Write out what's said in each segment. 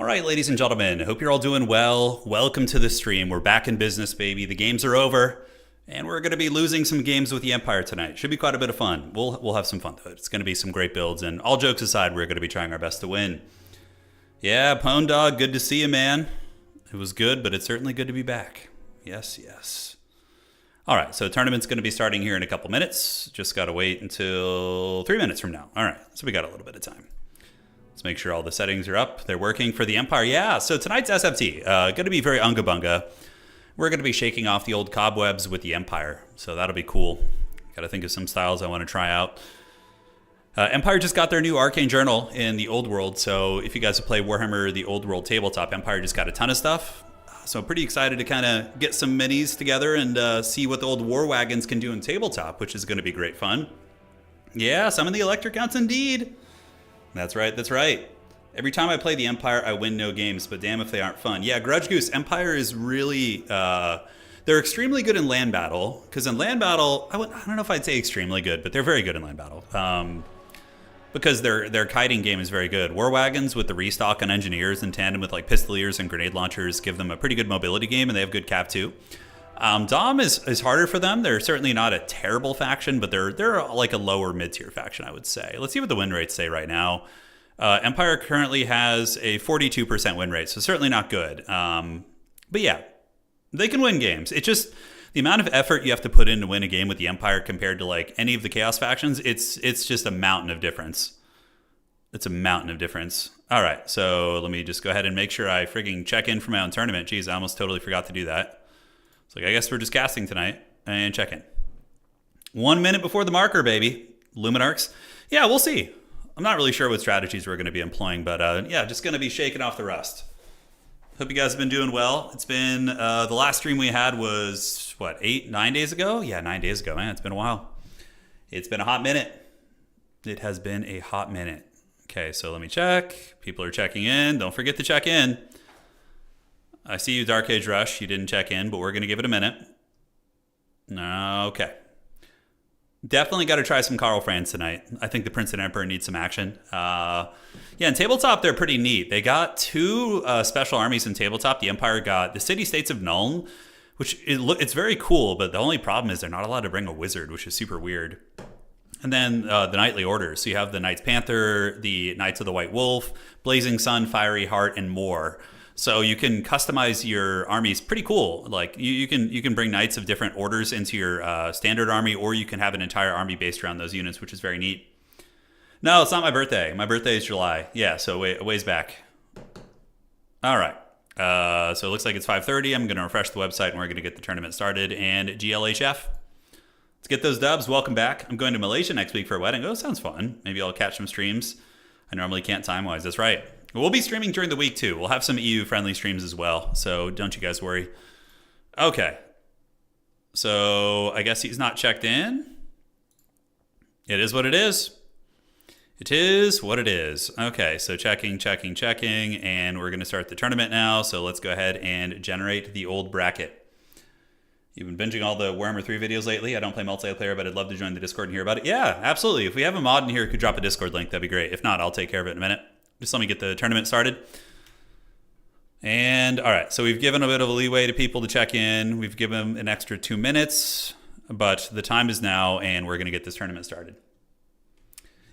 All right, ladies and gentlemen, hope you're all doing well. Welcome to the stream. We're back in business, baby. The games are over, and we're going to be losing some games with the Empire tonight. Should be quite a bit of fun. We'll have some fun, though. It's going to be some great builds, and all jokes aside, we're going to be trying our best to win. Yeah, Pwn Dog, good to see you, man. It was good, but it's certainly good to be back. Yes, yes. All right, so tournament's going to be starting here in a couple minutes. Just got to wait until 3 minutes from now. All right, so we got a little bit of time. Let's make sure all the settings are up. They're working for the Empire. Yeah, so tonight's SFT, going to be very unga bunga. We're going to be shaking off the old cobwebs with the Empire, so that'll be cool. Got to think of some styles I want to try out. Empire just got their new Arcane Journal in the Old World, so if you guys have played Warhammer, the Old World tabletop, Empire just got a ton of stuff. So I'm pretty excited to kind of get some minis together and see what the old war wagons can do in tabletop, which is going to be great fun. Yeah, some of the electric counts indeed. That's right, that's right. Every time I play the Empire, I win no games, but damn if they aren't fun. Yeah, Grudge Goose, Empire is really... they're extremely good in land battle, because in land battle, I don't know if I'd say extremely good, but they're very good in land battle. Because their kiting game is very good. War wagons with the restock on engineers in tandem with like pistoliers and grenade launchers give them a pretty good mobility game, and they have good cap too. Dom is harder for them. They're certainly not a terrible faction, but they're like a lower mid-tier faction, I would say. Let's see what the win rates say right now. Empire currently has a 42% win rate, so certainly not good. But yeah, they can win games. It's just the amount of effort you have to put in to win a game with the Empire compared to like any of the Chaos factions, it's just a mountain of difference. It's a mountain of difference. All right, so let me just go ahead and make sure I frigging check in for my own tournament. Jeez, I almost totally forgot to do that. It's like, I guess we're just casting tonight and check in. 1 minute before the marker, baby. Luminarchs. Yeah, we'll see. I'm not really sure what strategies we're going to be employing, but yeah, just going to be shaking off the rust. Hope you guys have been doing well. It's been, the last stream we had was, what, 9 days ago? Yeah, 9 days ago, man. It's been a while. It's been a hot minute. It has been a hot minute. Okay, so let me check. People are checking in. Don't forget to check in. I see you, Dark Age Rush. You didn't check in, but we're going to give it a minute. Okay. Definitely got to try some Karl Franz tonight. I think the Prince and Emperor need some action. Yeah, in tabletop, they're pretty neat. They got two special armies in tabletop. The Empire got the City-States of Nuln, which it's very cool, but the only problem is they're not allowed to bring a wizard, which is super weird. And then the Knightly Orders. So you have the Knights Panther, the Knights of the White Wolf, Blazing Sun, Fiery Heart, and more. So you can customize your armies pretty cool. Like you can bring knights of different orders into your standard army, or you can have an entire army based around those units, which is very neat. No, it's not my birthday. My birthday is July. Yeah, so a ways back. All right. So it looks like it's 5:30. I'm going to refresh the website, and we're going to get the tournament started. And GLHF, let's get those dubs. Welcome back. I'm going to Malaysia next week for a wedding. Oh, sounds fun. Maybe I'll catch some streams. I normally can't time-wise. That's right. We'll be streaming during the week, too. We'll have some EU-friendly streams as well, so don't you guys worry. Okay. So I guess he's not checked in. It is what it is. It is what it is. Okay, so checking, and we're going to start the tournament now, so let's go ahead and generate the old bracket. You've been binging all the Warhammer 3 videos lately. I don't play multiplayer, but I'd love to join the Discord and hear about it. Yeah, absolutely. If we have a mod in here who could drop a Discord link, that'd be great. If not, I'll take care of it in a minute. Just let me get the tournament started. And all right, so we've given a bit of a leeway to people to check in. We've given them an extra 2 minutes, but the time is now, and we're going to get this tournament started.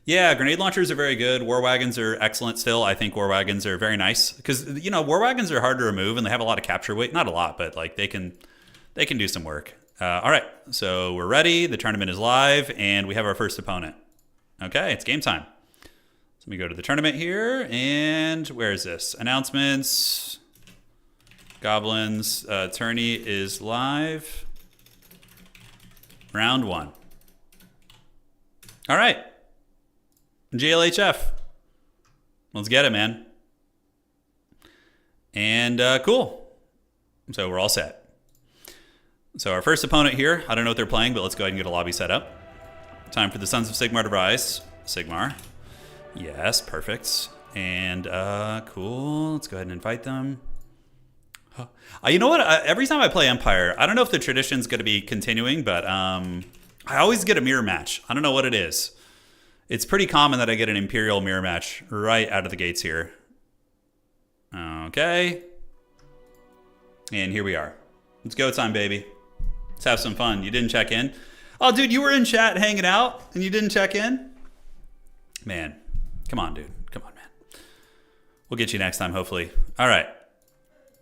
Yeah, grenade launchers are very good. War wagons are excellent still. I think war wagons are very nice because, you know, war wagons are hard to remove, and they have a lot of capture weight. Not a lot, but like they can do some work. All right, so we're ready. The tournament is live, and we have our first opponent. Okay, it's game time. Let me go to the tournament here, and where is this? Announcements, Goblins, tourney is live. Round 1. All right, GLHF. Let's get it, man. And cool. So we're all set. So our first opponent here, I don't know what they're playing, but let's go ahead and get a lobby set up. Time for the Sons of Sigmar to rise. Sigmar. Yes, perfect. And cool. Let's go ahead and invite them. You know what? Every time I play Empire, I don't know if the tradition's going to be continuing, but I always get a mirror match. I don't know what it is. It's pretty common that I get an Imperial mirror match right out of the gates here. Okay. And here we are. It's go time, baby. Let's have some fun. You didn't check in? Oh, dude, you were in chat hanging out and you didn't check in? Man, come on, dude. Come on, man. We'll get you next time, hopefully. All right.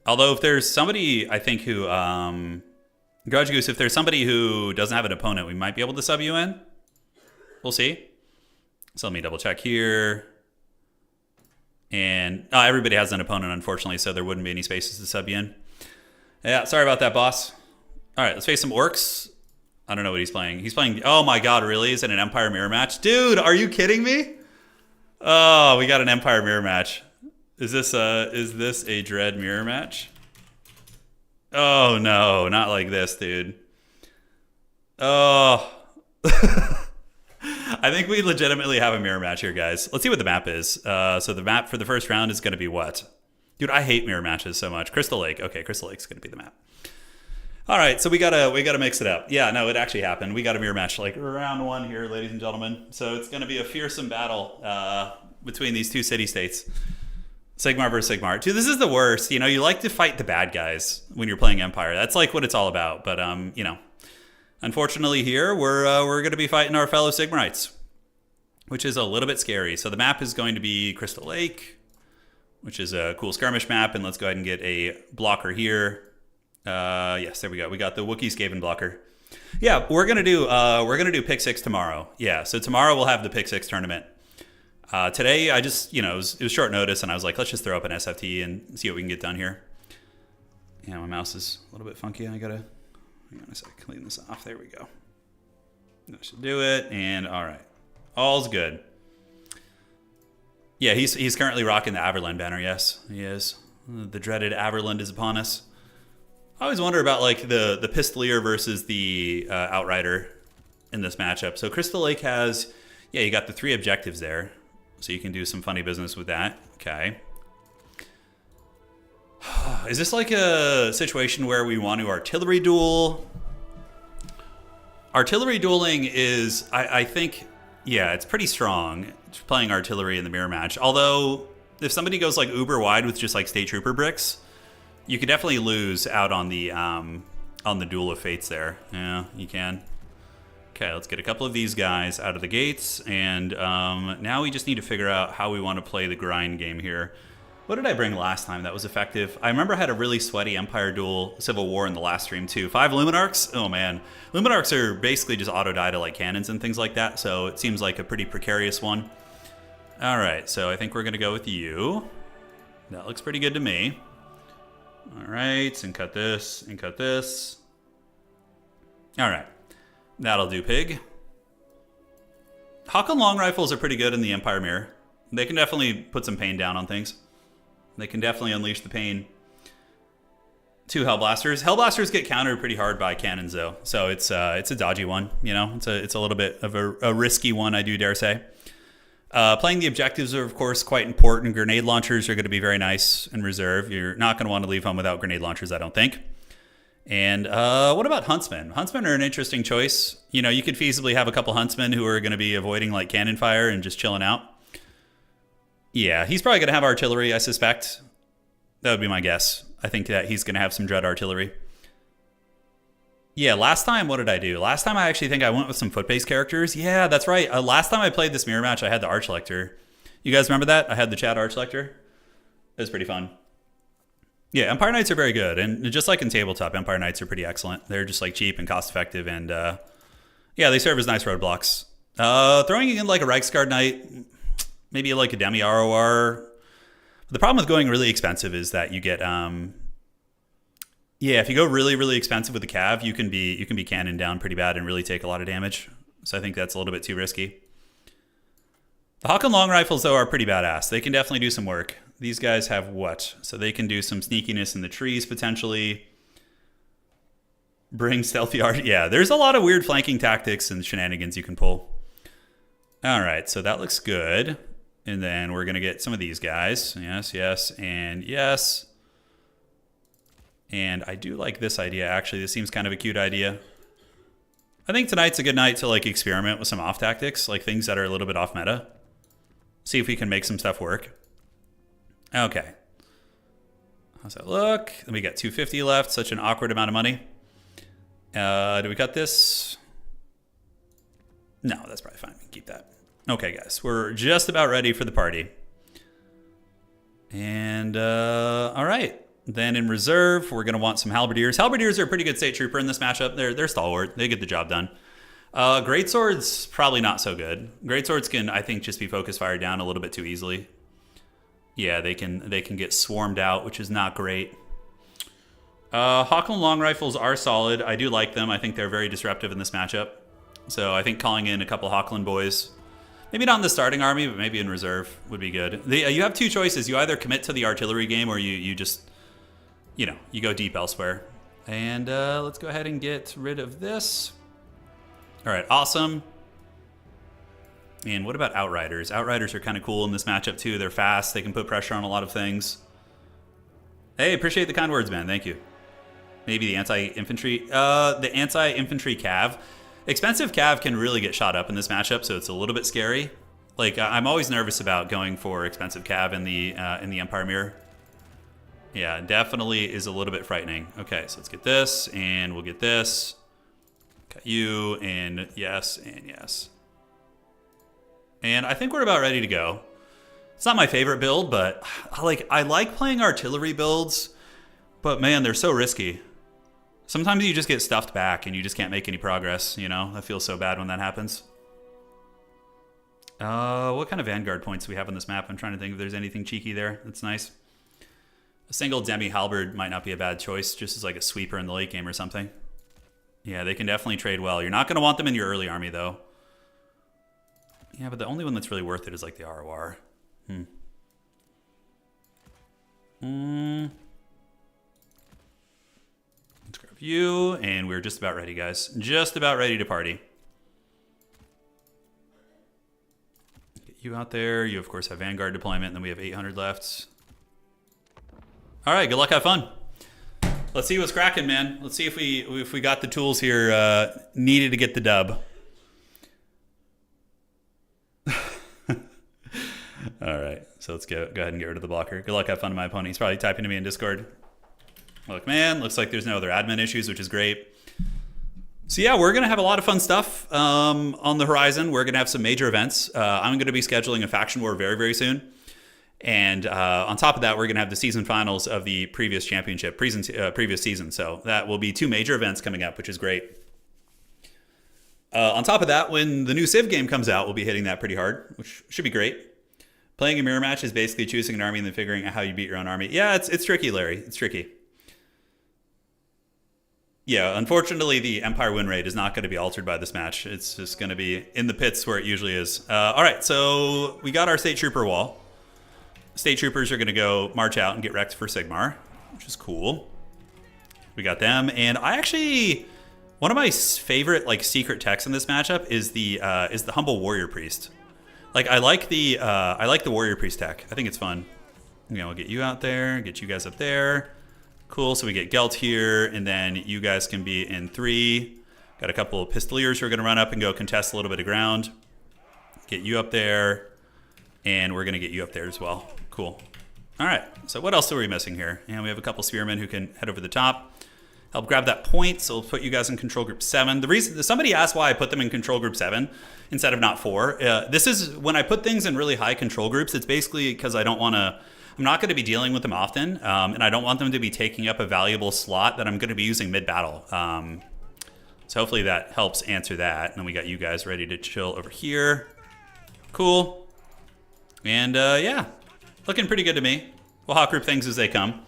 Although if there's somebody, I think, who... Grudge Goose, if there's somebody who doesn't have an opponent, we might be able to sub you in. We'll see. So let me double check here. And everybody has an opponent, unfortunately, so there wouldn't be any spaces to sub you in. Yeah, sorry about that, boss. All right, let's face some orcs. I don't know what he's playing. He's playing... Oh, my God, really? Is it an Empire Mirror match? Dude, are you kidding me? Oh, we got an Empire Mirror match. Is this a Dread Mirror match? Oh, no, not like this, dude. Oh. I think we legitimately have a mirror match here, guys. Let's see what the map is. So the map for the first round is going to be what? Dude, I hate mirror matches so much. Crystal Lake. Okay, Crystal Lake's going to be the map. All right, so we gotta mix it up. Yeah, no, it actually happened. We got a mirror match like round one here, ladies and gentlemen. So it's going to be a fearsome battle between these two city-states. Sigmar versus Sigmar. Dude, this is the worst. You know, you like to fight the bad guys when you're playing Empire. That's like what it's all about. But, you know, unfortunately here, we're going to be fighting our fellow Sigmarites, which is a little bit scary. So the map is going to be Crystal Lake, which is a cool skirmish map. And let's go ahead and get a blocker here. Yes, there we go. We got the Wookiee Skaven blocker. Yeah, we're going to do Pick 6 tomorrow. Yeah, so tomorrow we'll have the Pick 6 tournament. Today, I just, you know, it was short notice, and I was like, let's just throw up an SFT and see what we can get done here. Yeah, my mouse is a little bit funky. Hang on a sec, clean this off. There we go. That should do it, and all right. All's good. Yeah, he's currently rocking the Averland banner, yes, he is. The dreaded Averland is upon us. I always wonder about, like, the Pistolier versus the Outrider in this matchup. So Crystal Lake has, yeah, you got the 3 objectives there. So you can do some funny business with that. Okay. Is this like a situation where we want to artillery duel? Artillery dueling is, I think, yeah, it's pretty strong playing artillery in the mirror match. Although, if somebody goes like uber wide with just like State Trooper bricks, you could definitely lose out on the Duel of Fates there. Yeah, you can. Okay, let's get a couple of these guys out of the gates, and now we just need to figure out how we want to play the grind game here. What did I bring last time that was effective? I remember I had a really sweaty Empire Duel Civil War in the last stream too. 5 Luminarchs? Oh man. Luminarchs are basically just auto-die to like cannons and things like that, so it seems like a pretty precarious one. Alright, so I think we're going to go with you. That looks pretty good to me. Alright, and cut this, and cut this. Alright. That'll do, pig. Hawk and long rifles are pretty good in the Empire Mirror. They can definitely put some pain down on things. They can definitely unleash the pain. 2 Hellblasters. Hellblasters get countered pretty hard by cannons, though. So it's a dodgy one, you know? It's a little bit of a risky one, I do dare say. Playing the objectives are, of course, quite important. Grenade launchers are going to be very nice in reserve. You're not going to want to leave home without grenade launchers, I don't think. And what about Huntsmen? Huntsmen are an interesting choice. You know, you could feasibly have a couple Huntsmen who are going to be avoiding like cannon fire and just chilling out. Yeah, he's probably going to have artillery, I suspect. That would be my guess. I think that he's going to have some Dread artillery. Yeah, last time, what did I do? Last time I actually think I went with some foot-based characters. Yeah, that's right. Last time I played this mirror match, I had the Archlector. You guys remember that? I had the Chad Archlector. It was pretty fun. Yeah, Empire Knights are very good. And just like in tabletop, Empire Knights are pretty excellent. They're just like cheap and cost-effective. And yeah, they serve as nice roadblocks. Throwing in like a Reichsguard Knight, maybe like a Demi ROR. The problem with going really expensive is that you get... yeah, if you go really, really expensive with the Cav, you can be cannoned down pretty bad and really take a lot of damage. So I think that's a little bit too risky. The Hawk and Long Rifles, though, are pretty badass. They can definitely do some work. These guys have what? So they can do some sneakiness in the trees, potentially. Bring stealthy art. Yeah, there's a lot of weird flanking tactics and shenanigans you can pull. All right, so that looks good. And then we're going to get some of these guys. Yes, yes, and yes. And I do like this idea, actually. This seems kind of a cute idea. I think tonight's a good night to like experiment with some off tactics, like things that are a little bit off meta. See if we can make some stuff work. Okay. How's that look? Then we got 250 left. Such an awkward amount of money. Do we cut this? No, that's probably fine. We can keep that. Okay, guys. We're just about ready for the party. And, all right. Then in reserve, we're going to want some halberdiers. Halberdiers are a pretty good state trooper in this matchup. They're stalwart. They get the job done. Greatswords, probably not so good. Greatswords can, I think, just be focus fired down a little bit too easily. Yeah, they can get swarmed out, which is not great. Hochland long rifles are solid. I do like them. I think they're very disruptive in this matchup. So I think calling in a couple Hochland boys, maybe not in the starting army, but maybe in reserve would be good. You have two choices. You either commit to the artillery game or you just, you go deep elsewhere. And let's go ahead and get rid of this. All right, awesome. And what about Outriders? Outriders are kind of cool in this matchup too. They're fast. They can put pressure on a lot of things. Hey, appreciate the kind words, man. Thank you. Maybe the anti-infantry. The anti-infantry cav. Expensive cav can really get shot up in this matchup, so it's a little bit scary. Like, I'm always nervous about going for expensive cav in the Empire Mirror. Yeah, definitely is a little bit frightening. Okay, so let's get this, and we'll get this. Cut you, and yes, and yes. And I think we're about ready to go. It's not my favorite build, but I like playing artillery builds, but man, they're so risky. Sometimes you just get stuffed back and you just can't make any progress, I feel so bad when that happens. What kind of Vanguard points do we have on this map? I'm trying to think if there's anything cheeky there. That's nice. A single Demi Halberd might not be a bad choice, just as like a sweeper in the late game or something. Yeah, they can definitely trade well. You're not going to want them in your early army, though. Yeah, but the only one that's really worth it is like the ROR. Let's grab you, and we're just about ready, guys. Just about ready to party. Get you out there. You, of course, have Vanguard deployment, and then we have 800 left. All right, good luck, have fun. Let's see what's cracking, man. Let's see if we got the tools here needed to get the dub. All right, so let's go ahead and get rid of the blocker. Good luck, have fun to my opponent. He's probably typing to me in Discord. Look, man, looks like there's no other admin issues, which is great. So yeah, we're going to have a lot of fun stuff on the horizon. We're going to have some major events. I'm going to be scheduling a faction war very, very soon. And on top of that, we're going to have the season finals of the previous championship, previous season. So that will be two major events coming up, which is great. On top of that, when the new Civ game comes out, we'll be hitting that pretty hard, which should be great. Playing a mirror match is basically choosing an army and then figuring out how you beat your own army. Yeah, it's tricky, Larry. It's tricky. Yeah, unfortunately, the Empire win rate is not going to be altered by this match. It's just going to be in the pits where it usually is. All right, so we got our State Trooper wall. State Troopers are going to go march out and get wrecked for Sigmar, which is cool. We got them, and I actually... One of my favorite secret techs in this matchup is the Humble Warrior Priest. I like the Warrior Priest tech. I think it's fun. We'll get you out there, get you guys up there. Cool. So we get Gelt here, and then you guys can be in 3. Got a couple of Pistoliers who are going to run up and go contest a little bit of ground. Get you up there, and we're going to get you up there as well. Cool. All right. So what else are we missing here? And we have a couple Spearmen who can head over the top. Help grab that point, so we'll put you guys in Control Group 7. The reason somebody asked why I put them in Control Group 7 instead of not 4. This is when I put things in really high control groups. It's basically because I'm not going to be dealing with them often, and I don't want them to be taking up a valuable slot that I'm going to be using mid-battle. So hopefully that helps answer that. And then we got you guys ready to chill over here. Cool. And yeah, looking pretty good to me. We'll hot group things as they come.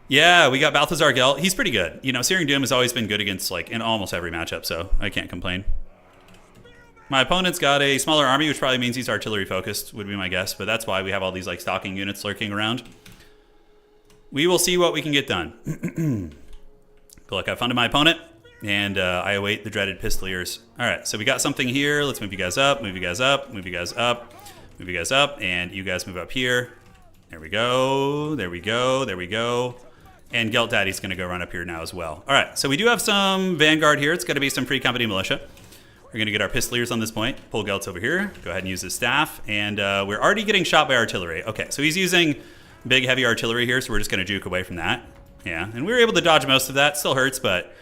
Yeah, we got Balthazar Gelt. He's pretty good. Searing Doom has always been good against in almost every matchup, so I can't complain. My opponent's got a smaller army, which probably means he's artillery focused, would be my guess, but that's why we have all these stalking units lurking around. We will see what we can get done. Good luck, have fun to my opponent, and I await the dreaded Pistoliers. All right, so we got something here. Let's move you guys up, move you guys up, move you guys up, move you guys up, and you guys move up here. There we go, there we go, there we go. And Gelt Daddy's going to go run up here now as well. All right, so we do have some Vanguard here. It's going to be some free company militia. We're going to get our Pistoliers on this point. Pull Gelt's over here. Go ahead and use his staff. And we're already getting shot by artillery. Okay, so he's using big heavy artillery here, so we're just going to juke away from that. Yeah, and we were able to dodge most of that. Still hurts, but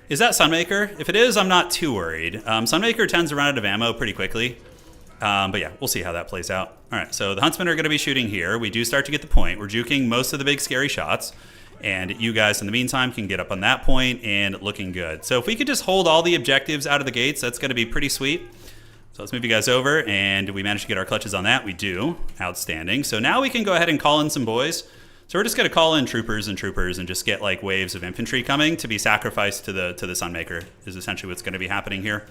is that Sunmaker? If it is, I'm not too worried. Sunmaker tends to run out of ammo pretty quickly. But yeah, we'll see how that plays out. All right, so the Huntsmen are going to be shooting here. We do start to get the point. We're juking most of the big scary shots. And you guys, in the meantime, can get up on that point and looking good. So if we could just hold all the objectives out of the gates, that's going to be pretty sweet. So let's move you guys over, and we managed to get our clutches on that. We do. Outstanding. So now we can go ahead and call in some boys. So we're just going to call in troopers and just get like waves of infantry coming to be sacrificed to the Sunmaker is essentially what's going to be happening here.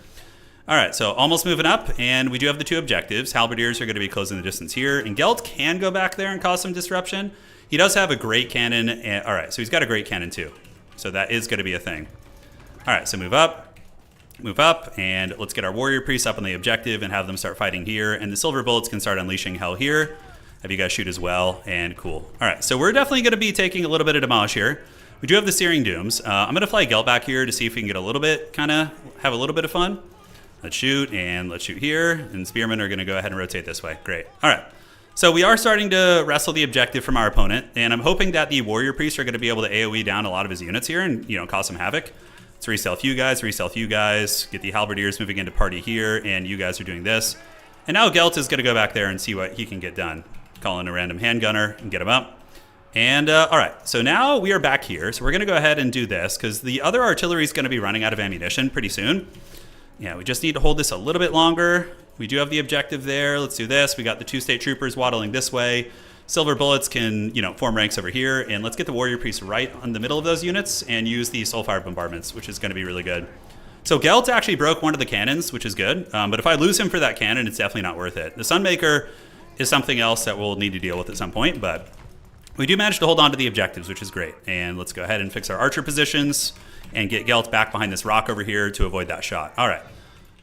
All right, so almost moving up, and we do have the 2 objectives. Halberdiers are going to be closing the distance here, and Gelt can go back there and cause some disruption. He does have a great cannon. All right, so he's got a great cannon too. So that is going to be a thing. All right, so move up, and let's get our warrior priests up on the objective and have them start fighting here. And the silver bullets can start unleashing hell here. Have you guys shoot as well, and cool. All right, so we're definitely going to be taking a little bit of demolish here. We do have the Searing Dooms. I'm going to fly Gelt back here to see if we can get a little bit, kind of have a little bit of fun. Let's shoot, and let's shoot here. And Spearmen are going to go ahead and rotate this way. Great. All right. So we are starting to wrestle the objective from our opponent, and I'm hoping that the warrior priests are going to be able to AoE down a lot of his units here and, cause some havoc. Let's re-stealth you guys, get the halberdiers moving into party here, and you guys are doing this. And now Gelt is going to go back there and see what he can get done. Call in a random handgunner and get him up. And all right, so now we are back here. So we're going to go ahead and do this because the other artillery is going to be running out of ammunition pretty soon. Yeah, we just need to hold this a little bit longer. We do have the objective there. Let's do this. We got the 2 state troopers waddling this way. Silver bullets can, form ranks over here. And let's get the warrior priests right on the middle of those units and use the soulfire bombardments, which is going to be really good. So Gelt actually broke one of the cannons, which is good. But if I lose him for that cannon, it's definitely not worth it. The Sunmaker is something else that we'll need to deal with at some point. But we do manage to hold on to the objectives, which is great. And let's go ahead and fix our archer positions and get Gelt back behind this rock over here to avoid that shot. All right.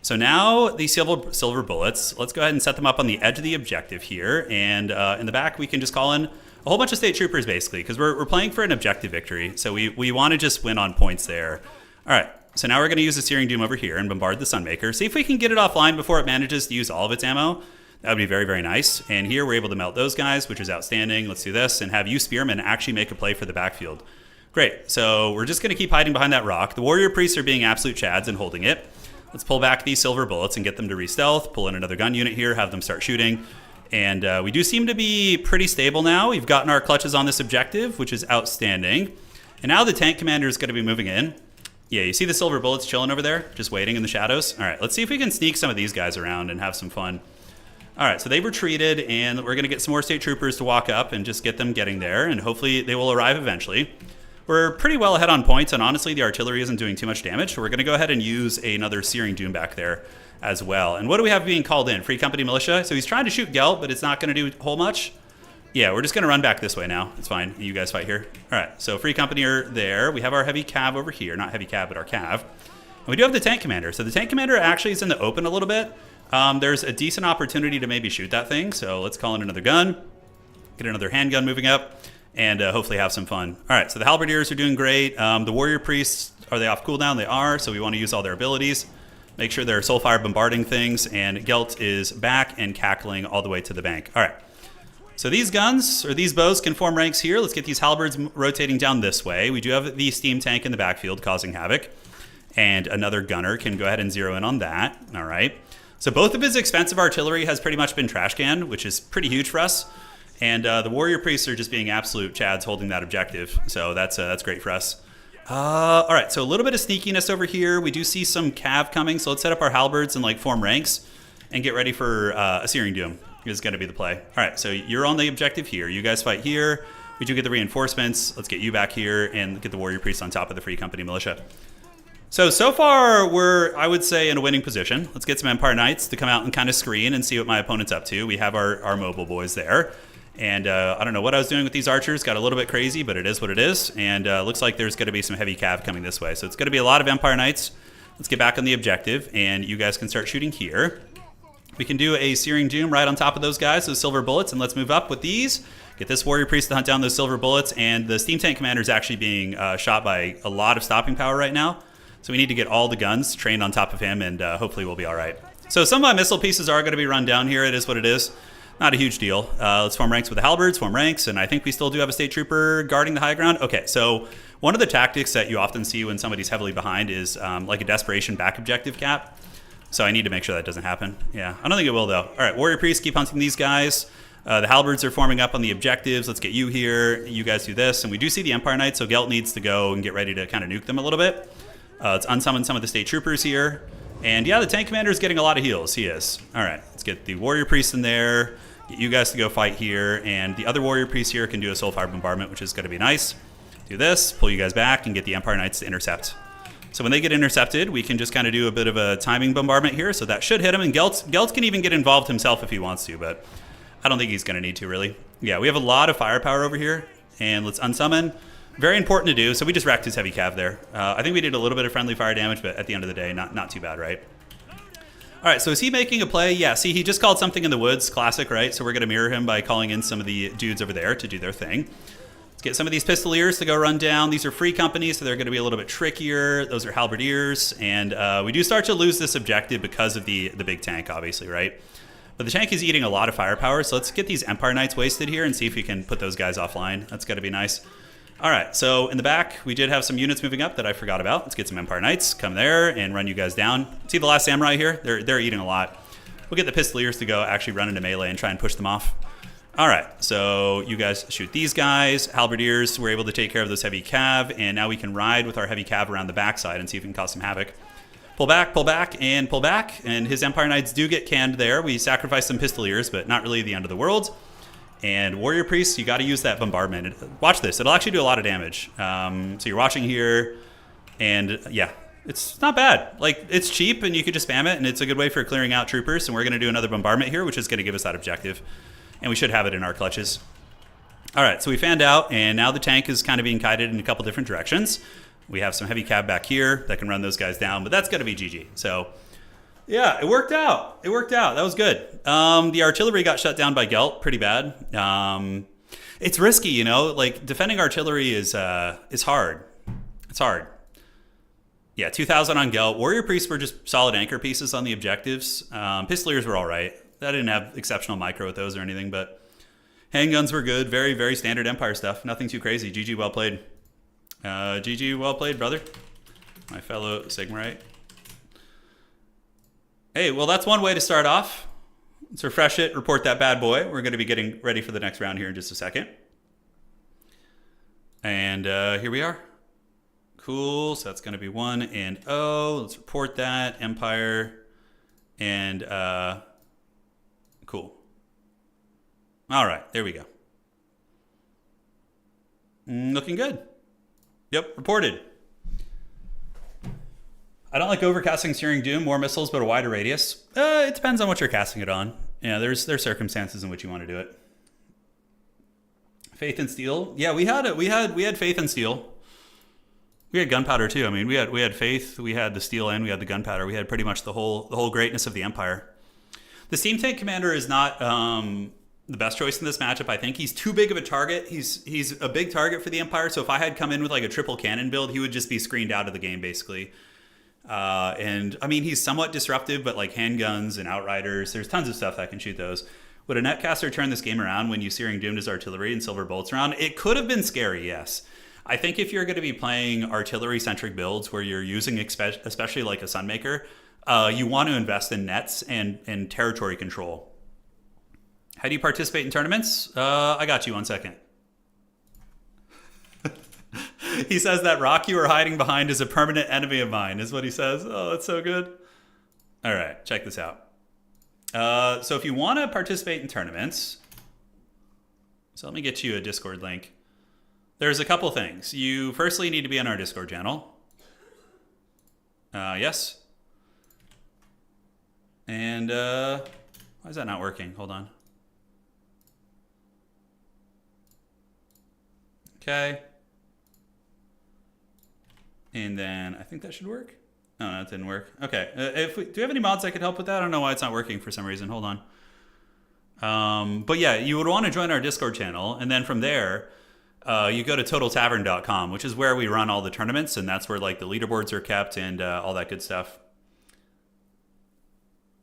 So now these silver bullets, let's go ahead and set them up on the edge of the objective here. And in the back, we can just call in a whole bunch of state troopers, basically, because we're playing for an objective victory. So we want to just win on points there. All right. So now we're going to use the Searing Doom over here and bombard the Sunmaker. See if we can get it offline before it manages to use all of its ammo. That would be very, very nice. And here we're able to melt those guys, which is outstanding. Let's do this and have you Spearmen actually make a play for the backfield. Great. So we're just going to keep hiding behind that rock. The warrior priests are being absolute chads and holding it. Let's pull back these silver bullets and get them to re-stealth, pull in another gun unit here, have them start shooting. And we do seem to be pretty stable now. We've gotten our clutches on this objective, which is outstanding. And now the tank commander is going to be moving in. Yeah, you see the silver bullets chilling over there, just waiting in the shadows? All right, let's see if we can sneak some of these guys around and have some fun. All right, so they've retreated, and we're going to get some more state troopers to walk up and just get them getting there, and hopefully they will arrive eventually. We're pretty well ahead on points, and honestly, the artillery isn't doing too much damage, so we're going to go ahead and use another Searing Doom back there as well. And what do we have being called in? Free Company Militia. So he's trying to shoot Gelt, but it's not going to do a whole much. Yeah, we're just going to run back this way now. It's fine. You guys fight here. All right, so Free Company are there. We have our heavy cav over here. Not heavy cav, but our cav. And we do have the tank commander. So the tank commander actually is in the open a little bit. There's a decent opportunity to maybe shoot that thing. So let's call in another gun. Get another handgun moving up. And hopefully have some fun. All right, so the halberdiers are doing great. The warrior priests, are they off cooldown? They are, so we want to use all their abilities. Make sure they're soulfire bombarding things, and Gelt is back and cackling all the way to the bank. All right, so these guns, or these bows, can form ranks here. Let's get these halberds rotating down this way. We do have the steam tank in the backfield causing havoc, and another gunner can go ahead and zero in on that. All right, so both of his expensive artillery has pretty much been trash canned, which is pretty huge for us. And the warrior priests are just being absolute chads holding that objective. So that's great for us. All right, so a little bit of sneakiness over here. We do see some cav coming. So let's set up our halberds and form ranks and get ready for a Searing Doom. Is going to be the play. All right, so you're on the objective here. You guys fight here. We do get the reinforcements. Let's get you back here and get the warrior priests on top of the Free Company Militia. So far, we're, I would say, in a winning position. Let's get some Empire Knights to come out and kind of screen and see what my opponent's up to. We have our mobile boys there. And I don't know what I was doing with these archers. Got a little bit crazy, but it is what it is. And looks like there's going to be some heavy cav coming this way. So it's going to be a lot of Empire Knights. Let's get back on the objective, and you guys can start shooting here. We can do a Searing Doom right on top of those guys, those silver bullets, and let's move up with these. Get this warrior priest to hunt down those silver bullets, and the steam tank commander is actually being shot by a lot of stopping power right now. So we need to get all the guns trained on top of him, and hopefully we'll be all right. So some of my missile pieces are going to be run down here. It is what it is. Not a huge deal. Let's form ranks with the halberds, form ranks, and I think we still do have a state trooper guarding the high ground. Okay, so one of the tactics that you often see when somebody's heavily behind is like a desperation back objective cap. So I need to make sure that doesn't happen. Yeah, I don't think it will, though. All right, warrior priests, keep hunting these guys. The halberds are forming up on the objectives. Let's get you here. You guys do this. And we do see the Empire Knights, so Gelt needs to go and get ready to kind of nuke them a little bit. Let's unsummon some of the state troopers here. And yeah, the tank commander is getting a lot of heals. He is. All right, let's get the warrior priests in there. Get you guys to go fight here. And the other warrior priest here can do a soulfire bombardment, which is going to be nice. Do this, pull you guys back, and get the Empire Knights to intercept. So when they get intercepted, we can just kind of do a bit of a timing bombardment here. So that should hit him. And Gelt can even get involved himself if he wants to, but I don't think he's going to need to, really. Yeah, we have a lot of firepower over here. And let's unsummon. Very important to do. So we just racked his heavy cav there. I think we did a little bit of friendly fire damage, but at the end of the day, not too bad, right? All right, so is he making a play? Yeah, see, he just called something in the woods. Classic, right? So we're going to mirror him by calling in some of the dudes over there to do their thing. Get some of these pistoliers to go run down. These are free companies, so they're going to be a little bit trickier. Those are halberdiers, and we do start to lose this objective because of the big tank, obviously, right? But the tank is eating a lot of firepower, so let's get these Empire Knights wasted here and see if we can put those guys offline. That's got to be nice. All right, so in the back, we did have some units moving up that I forgot about. Let's get some Empire Knights, come there and run you guys down. See the last samurai here? They're eating a lot. We'll get the pistoliers to go actually run into melee and try and push them off. All right, so you guys shoot these guys. Halberdiers were able to take care of those heavy cav, and now we can ride with our heavy cav around the backside and see if we can cause some havoc. Pull back, and pull back, and his Empire Knights do get canned there. We sacrificed some pistoliers, but not really the end of the world. And warrior priests, you got to use that bombardment. Watch this; it'll actually do a lot of damage. So you're watching here, and yeah, it's not bad. Like, it's cheap, and you could just spam it, and it's a good way for clearing out troopers. And we're going to do another bombardment here, which is going to give us that objective. And we should have it in our clutches. All right, so we fanned out, and now the tank is kind of being kited in a couple different directions. We have some heavy cav back here that can run those guys down, but that's going to be GG. So, yeah, it worked out. It worked out. That was good. The artillery got shut down by Gelt pretty bad. It's risky, you know? Like, defending artillery is hard. It's hard. Yeah, 2,000 on Gelt. Warrior priests were just solid anchor pieces on the objectives. Pistoliers were all right. I didn't have exceptional micro with those or anything, but handguns were good. Very, very standard Empire stuff. Nothing too crazy. GG, well played. GG, well played, brother. My fellow Sigmarite. Hey, well, that's one way to start off. Let's refresh it, report that bad boy. We're going to be getting ready for the next round here in just a second. And here we are. Cool. So that's going to be 1 and 0. Let's report that. Empire. And cool. All right, there we go. Looking good. Yep, reported. I don't like overcasting Searing Doom, more missiles, but a wider radius. It depends on what you're casting it on. Yeah, there's circumstances in which you want to do it. Faith and Steel. Yeah, we had Faith and Steel. We had gunpowder too. I mean, we had Faith, we had the Steel, and we had the gunpowder. We had pretty much the whole greatness of the Empire. The Steam Tank Commander is not the best choice in this matchup. I think he's too big of a target. He's a big target for the Empire. So if I had come in with like a triple cannon build, he would just be screened out of the game basically. And I mean, he's somewhat disruptive, but like handguns and outriders, there's tons of stuff that can shoot those. Would a netcaster turn this game around when you Searing Doomed his artillery and Silver Bolts around? It could have been scary, yes. I think if you're going to be playing artillery-centric builds where you're using especially like a Sunmaker, you want to invest in nets and territory control. How do you participate in tournaments? I got you, 1 second. He says that rock you are hiding behind is a permanent enemy of mine, is what he says. Oh, that's so good. All right, check this out. So if you want to participate in tournaments, so let me get you a Discord link. There's a couple things. You firstly need to be on our Discord channel. Yes. And why is that not working? Hold on. Okay. And then I think that should work. Oh, no, it didn't work. Okay. Do we have any mods that could help with that? I don't know why it's not working for some reason. Hold on. But yeah, you would want to join our Discord channel. And then from there, you go to totaltavern.com, which is where we run all the tournaments. And that's where like the leaderboards are kept and all that good stuff.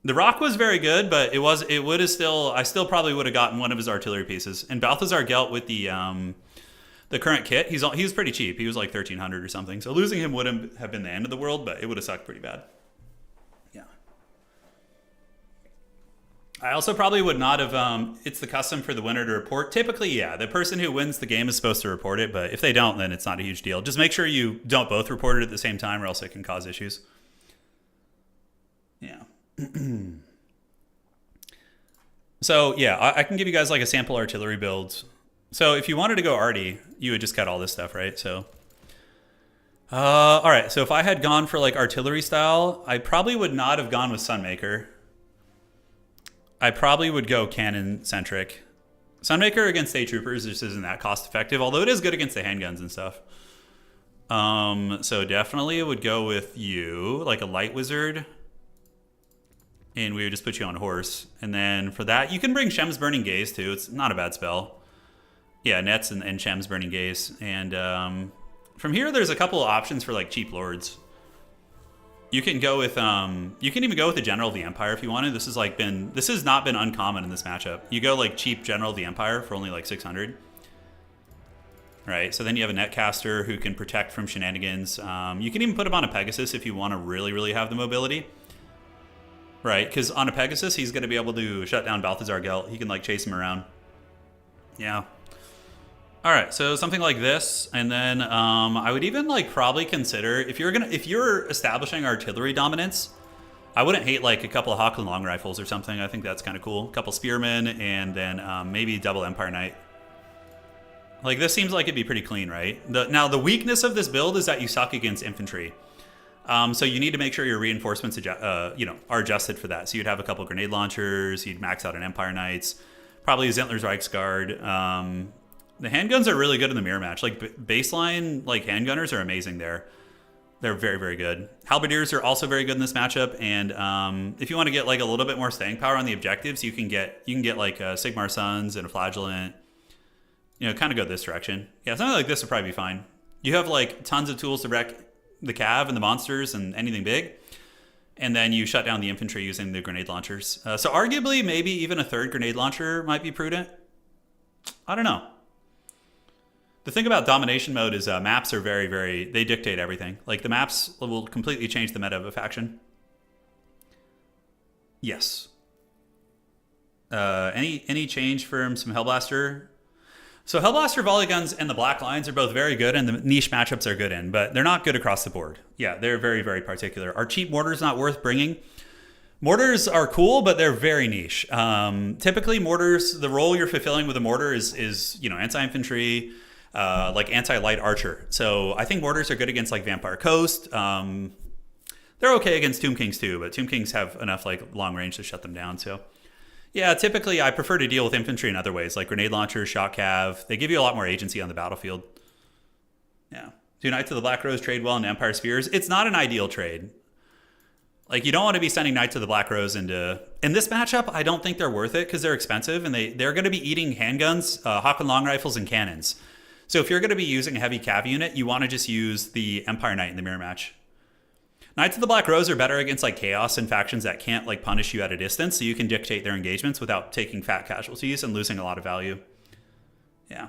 The rock was very good, but it would have still I still probably would have gotten one of his artillery pieces. And Balthazar Gelt with the current kit, he was pretty cheap. He was like 1,300 or something. So losing him wouldn't have been the end of the world, but it would have sucked pretty bad. Yeah. I also probably would not have. It's the custom for the winner to report. Typically, yeah, the person who wins the game is supposed to report it, but if they don't, then it's not a huge deal. Just make sure you don't both report it at the same time, or else it can cause issues. Yeah. So yeah, I can give you guys like a sample artillery build. So if you wanted to go arty, you would just cut all this stuff, right? So, all right. So if I had gone for like artillery style, I probably would not have gone with Sunmaker. I probably would go cannon centric. Sunmaker against state troopers just isn't that cost effective, although it is good against the handguns and stuff. So definitely it would go with you, like a light wizard. And we would just put you on horse. And then for that, you can bring Shem's Burning Gaze too. It's not a bad spell. Yeah, Nets and Shem's Burning Gaze. And from here, there's a couple of options for like cheap lords. You can go with you can even go with the General of the Empire if you wanted. This has not been uncommon in this matchup. You go like cheap General of the Empire for only like 600. Right, so then you have a Netcaster who can protect from shenanigans. You can even put him on a Pegasus if you want to really, really have the mobility. Right, because on a Pegasus, he's going to be able to shut down Balthazar Gelt. He can, like, chase him around. Yeah. All right, so something like this. And then I would even, like, probably consider, if you're establishing artillery dominance, I wouldn't hate, like, a couple of Hawkland long rifles or something. I think that's kind of cool. A couple spearmen, and then maybe double Empire Knight. Like, this seems like it'd be pretty clean, right? Now, the weakness of this build is that you suck against infantry. So you need to make sure your reinforcements, are adjusted for that. So you'd have a couple grenade launchers. You'd max out an Empire Knights, probably a Zentler's Reichsguard. The handguns are really good in the mirror match. Like baseline, like handgunners are amazing there. They're very, very good. Halberdiers are also very good in this matchup. And if you want to get like a little bit more staying power on the objectives, you can get like Sigmar Suns and a Flagellant. Kind of go this direction. Yeah, something like this would probably be fine. You have like tons of tools to wreck the cav and the monsters and anything big, and then you shut down the infantry using the grenade launchers. So arguably, maybe even a third grenade launcher might be prudent. I don't know. The thing about domination mode is maps are very, very, they dictate everything. Like the maps will completely change the meta of a faction. Yes. Any change from some Hellblaster? So Hellblaster volley guns and the black lines are both very good, and the niche matchups are good in, but they're not good across the board. Yeah, they're very, very particular. Are cheap mortars not worth bringing? Mortars are cool, but they're very niche. Typically, mortars, the role you're fulfilling with a mortar is anti-infantry, like anti-light archer. So I think mortars are good against like Vampire Coast. They're okay against Tomb Kings too, but Tomb Kings have enough like long range to shut them down. So yeah, typically I prefer to deal with infantry in other ways, like grenade launchers, shock cav. They give you a lot more agency on the battlefield. Yeah. Do Knights of the Black Rose trade well into Empire Spears? It's not an ideal trade. Like, you don't want to be sending Knights of the Black Rose into... In this matchup, I don't think they're worth it because they're expensive, and they're going to be eating handguns, Hawken long rifles, and cannons. So if you're going to be using a heavy cav unit, you want to just use the Empire Knight in the mirror match. Knights of the Black Rose are better against like chaos and factions that can't like punish you at a distance, so you can dictate their engagements without taking fat casualties and losing a lot of value. Yeah.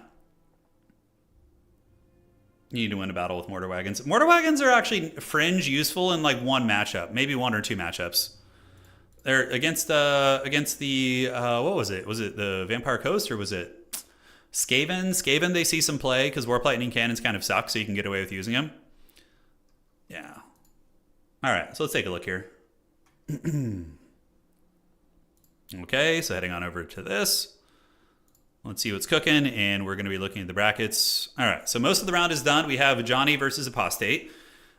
You need to win a battle with mortar wagons. Mortar wagons are actually fringe useful in like one matchup, maybe one or two matchups. They're against the what was it? Was it the Vampire Coast or was it Skaven? Skaven, they see some play because Warp Lightning cannons kind of suck, so you can get away with using them. Yeah. All right, so let's take a look here. Okay, so heading on over to this. Let's see what's cooking, and we're going to be looking at the brackets. All right, so most of the round is done. We have Johnny versus Apostate,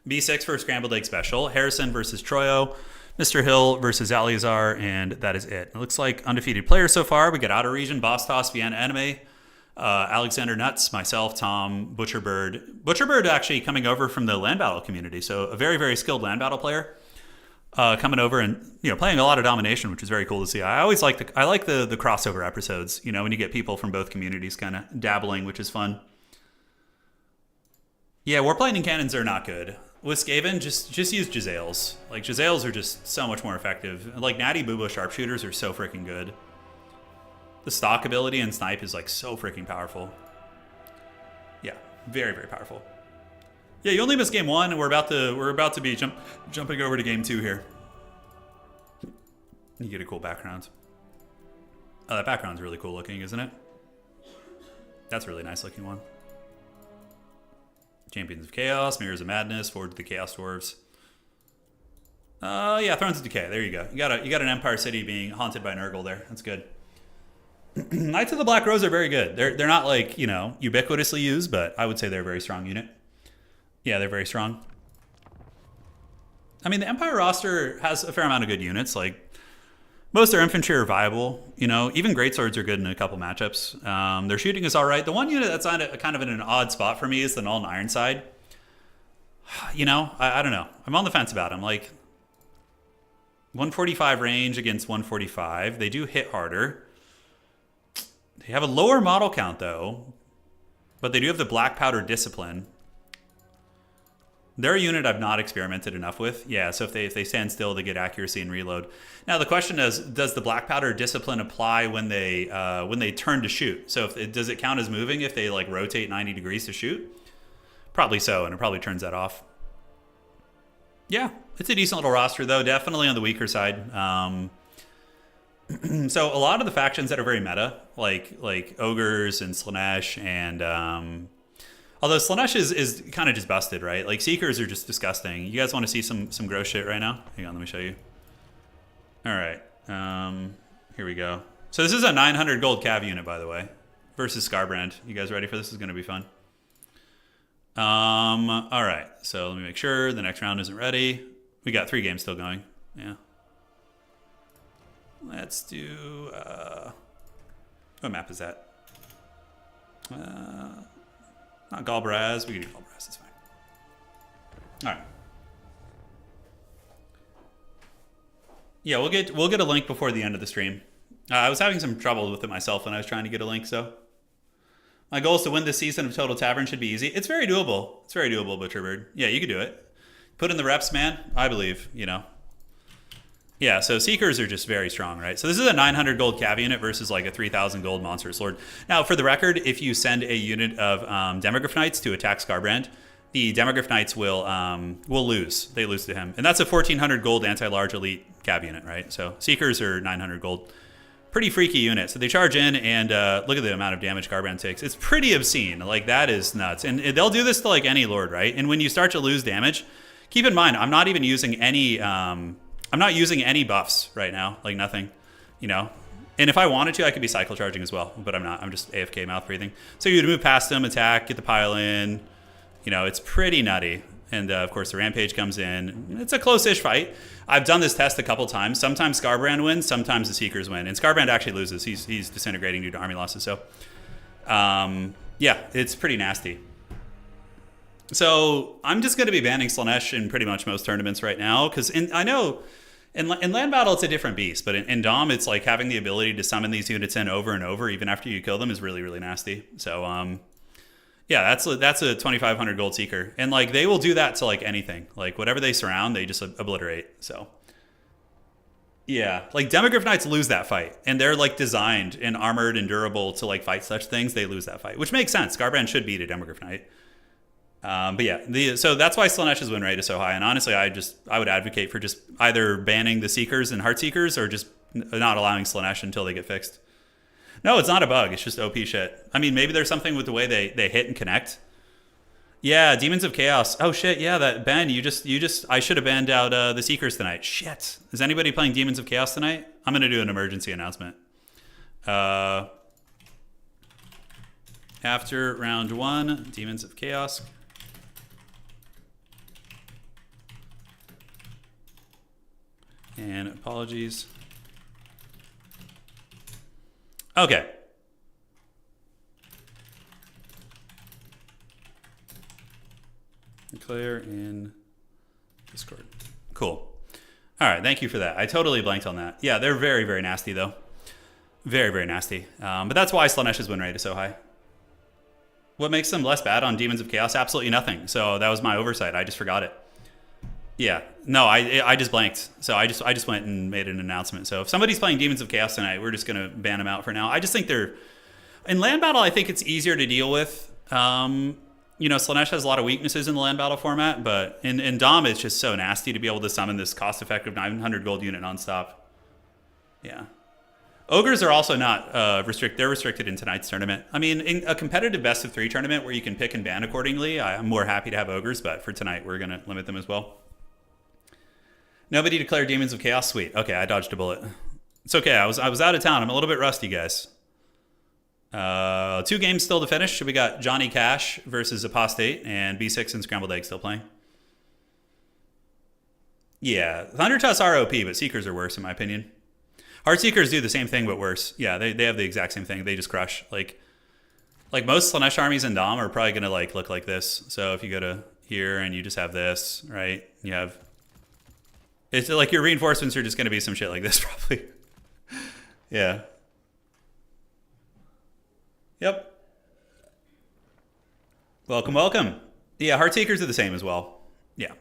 B6 for Scrambled Egg Special, Harrison versus Troyo, Mr. Hill versus Aleazar, and that is it. It looks like undefeated players so far. We got Outer Region, Boss Toss, Vienna Anime, Alexander Nuts, myself, Tom, Butcherbird. Butcherbird actually coming over from the land battle community, so a very, very skilled land battle player coming over and playing a lot of domination, which is very cool to see. I always like the crossover episodes. When you get people from both communities kind of dabbling, which is fun. Yeah, Warp Lightning cannons are not good. with Skaven, just use Jezzails. Like, Jezzails are just so much more effective. Like, Natty Boobo sharpshooters are so freaking good. The stock ability in Snipe is, like, so freaking powerful. Yeah, very, very powerful. Yeah, you only missed game 1, and we're about to be jumping over to game 2 here. You get a cool background. Oh, that background's really cool looking, isn't it? That's a really nice looking one. Champions of Chaos, Mirrors of Madness, Forward to the Chaos Dwarves. Yeah, Thrones of Decay. There you go. You got an Empire City being haunted by Nurgle there. That's good. Knights of the Black Rose are very good. They're not like, you know, ubiquitously used, but I would say they're a very strong unit. Yeah, they're very strong. I mean, the Empire roster has a fair amount of good units. Like, most of their infantry are viable. You know, even greatswords are good in a couple matchups. Their shooting is all right. The one unit that's kind of in an odd spot for me is the Null and Ironside. You know, I don't know. I'm on the fence about them. Like, 145 range against 145. They do hit harder. They have a lower model count, though. But they do have the Black Powder Discipline. They're a unit I've not experimented enough with. Yeah, so if they stand still, they get accuracy and reload. Now the question is, does the Black Powder Discipline apply when they turn to shoot? So does it count as moving if they like rotate 90 degrees to shoot? Probably so, and it probably turns that off. Yeah, it's a decent little roster though. Definitely on the weaker side. So a lot of the factions that are very meta, like Ogres and Slaanesh and although Slaanesh is kind of just busted, right? Like, Seekers are just disgusting. You guys want to see some gross shit right now? Hang on, let me show you. All right. Here we go. So this is a 900 gold cav unit, by the way, versus Scarbrand. You guys ready for this? This is going to be fun. All right. So let me make sure the next round isn't ready. We got 3 games still going. Yeah. Let's do... what map is that? Not Galbraz. We can do Galbraz. It's fine. All right. Yeah, we'll get a link before the end of the stream. I was having some trouble with it myself when I was trying to get a link. So my goal is to win this season of Total Tavern. Should be easy. It's very doable. It's very doable, Butcherbird. Yeah, you can do it. Put in the reps, man. I believe. You know. Yeah, so Seekers are just very strong, right? So this is a 900 gold cav unit versus like a 3,000 gold Monstrous Lord. Now, for the record, if you send a unit of Demogryph Knights to attack Scarbrand, the Demogryph Knights will lose. They lose to him. And that's a 1,400 gold anti-large elite cav unit, right? So Seekers are 900 gold. Pretty freaky unit. So they charge in and look at the amount of damage Scarbrand takes. It's pretty obscene. Like, that is nuts. And they'll do this to like any Lord, right? And when you start to lose damage, keep in mind, I'm not even using any... I'm not using any buffs right now, like nothing, you know. And if I wanted to, I could be cycle charging as well, but I'm not. I'm just AFK mouth breathing. So you'd move past them, attack, get the pile in. You know, it's pretty nutty. And of course, the Rampage comes in. It's a close-ish fight. I've done this test a couple times. Sometimes Scarbrand wins, sometimes the Seekers win. And Scarbrand actually loses. He's disintegrating due to army losses. So, yeah, it's pretty nasty. So I'm just going to be banning Slaanesh in pretty much most tournaments right now, because I know in land battle it's a different beast, but in Dom it's like having the ability to summon these units in over and over even after you kill them is really, really nasty. So yeah, that's a 2,500 gold Seeker, and like they will do that to like anything, like whatever they surround they just obliterate. So yeah, like Demogryph Knights lose that fight, and they're like designed and armored and durable to like fight such things. They lose that fight, which makes sense. Scarbrand should beat a Demogryph Knight. But yeah, so that's why Slaanesh's win rate is so high. And honestly, I would advocate for just either banning the Seekers and Heartseekers or just not allowing Slaanesh until they get fixed. No, it's not a bug. It's just OP shit. I mean, maybe there's something with the way they hit and connect. Yeah, Demons of Chaos. Oh shit, yeah, that Ben, I should have banned out the Seekers tonight. Shit. Is anybody playing Demons of Chaos tonight? I'm gonna do an emergency announcement. After round 1, Demons of Chaos. And apologies. Okay. Declare in Discord. Cool. All right, thank you for that. I totally blanked on that. Yeah, they're very, very nasty, though. Very, very nasty. But that's why Slaanesh's win rate is so high. What makes them less bad on Demons of Chaos? Absolutely nothing. So that was my oversight. I just forgot it. Yeah. No, I just blanked. So I just went and made an announcement. So if somebody's playing Demons of Chaos tonight, we're just gonna ban them out for now. I just think they're in land battle. I think it's easier to deal with. You know, Slaanesh has a lot of weaknesses in the land battle format, but in Dom, it's just so nasty to be able to summon this cost-effective 900 gold unit nonstop. Yeah. Ogres are also not restricted. They're restricted in tonight's tournament. I mean, in a competitive best of 3 tournament where you can pick and ban accordingly, I'm more happy to have ogres, but for tonight, we're going to limit them as well. Nobody declared Demons of Chaos. Sweet. Okay, I dodged a bullet. It's okay. I was out of town. I'm a little bit rusty, guys. 2 games still to finish. We got Johnny Cash versus Apostate and B6 and Scrambled Egg still playing. Yeah, Thunder Tusk are OP, but Seekers are worse in my opinion. Heartseekers do the same thing, but worse. Yeah, they have the exact same thing. They just crush. Like most Slaanesh armies in Dom are probably gonna like look like this. So if you go to here and you just have this, right? You have it's like your reinforcements are just gonna be some shit like this probably. Yeah. Yep. Welcome, welcome. Yeah, Heartseekers are the same as well. Yeah.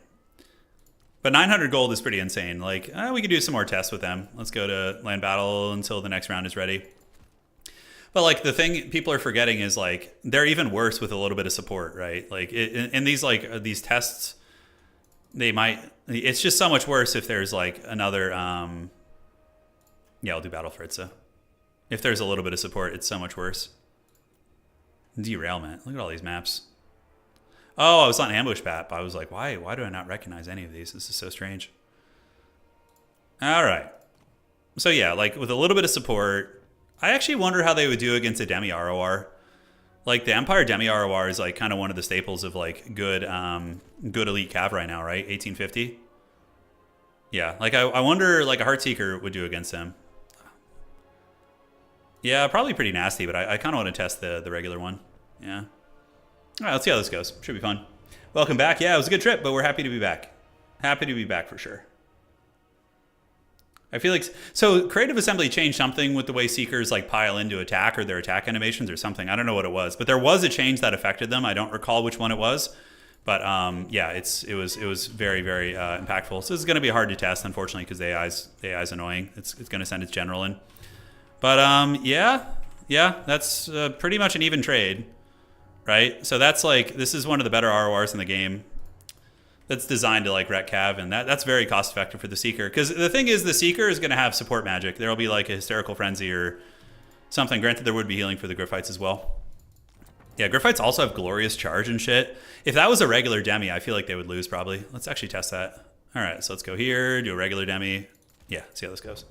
But 900 gold is pretty insane. Like, we could do some more tests with them. Let's go to land battle until the next round is ready. But, like, the thing people are forgetting is, like, they're even worse with a little bit of support, right? Like, in these, like, these tests, they might... It's just so much worse if there's, like, another... Yeah, I'll do Battle Fritza. If there's a little bit of support, it's so much worse. Derailment. Look at all these maps. Oh, I was on ambush map. I was like, why do I not recognize any of these? This is so strange. All right. So yeah, like with a little bit of support, I actually wonder how they would do against a demi ROR. Like the Empire demi ROR is like kind of one of the staples of like good elite cav right now, right? 1850. Yeah, like I wonder like a Heartseeker would do against them. Yeah, probably pretty nasty, but I kind of want to test the regular one. Yeah. All right, let's see how this goes. Should be fun. Welcome back. Yeah, it was a good trip, but we're happy to be back. Happy to be back for sure. I feel like... So, Creative Assembly changed something with the way Seekers like pile into attack or their attack animations or something. I don't know what it was, but there was a change that affected them. I don't recall which one it was. But yeah, it was very, very impactful. So this is going to be hard to test, unfortunately, because the AI's annoying. It's going to send its general in. But yeah, that's pretty much an even trade, right? So that's like, this is one of the better RORs in the game that's designed to like wreck cav, and that's very cost effective for the Seeker. Because the thing is, the Seeker is going to have support magic. There'll be like a Hysterical Frenzy or something. Granted, there would be healing for the Griffites as well. Yeah, Griffites also have Glorious Charge and shit. If that was a regular demi, I feel like they would lose probably. Let's actually test that. All right, so let's go here, do a regular demi. Yeah, see how this goes.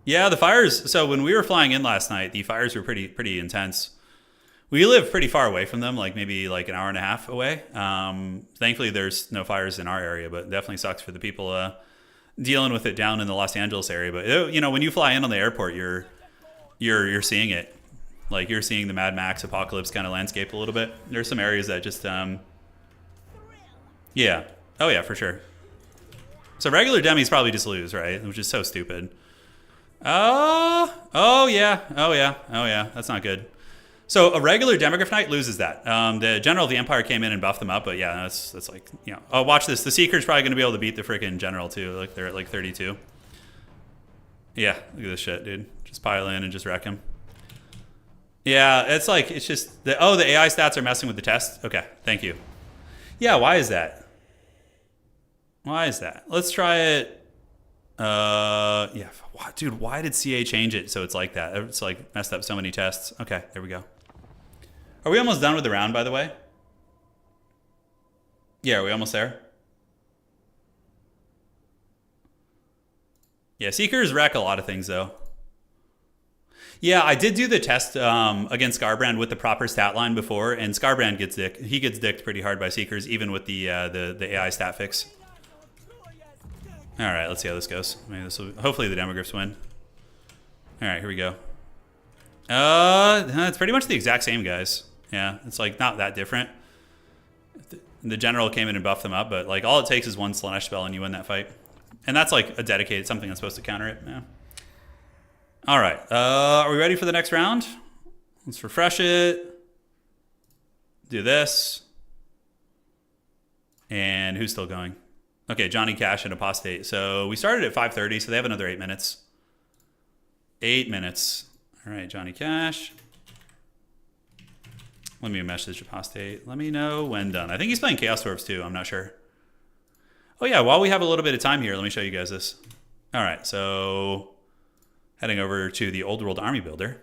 Yeah, the fires. So when we were flying in last night, the fires were pretty intense. We live pretty far away from them, like maybe like an hour and a half away. Thankfully, there's no fires in our area, but it definitely sucks for the people dealing with it down in the Los Angeles area. But you know, when you fly in on the airport, you're seeing it. Like you're seeing the Mad Max apocalypse kind of landscape a little bit. There's some areas that just, yeah. Oh yeah, for sure. So regular demis probably just lose, right? Which is so stupid. Oh yeah. That's not good. So a regular Demogryph Knight loses that. The General of the Empire came in and buffed them up, but yeah, that's like, you know. Oh, watch this. The Seeker's probably going to be able to beat the freaking General too. Like they're at like 32. Yeah, look at this shit, dude. Just pile in and just wreck him. Yeah, it's like, it's just, the AI stats are messing with the test. Okay, thank you. Yeah, why is that? Why is that? Let's try it. Yeah, dude, why did CA change it so it's like that? It's like messed up so many tests. Okay, there we go. Are we almost done with the round, by the way? Yeah, are we almost there? Yeah, Seekers wreck a lot of things, though. Yeah, I did do the test against Scarbrand with the proper stat line before, and Scarbrand gets dicked. He gets dicked pretty hard by Seekers, even with the AI stat fix. All right, let's see how this goes. Maybe this will, hopefully the Demogryphs win. All right, here we go. It's pretty much the exact same, guys. Yeah, it's like not that different. The General came in and buffed them up, but like all it takes is one Slaanesh spell and you win that fight. And that's like a dedicated, something that's supposed to counter it. Yeah. All right, are we ready for the next round? Let's refresh it. Do this. And who's still going? Okay, Johnny Cash and Apostate. So we started at 5:30, so they have another 8 minutes. 8 minutes. All right, Johnny Cash. Let me message Apostate. Let me know when done. I think he's playing Chaos Dwarves too. I'm not sure. Oh yeah, while we have a little bit of time here, let me show you guys this. All right, so heading over to the Old World Army Builder.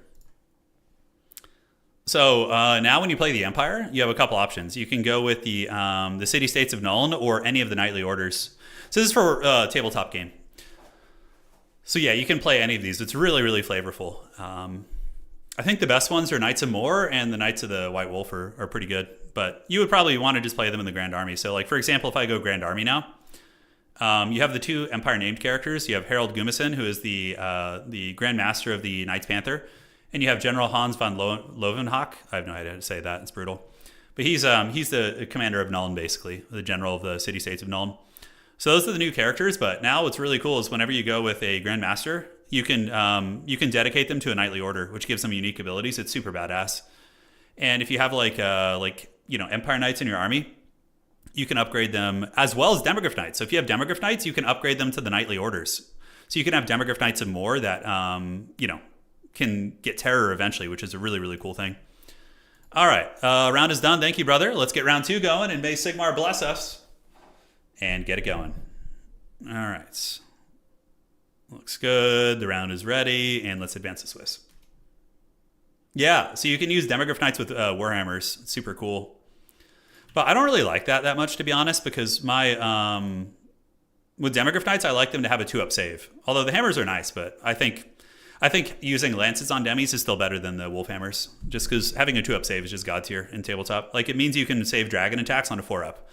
So now when you play the Empire, you have a couple options. You can go with the City-States of Nuln or any of the Knightly Orders. So this is for a tabletop game. So yeah, you can play any of these. It's really, really flavorful. I think the best ones are Knights of Moor, and the Knights of the White Wolf are pretty good. But you would probably want to just play them in the Grand Army. So like, for example, if I go Grand Army now, you have the two Empire named characters. You have Harold Gumison, who is the Grand Master of the Knights Panther. And you have General Hans von Lovenhoek. I have no idea how to say that. It's brutal. But he's the commander of Nuln, basically, the general of the city-states of Nuln. So those are the new characters. But now what's really cool is whenever you go with a Grand Master, you can dedicate them to a knightly order, which gives them unique abilities. It's super badass. And if you have Empire Knights in your army, you can upgrade them as well as Demogryph Knights. So if you have Demogryph Knights, you can upgrade them to the knightly orders. So you can have Demogryph Knights of Moor that can get terror eventually, which is a really, really cool thing. All right, round is done. Thank you, brother. Let's get round 2 going, and may Sigmar bless us and get it going. All right. Looks good. The round is ready, and let's advance the Swiss. Yeah, so you can use Demogryph Knights with Warhammers. It's super cool. But I don't really like that much, to be honest, because my with Demogryph Knights, I like them to have a 2-up save. Although the hammers are nice, but I think using lances on demis is still better than the wolf hammers, just because having a 2-up save is just god tier in tabletop. Like, it means you can save dragon attacks on a 4-up,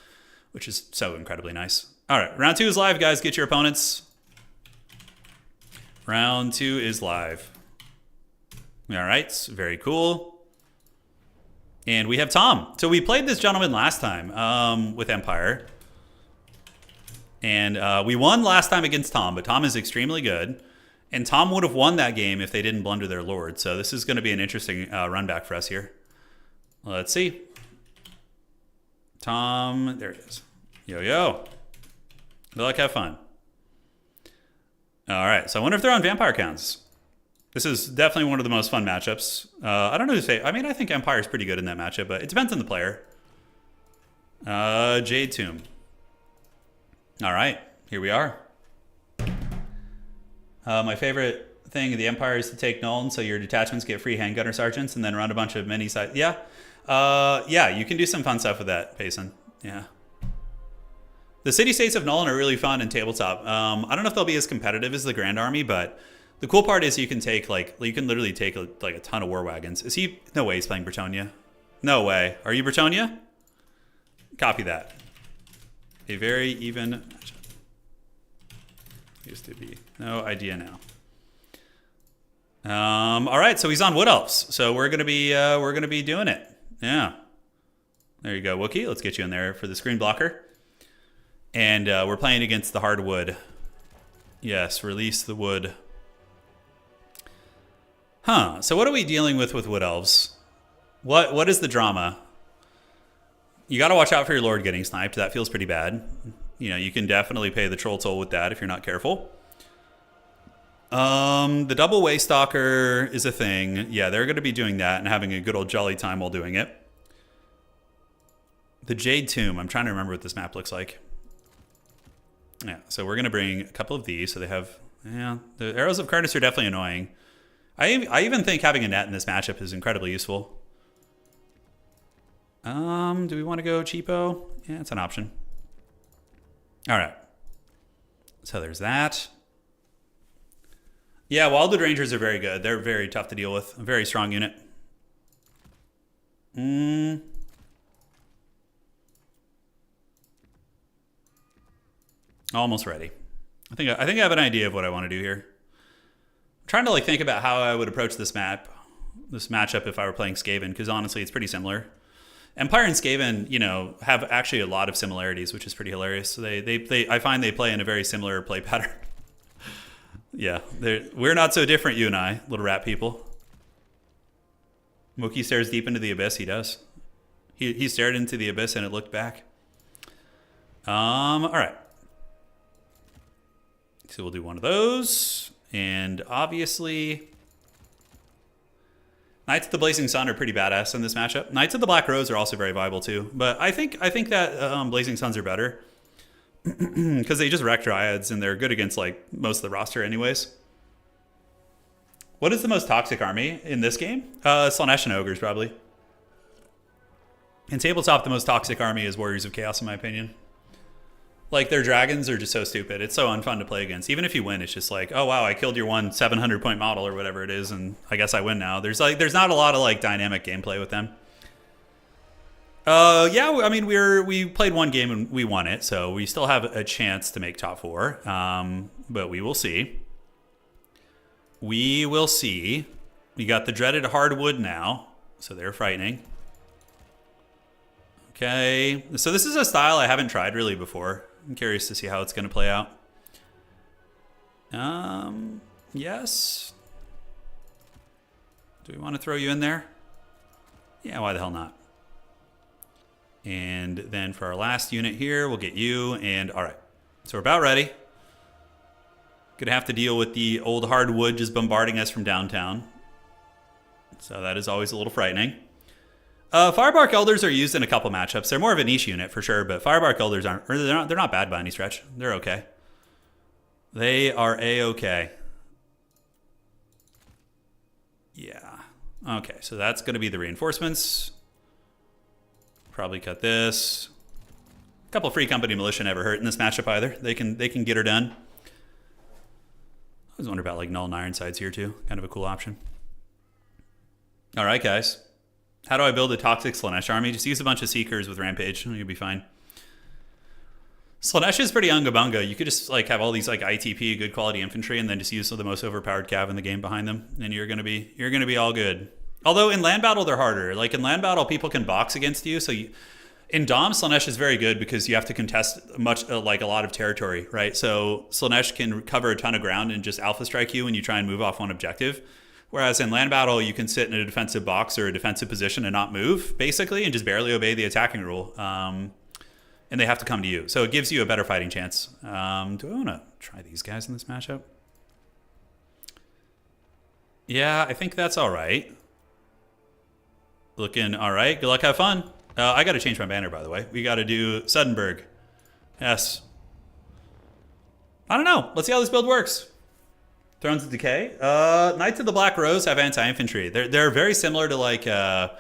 which is so incredibly nice. All right, round 2 is live, guys. Get your opponents. Round 2 is live. All right, very cool. And we have Tom. So we played this gentleman last time with Empire. And we won last time against Tom, but Tom is extremely good. And Tom would have won that game if they didn't blunder their lord. So this is going to be an interesting run back for us here. Let's see. Tom, there it is. Yo. Good luck, have fun. All right, so I wonder if they're on vampire counts. This is definitely one of the most fun matchups. I don't know who to say. I mean, I think Empire is pretty good in that matchup, but it depends on the player. Jade Tomb. All right, here we are. My favorite thing of the Empire is to take Nuln, so your detachments get free handgunner sergeants, and then run a bunch of mini size. Yeah, you can do some fun stuff with that, Payson. Yeah. The city-states of Nuln are really fun in tabletop. I don't know if they'll be as competitive as the Grand Army, but the cool part is you can take you can literally take a ton of war wagons. Is he? No way he's playing Bretonia. No way. Are you Bretonia? Copy that. A very even matchup. Used to be. No idea now. All right, so he's on Wood Elves. So we're gonna be doing it. Yeah. There you go, Wookiee. Let's get you in there for the screen blocker. And we're playing against the hardwood. Yes, release the wood. Huh. So what are we dealing with Wood Elves? What is the drama? You got to watch out for your lord getting sniped. That feels pretty bad. You know, you can definitely pay the troll toll with that if you're not careful. The double Waystalker is a thing. Yeah, they're going to be doing that and having a good old jolly time while doing it. The Jade Tomb. I'm trying to remember what this map looks like. Yeah, so we're going to bring a couple of these. So they have, yeah, the Arrows of Karnus are definitely annoying. I even think having a net in this matchup is incredibly useful. Do we want to go cheapo? Yeah, it's an option. All right. So there's that. Yeah, Wildwood Rangers are very good. They're very tough to deal with. A very strong unit. Almost ready. I think I have an idea of what I want to do here. I'm trying to think about how I would approach this matchup if I were playing Skaven, because honestly, it's pretty similar. Empire and Skaven, have actually a lot of similarities, which is pretty hilarious. So I find they play in a very similar play pattern. Yeah, we're not so different, you and I, little rat people. Wookiee stares deep into the abyss. He does. He stared into the abyss and it looked back. All right. So we'll do one of those. And obviously, Knights of the Blazing Sun are pretty badass in this matchup. Knights of the Black Rose are also very viable too. But I think that Blazing Suns are better. Because they just wreck Dryads and they're good against like most of the roster anyways. What is the most toxic army in this game? Slaanesh and Ogres probably. In tabletop, the most toxic army is Warriors of Chaos in my opinion. Like their dragons are just so stupid. It's so unfun to play against. Even if you win, it's just like, oh wow, I killed your one 700-point model or whatever it is, and I guess I win now. There's not a lot of like dynamic gameplay with them. Yeah, I mean we played one game and we won it, so we still have a chance to make top 4. But we will see. We will see. We got the dreaded hardwood now, so they're frightening. Okay, so this is a style I haven't tried really before. I'm curious to see how it's going to play out. Yes. Do we want to throw you in there? Yeah, why the hell not? And then for our last unit here, we'll get you. And all right, so we're about ready. Gonna have to deal with the old hardwood just bombarding us from downtown. So that is always a little frightening. Firebark Elders are used in a couple matchups. They're more of a niche unit for sure, but Firebark Elders aren't. Or they're not bad by any stretch. They're okay. They are a-okay. Yeah. Okay, so that's going to be the reinforcements. Probably cut this. A couple free company militia never hurt in this matchup either. They can get her done. I was wondering about like Null and Ironsides here too. Kind of a cool option. All right, guys. How do I build a toxic Slaanesh army? Just use a bunch of Seekers with Rampage. You'll be fine. Slaanesh is pretty unga-bunga. You could just like have all these like ITP, good quality infantry, and then just use some of the most overpowered cav in the game behind them, and you're gonna be all good. Although in land battle they're harder. Like in land battle, people can box against you. So in Dom, Slaanesh is very good because you have to contest much like a lot of territory, right? So Slaanesh can cover a ton of ground and just alpha strike you when you try and move off one objective. Whereas in land battle, you can sit in a defensive box or a defensive position and not move, basically, and just barely obey the attacking rule. And they have to come to you. So it gives you a better fighting chance. Do I want to try these guys in this matchup? Yeah, I think that's all right. Looking all right. Good luck, have fun. I got to change my banner, by the way. We got to do Suddenburg. Yes. I don't know. Let's see how this build works. Thrones of Decay. Knights of the Black Rose have anti-infantry. They're very similar to like, I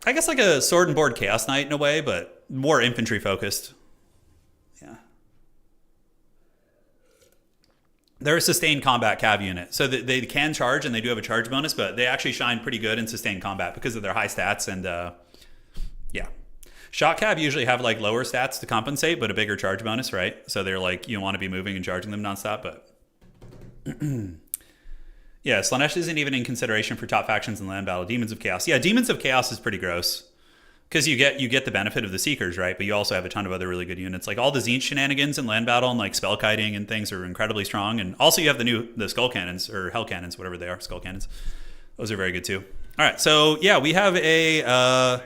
guess like a Sword and Board Chaos Knight in a way, but more infantry focused. Yeah. They're a sustained combat cav unit. So they can charge and they do have a charge bonus, but they actually shine pretty good in sustained combat because of their high stats and yeah. Shot cav usually have like lower stats to compensate, but a bigger charge bonus, right? So they're like, you want to be moving and charging them nonstop, but yeah, Slaanesh isn't even in consideration for top factions in land battle. Demons of Chaos. Yeah, Demons of Chaos is pretty gross. Because you get the benefit of the Seekers, right? But you also have a ton of other really good units. Like all the Tzeentch shenanigans in land battle and like spell kiting and things are incredibly strong. And also you have the skull cannons or hell cannons, whatever they are, skull cannons. Those are very good too. All right, so yeah, we have a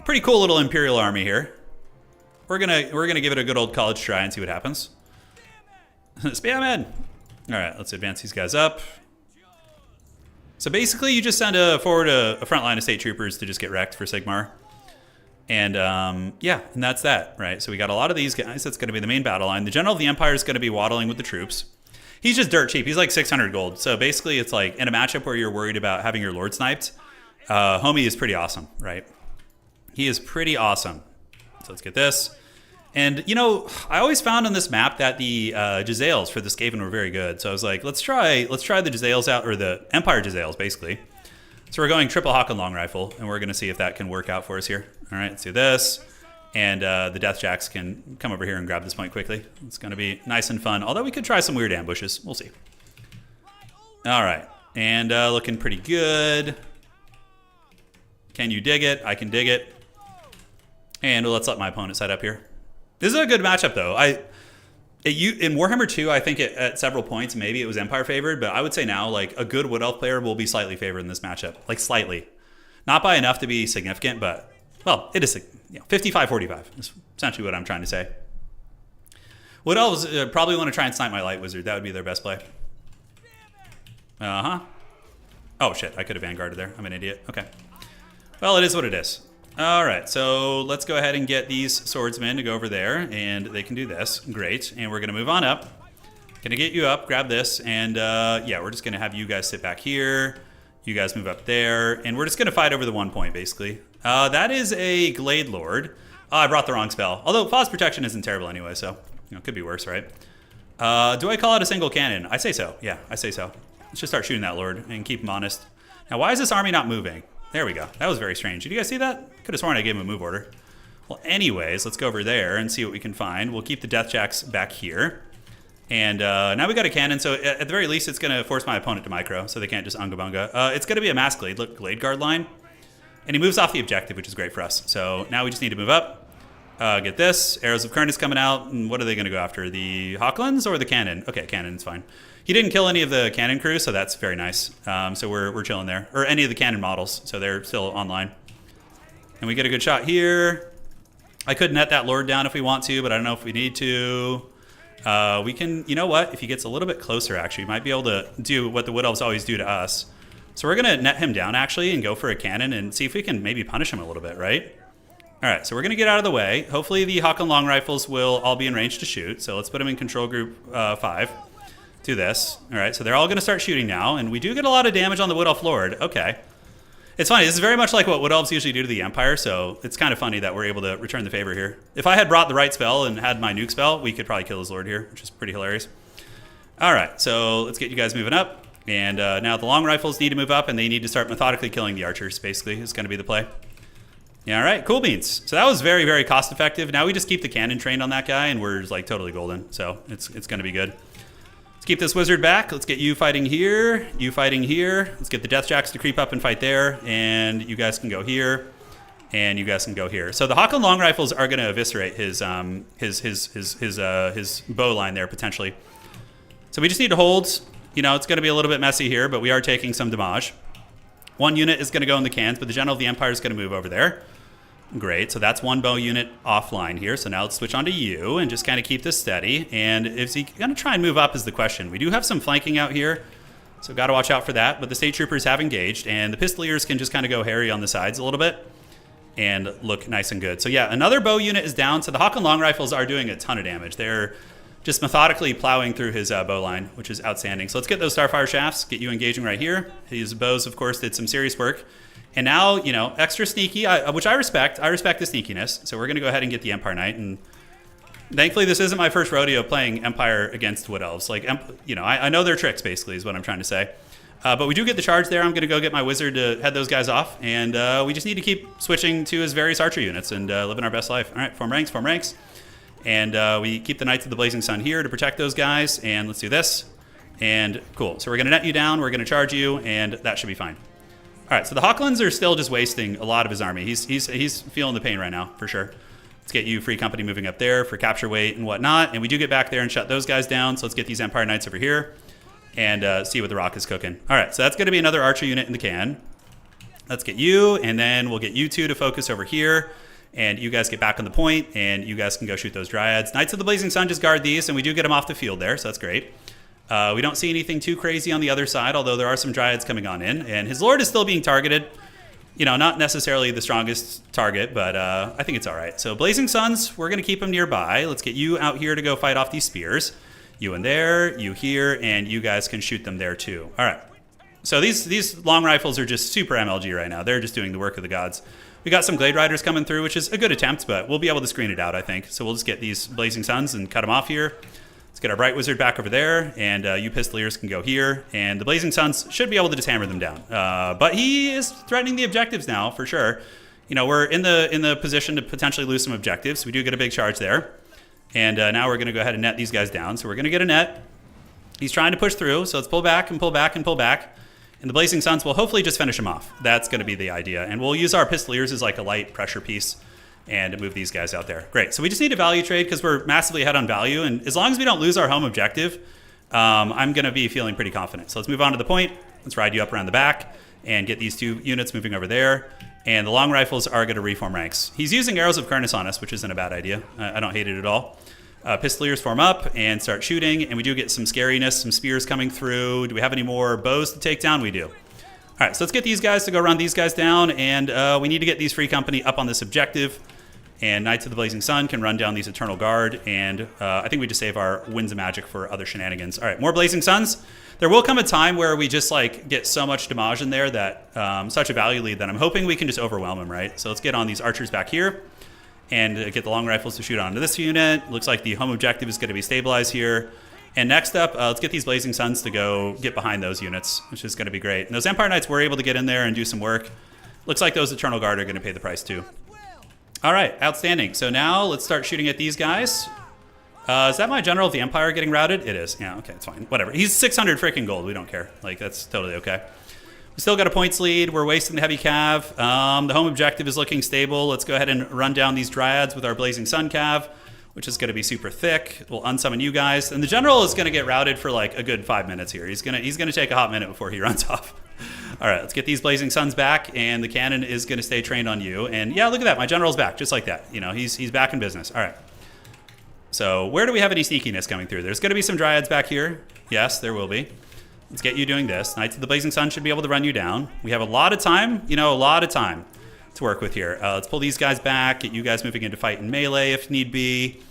pretty cool little Imperial army here. We're gonna give it a good old college try and see what happens. Spam in. All right, let's advance these guys up. So basically, you just send forward a front line of state troopers to just get wrecked for Sigmar. And yeah, and that's that, right? So we got a lot of these guys. That's going to be the main battle line. The General of the Empire is going to be waddling with the troops. He's just dirt cheap. He's like 600 gold. So basically, it's like in a matchup where you're worried about having your Lord sniped, Homie is pretty awesome, right? He is pretty awesome. So let's get this. And, you know, I always found on this map that the Jezzails for the Skaven were very good. So I was like, let's try the Jezzails out, or the Empire Jezzails, basically. So we're going triple hawk and long rifle, and we're going to see if that can work out for us here. All right, let's do this. And the Deathjacks can come over here and grab this point quickly. It's going to be nice and fun, although we could try some weird ambushes. We'll see. All right, and looking pretty good. Can you dig it? I can dig it. And let's let my opponent set up here. This is a good matchup, though. In Warhammer 2, I think at several points, maybe it was Empire favored, but I would say now, like, a good Wood Elf player will be slightly favored in this matchup. Like, slightly. Not by enough to be significant, but, well, it is 55-45 is essentially what I'm trying to say. Wood Elves probably want to try and snipe my Light Wizard. That would be their best play. Uh-huh. Oh, shit. I could have Vanguarded there. I'm an idiot. Okay. Well, it is what it is. All right. So let's go ahead and get these swordsmen to go over there, and they can do this. Great. And we're going to move on up. Going to get you up. Grab this. And, yeah, we're just going to have you guys sit back here. You guys move up there. And we're just going to fight over the 1 point, basically. That is a Glade Lord. Oh, I brought the wrong spell. Although Pause Protection isn't terrible anyway, so it could be worse, right? Do I call it a single cannon? I say so. Yeah, I say so. Let's just start shooting that Lord and keep him honest. Now, why is this army not moving? There we go. That was very strange. Did you guys see that? Could have sworn I gave him a move order. Well, anyways, let's go over there and see what we can find. We'll keep the Death Jacks back here. And now we got a cannon, so at the very least, it's going to force my opponent to micro, so they can't just Unga Bunga. It's going to be a Mass Glade. Look, Glade Guard line. And he moves off the objective, which is great for us. So now we just need to move up. Get this. Arrows of Kern is coming out. And what are they going to go after? The Hawklands or the cannon? Okay, cannon's fine. He didn't kill any of the cannon crew, so that's very nice. So we're chilling there. Or any of the cannon models, so they're still online. And we get a good shot here. I could net that Lord down if we want to, but I don't know if we need to. We can, you know what? If he gets a little bit closer, actually, we might be able to do what the Wood Elves always do to us. So we're going to net him down, actually, and go for a cannon and see if we can maybe punish him a little bit, right? All right, so we're going to get out of the way. Hopefully the Hawk and Long Rifles will all be in range to shoot. So let's put them in control group 5. Do this. All right, so they're all going to start shooting now. And we do get a lot of damage on the Wood Elf Lord. Okay. It's funny. This is very much like what Wood Elves usually do to the Empire. So it's kind of funny that we're able to return the favor here. If I had brought the right spell and had my nuke spell, we could probably kill his Lord here, which is pretty hilarious. All right, so let's get you guys moving up. And now the Long Rifles need to move up, and they need to start methodically killing the archers, basically, is going to be the play. Yeah, all right, cool beans. So that was very, very cost effective. Now we just keep the cannon trained on that guy, and we're like totally golden. So it's going to be good. Let's keep this wizard back. Let's get you fighting here, you fighting here. Let's get the Death Jacks to creep up and fight there, and you guys can go here, and you guys can go here. So the Hawk and Long Rifles are going to eviscerate his bow line there potentially. So we just need to hold. You know, it's going to be a little bit messy here, but we are taking some damage. One unit is going to go in the cans, but the General of the Empire is going to move over there. Great. So that's one bow unit offline here. So now let's switch on to you and just kind of keep this steady. And is he going to try and move up is the question. We do have some flanking out here, so got to watch out for that. But the State Troopers have engaged, and the Pistoliers can just kind of go hairy on the sides a little bit and look nice and good. So yeah, another bow unit is down. So the Hawk and Long Rifles are doing a ton of damage. They're just methodically plowing through his bow line, which is outstanding. So let's get those Starfire Shafts, get you engaging right here. His bows, of course, did some serious work. And now, you know, extra sneaky, which I respect. I respect the sneakiness. So we're going to go ahead and get the Empire Knight. And thankfully, this isn't my first rodeo playing Empire against Wood Elves. Like, you know, I know their tricks, basically, is what I'm trying to say. But we do get the charge there. I'm going to go get my wizard to head those guys off. And we just need to keep switching to his various archer units and living our best life. All right, form ranks, form ranks. And we keep the Knights of the Blazing Sun here to protect those guys. And let's do this. And cool. So we're going to net you down. We're going to charge you. And that should be fine. All right. So the Hawklands are still just wasting a lot of his army. He's feeling the pain right now, for sure. Let's get you free company moving up there for capture weight and whatnot. And we do get back there and shut those guys down. So let's get these Empire Knights over here and see what the Rock is cooking. All right. So that's going to be another archer unit in the can. Let's get you. And then we'll get you two to focus over here. And you guys get back on the point, and you guys can go shoot those Dryads. Knights of the Blazing Sun just guard these, and we do get them off the field there, so that's great. We don't see anything too crazy on the other side, although there are some Dryads coming on in. And his Lord is still being targeted. You know, not necessarily the strongest target, but I think it's all right. So Blazing Suns, we're going to keep them nearby. Let's get you out here to go fight off these spears. You in there, you here, and you guys can shoot them there too. All right. So these long rifles are just super MLG right now. They're just doing the work of the gods. We got some Glade Riders coming through, which is a good attempt, but we'll be able to screen it out, I think. So we'll just get these Blazing Suns and cut them off here. Let's get our Bright Wizard back over there, and you Pistoliers can go here. And the Blazing Suns should be able to just hammer them down. But he is threatening the objectives now, for sure. You know, we're in the position to potentially lose some objectives. We do get a big charge there. And now we're going to go ahead and net these guys down. So we're going to get a net. He's trying to push through, so let's pull back and pull back and pull back. And the Blazing Suns will hopefully just finish him off. That's going to be the idea. And we'll use our Pistoliers as like a light pressure piece and move these guys out there. Great. So we just need a value trade because we're massively ahead on value. And as long as we don't lose our home objective, I'm going to be feeling pretty confident. So let's move on to the point. Let's ride you up around the back and get these two units moving over there. And the long rifles are going to reform ranks. He's using Arrows of Kernus on us, which isn't a bad idea. I don't hate it at all. Pistoliers form up and start shooting, and we do get some scariness, some spears coming through. Do we have any more bows to take down? We do. All right, so let's get these guys to go run these guys down, and we need to get these Free Company up on this objective. And Knights of the Blazing Sun can run down these Eternal Guard, and I think we just save our Winds of Magic for other shenanigans. All right, more Blazing Suns. There will come a time where we just like get so much damage in there that such a value lead that I'm hoping we can just overwhelm them, right? So let's get on these archers back here and get the long rifles to shoot onto this unit. Looks like the home objective is going to be stabilized here. And next up, let's get these Blazing Suns to go get behind those units, which is going to be great. And those Empire Knights were able to get in there and do some work. Looks like those Eternal Guard are going to pay the price too. All right, outstanding. So now let's start shooting at these guys. Is that my general of the Empire getting routed? It is. Yeah, okay, it's fine. Whatever. He's 600 freaking gold. We don't care. Like, that's totally okay. We still got a points lead. We're wasting the heavy cav. The home objective is looking stable. Let's go ahead and run down these Dryads with our Blazing Sun cav, which is going to be super thick. We'll unsummon you guys. And the general is going to get routed for like a good 5 minutes here. He's gonna take a hot minute before he runs off. All right, let's get these Blazing Suns back, and the cannon is going to stay trained on you. And yeah, look at that. My general's back, just like that. You know, he's back in business. All right. So where do we have any sneakiness coming through? There's going to be some Dryads back here. Yes, there will be. Let's get you doing this. Knights of the Blazing Sun should be able to run you down. We have a lot of time, a lot of time to work with here. Let's pull these guys back, get you guys moving into fight and melee if need be.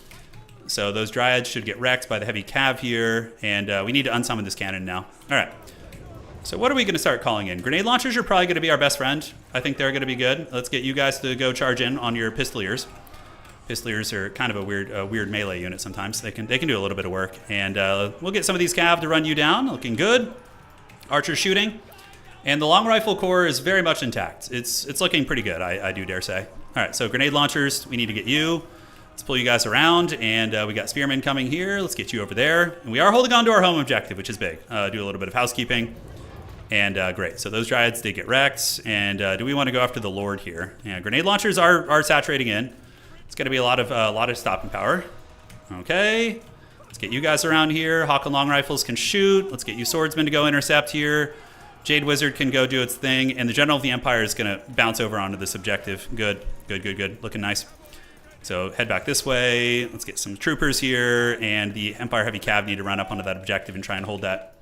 So those Dryads should get wrecked by the heavy cav here, and we need to unsummon this cannon now. All right. So what are we going to start calling in? Grenade launchers are probably going to be our best friend. I think they're going to be good. Let's get you guys to go charge in on your Pistoliers. Pistoliers are kind of a weird melee unit sometimes. They can do a little bit of work. And we'll get some of these cav to run you down. Looking good. Archers shooting. And the long rifle core is very much intact. It's looking pretty good, I do dare say. All right, so grenade launchers, we need to get you. Let's pull you guys around. And we got spearmen coming here. Let's get you over there. And we are holding on to our home objective, which is big. Do a little bit of housekeeping. And great, so those Dryads did get wrecked. And do we want to go after the Lord here? Yeah, grenade launchers are saturating in. It's going to be a lot of stopping power. Okay, let's get you guys around here. Hawk and long rifles can shoot. Let's get you swordsmen to go intercept here. Jade Wizard can go do its thing. And the General of the Empire is going to bounce over onto this objective. Good. Looking nice. So head back this way. Let's get some troopers here. And the Empire Heavy Cav need to run up onto that objective and try and hold that.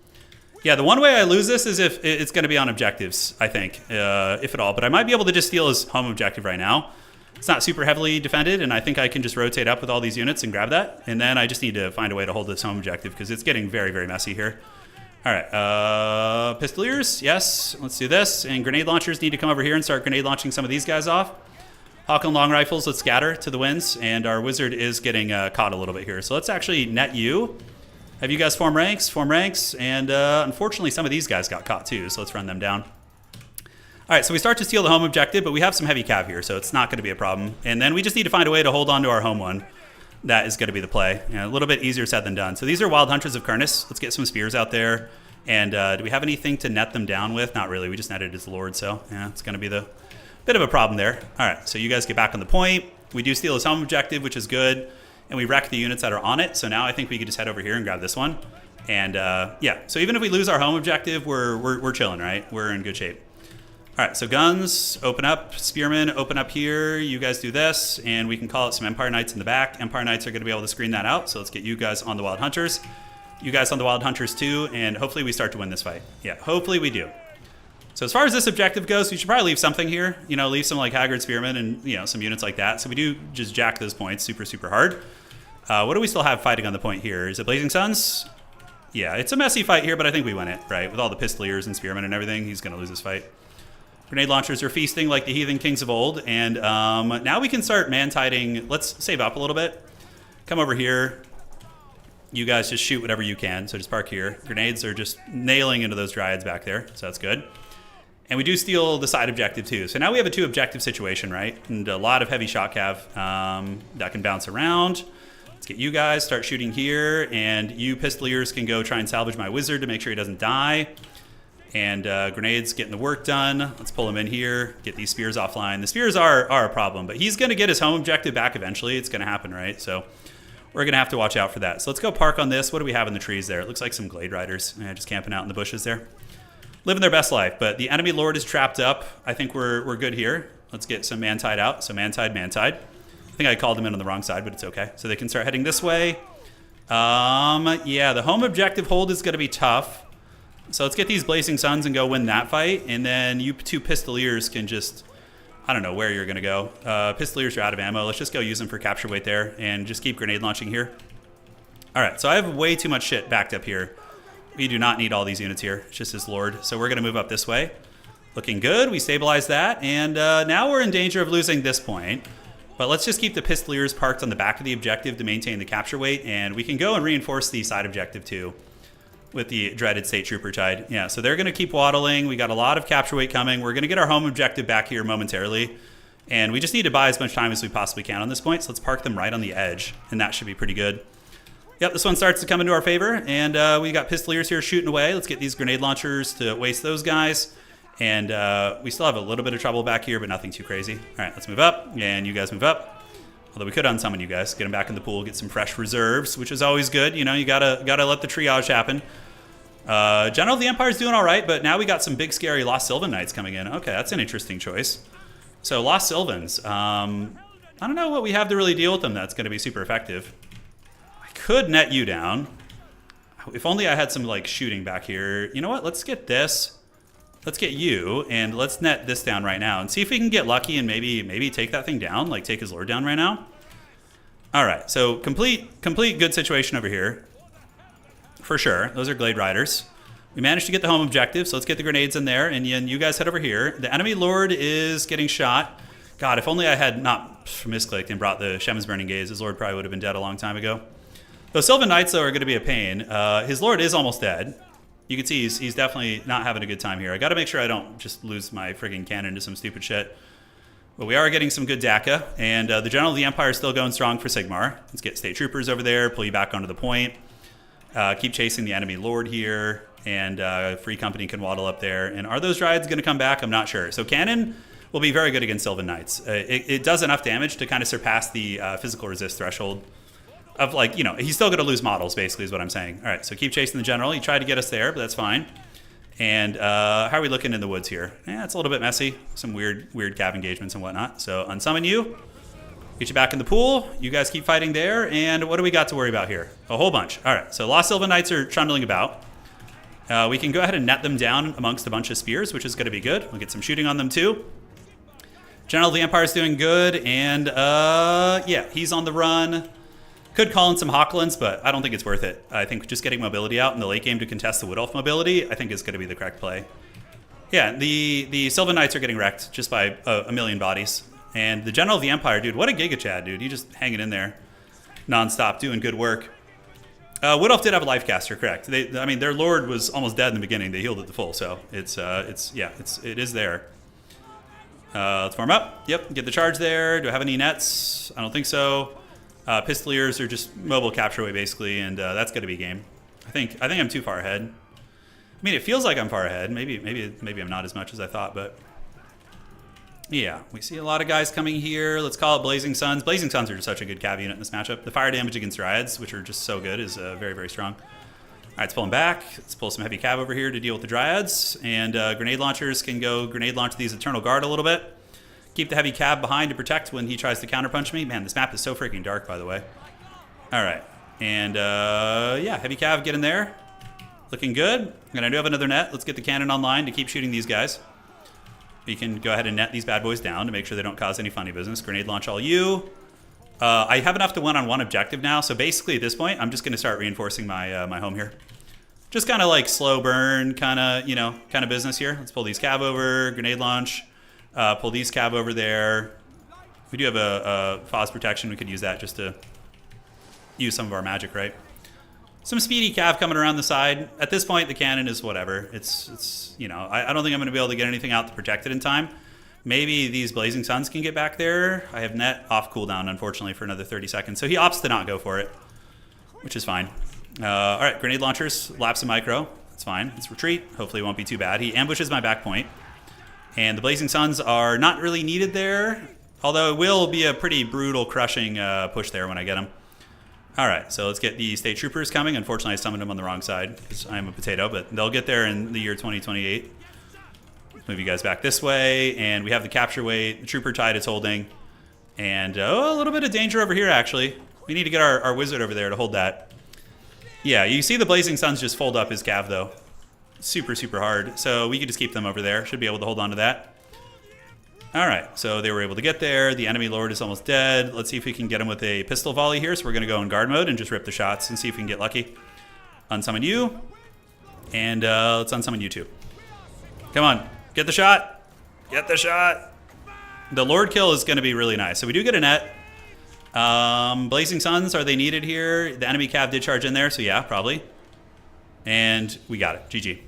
Yeah, the one way I lose this is if it's going to be on objectives, I think, if at all. But I might be able to just steal his home objective right now. It's not super heavily defended, and I think I can just rotate up with all these units and grab that. And then I just need to find a way to hold this home objective because it's getting very, very messy here. All right, Pistoliers, yes, let's do this. And grenade launchers need to come over here and start grenade launching some of these guys off. Hawk and long rifles, let's scatter to the winds. And our wizard is getting caught a little bit here. So let's actually net you. Have you guys form ranks, and unfortunately some of these guys got caught too, so let's run them down. All right, so we start to steal the home objective, but we have some heavy cav here, so it's not going to be a problem. And then we just need to find a way to hold on to our home one. That is going to be the play. A little bit easier said than done. So these are Wild Hunters of Kurnus. Let's get some spears out there. And do we have anything to net them down with? Not really. We just netted as Lord, so yeah, it's going to be the bit of a problem there. All right, so you guys get back on the point. We do steal his home objective, which is good. And we wreck the units that are on it. So now I think we could just head over here and grab this one. And yeah, so even if we lose our home objective, we're chilling, right? We're in good shape. All right, so guns, open up. Spearmen, open up here. You guys do this, and we can call out some Empire Knights in the back. Empire Knights are going to be able to screen that out, so let's get you guys on the Wild Hunters. You guys on the Wild Hunters too, and hopefully we start to win this fight. Yeah, hopefully we do. So as far as this objective goes, we should probably leave something here. Leave some like Haggard Spearmen and some units like that. So we do just jack those points super, super hard. What do we still have fighting on the point here? Is it Blazing Suns? Yeah, it's a messy fight here, but I think we win it, right? With all the Pistoliers and Spearmen and everything, he's going to lose this fight. Grenade launchers are feasting like the heathen kings of old. And now we can start man-tiding. Let's save up a little bit. Come over here. You guys just shoot whatever you can. So just park here. Grenades are just nailing into those Dryads back there. So that's good. And we do steal the side objective too. So now we have a 2-objective situation, right? And a lot of heavy shot cav that can bounce around. Let's get you guys, start shooting here. And you Pistoliers can go try and salvage my wizard to make sure he doesn't die. And grenades getting the work done. Let's pull him in here, get these spears offline. The spears are a problem, but he's going to get his home objective back eventually. It's going to happen, right? So we're going to have to watch out for that. So let's go park on this. What do we have in the trees there? It looks like some Glade Riders just camping out in the bushes there. Living their best life, but the enemy lord is trapped up. I think we're good here. Let's get some man-tide out. So man-tide. I think I called them in on the wrong side, but it's okay. So they can start heading this way. Yeah, the home objective hold is going to be tough. So let's get these Blazing Suns and go win that fight. And then you two Pistoliers can just, I don't know where you're going to go. Pistoliers are out of ammo. Let's just go use them for capture weight there and just keep grenade launching here. All right, so I have way too much shit backed up here. We do not need all these units here. It's just his Lord. So we're going to move up this way. Looking good. We stabilize that. And now we're in danger of losing this point. But let's just keep the Pistoliers parked on the back of the objective to maintain the capture weight. And we can go and reinforce the side objective too with the dreaded State Trooper Tide. Yeah, so they're going to keep waddling. We got a lot of capture weight coming. We're going to get our home objective back here momentarily. And we just need to buy as much time as we possibly can on this point. So let's park them right on the edge. And that should be pretty good. Yep, this one starts to come into our favor. And we got Pistoliers here shooting away. Let's get these grenade launchers to waste those guys. And we still have a little bit of trouble back here, but nothing too crazy. All right, let's move up, and you guys move up. Although we could unsummon you guys, get them back in the pool, get some fresh reserves, which is always good. You know, you gotta let the triage happen. General of the Empire's doing all right, but now we got some big, scary Lost Sylvan Knights coming in. Okay, that's an interesting choice. So Lost Sylvans. I don't know what we have to really deal with them that's going to be super effective. I could net you down. If only I had some, like, shooting back here. You know what? Let's get this. Let's get you, and let's net this down right now and see if we can get lucky and maybe take that thing down, like take his Lord down right now. All right, so complete good situation over here. For sure, those are Glade Riders. We managed to get the home objective, so let's get the grenades in there, and you guys head over here. The enemy Lord is getting shot. God, if only I had not misclicked and brought the Shem's Burning Gaze, his Lord probably would have been dead a long time ago. Those Sylvan Knights, though, are going to be a pain. His Lord is almost dead. You can see he's definitely not having a good time here. I got to make sure I don't just lose my friggin' cannon to some stupid shit. But we are getting some good DACA, and the General of the Empire is still going strong for Sigmar. Let's get State Troopers over there, pull you back onto the point. Keep chasing the enemy Lord here, and Free Company can waddle up there. And are those Dryads going to come back? I'm not sure. So Cannon will be very good against Sylvan Knights. It does enough damage to kind of surpass the physical resist threshold. Of, like, you know, he's still going to lose models, basically, is what I'm saying. All right, so keep chasing the General. He tried to get us there, but that's fine. And how are we looking in the woods here? Yeah, it's a little bit messy. Some weird cav engagements and whatnot. So unsummon you. Get you back in the pool. You guys keep fighting there. And what do we got to worry about here? A whole bunch. All right, so Lost Sylvan Knights are trundling about. We can go ahead and net them down amongst a bunch of spears, which is going to be good. We'll get some shooting on them, too. General of the Empire is doing good. And, yeah, he's on the run. Could call in some Hawklands, but I don't think it's worth it. I think just getting mobility out in the late game to contest the Wood Elf mobility, I think is going to be the correct play. Yeah, the Sylvan Knights are getting wrecked just by a million bodies. And the General of the Empire, dude, what a Giga Chad, dude. He just hanging in there nonstop, doing good work. Wood Elf did have a life caster, correct. I mean, their Lord was almost dead in the beginning. They healed it to full, so it is there. Let's form up. Yep, get the charge there. Do I have any nets? I don't think so. Pistoliers are just mobile capture weight, basically, and that's going to be game. I think I'm too far ahead. I mean, it feels like I'm far ahead. Maybe I'm not as much as I thought, but yeah, we see a lot of guys coming here. Let's call it Blazing Suns. Blazing Suns are just such a good cav unit in this matchup. The fire damage against Dryads, which are just so good, is very, very strong. All right, let's pull them back. Let's pull some heavy cav over here to deal with the Dryads, and grenade launchers can go grenade launch these Eternal Guard a little bit. Keep the heavy cab behind to protect when he tries to counterpunch me. Man, this map is so freaking dark, by the way. All right. And, yeah, heavy cav, get in there. Looking good. And I do have another net. Let's get the cannon online to keep shooting these guys. We can go ahead and net these bad boys down to make sure they don't cause any funny business. Grenade launch all you. I have enough to win on one objective now. So basically, at this point, I'm just going to start reinforcing my my home here. Just kind of like slow burn kind of business here. Let's pull these cav over. Grenade launch. Pull these cav over there. We do have a Foz protection. We could use that just to use some of our magic, right? Some speedy cav coming around the side. At this point, the cannon is whatever. It's you know, I don't think I'm going to be able to get anything out to protect it in time. Maybe these Blazing Suns can get back there. I have net off cooldown, unfortunately, for another 30 seconds. So he opts to not go for it, which is fine. All right, grenade launchers, lapse a micro. That's fine. Let's retreat. Hopefully it won't be too bad. He ambushes my back point. And the Blazing Suns are not really needed there, although it will be a pretty brutal, crushing push there when I get them. All right, so let's get the State Troopers coming. Unfortunately, I summoned them on the wrong side because I'm a potato, but they'll get there in the year 2028. Move you guys back this way, and we have the capture weight. The Trooper Tide is holding. And a little bit of danger over here, actually. We need to get our wizard over there to hold that. Yeah, you see the Blazing Suns just fold up his cav, though. Super, super hard. So we could just keep them over there. Should be able to hold on to that. All right, so they were able to get there. The enemy lord is almost dead. Let's see if we can get him with a pistol volley here. So we're going to go in guard mode and just rip the shots and see if we can get lucky. Unsummon you. And let's unsummon you too. Come on, get the shot. Get the shot. The lord kill is going to be really nice. So we do get a net. Blazing Suns, are they needed here? The enemy cav did charge in there, so yeah, probably. And we got it. GG.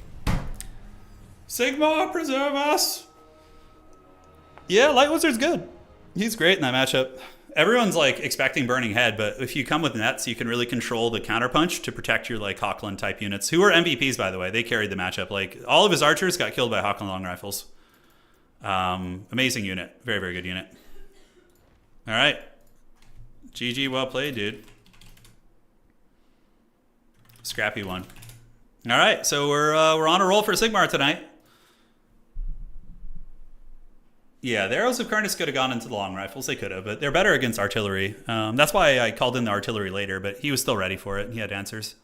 Sigma, preserve us. Yeah, Light Wizard's good. He's great in that matchup. Everyone's like expecting Burning Head, but if you come with nets, you can really control the counterpunch to protect your like Hawkland type units, who are MVPs, by the way. They carried the matchup. Like all of his archers got killed by Hawkland long rifles. Amazing unit. Very, very good unit. All right. GG, well played, dude. Scrappy one. All right, so we're on a roll for Sigmar tonight. Yeah, the arrows of Karnas could have gone into the long rifles. They could have, but they're better against artillery. That's why I called in the artillery later, but he was still ready for it. He had answers.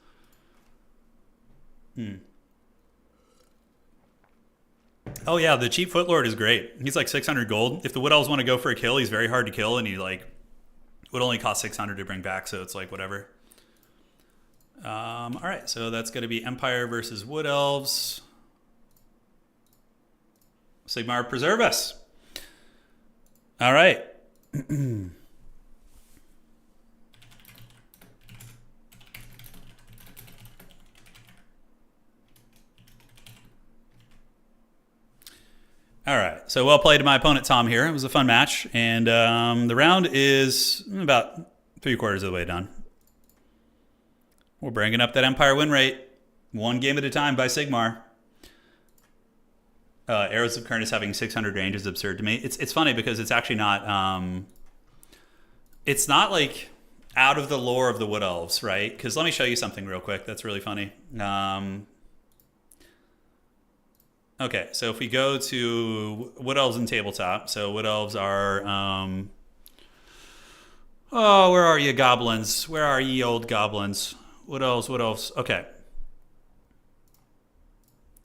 Oh yeah, the cheap Footlord is great. He's like 600 gold. If the Wood Elves want to go for a kill, he's very hard to kill, and he like would only cost 600 to bring back, so it's like whatever. All right, so that's going to be Empire versus Wood Elves. Sigmar, preserve us. All right. All right, so well played to my opponent, Tom, here. It was a fun match, and the round is about 3/4 of the way done. We're bringing up that Empire win rate, one game at a time by Sigmar. Arrows of Karnas having 600 range is absurd to me. It's funny because it's actually not, it's not like out of the lore of the Wood Elves, right? Because let me show you something real quick that's really funny. Okay, so if we go to Wood Elves and Tabletop, so Wood Elves are, oh, where are you, goblins? Where are ye, old goblins? Wood Elves, okay.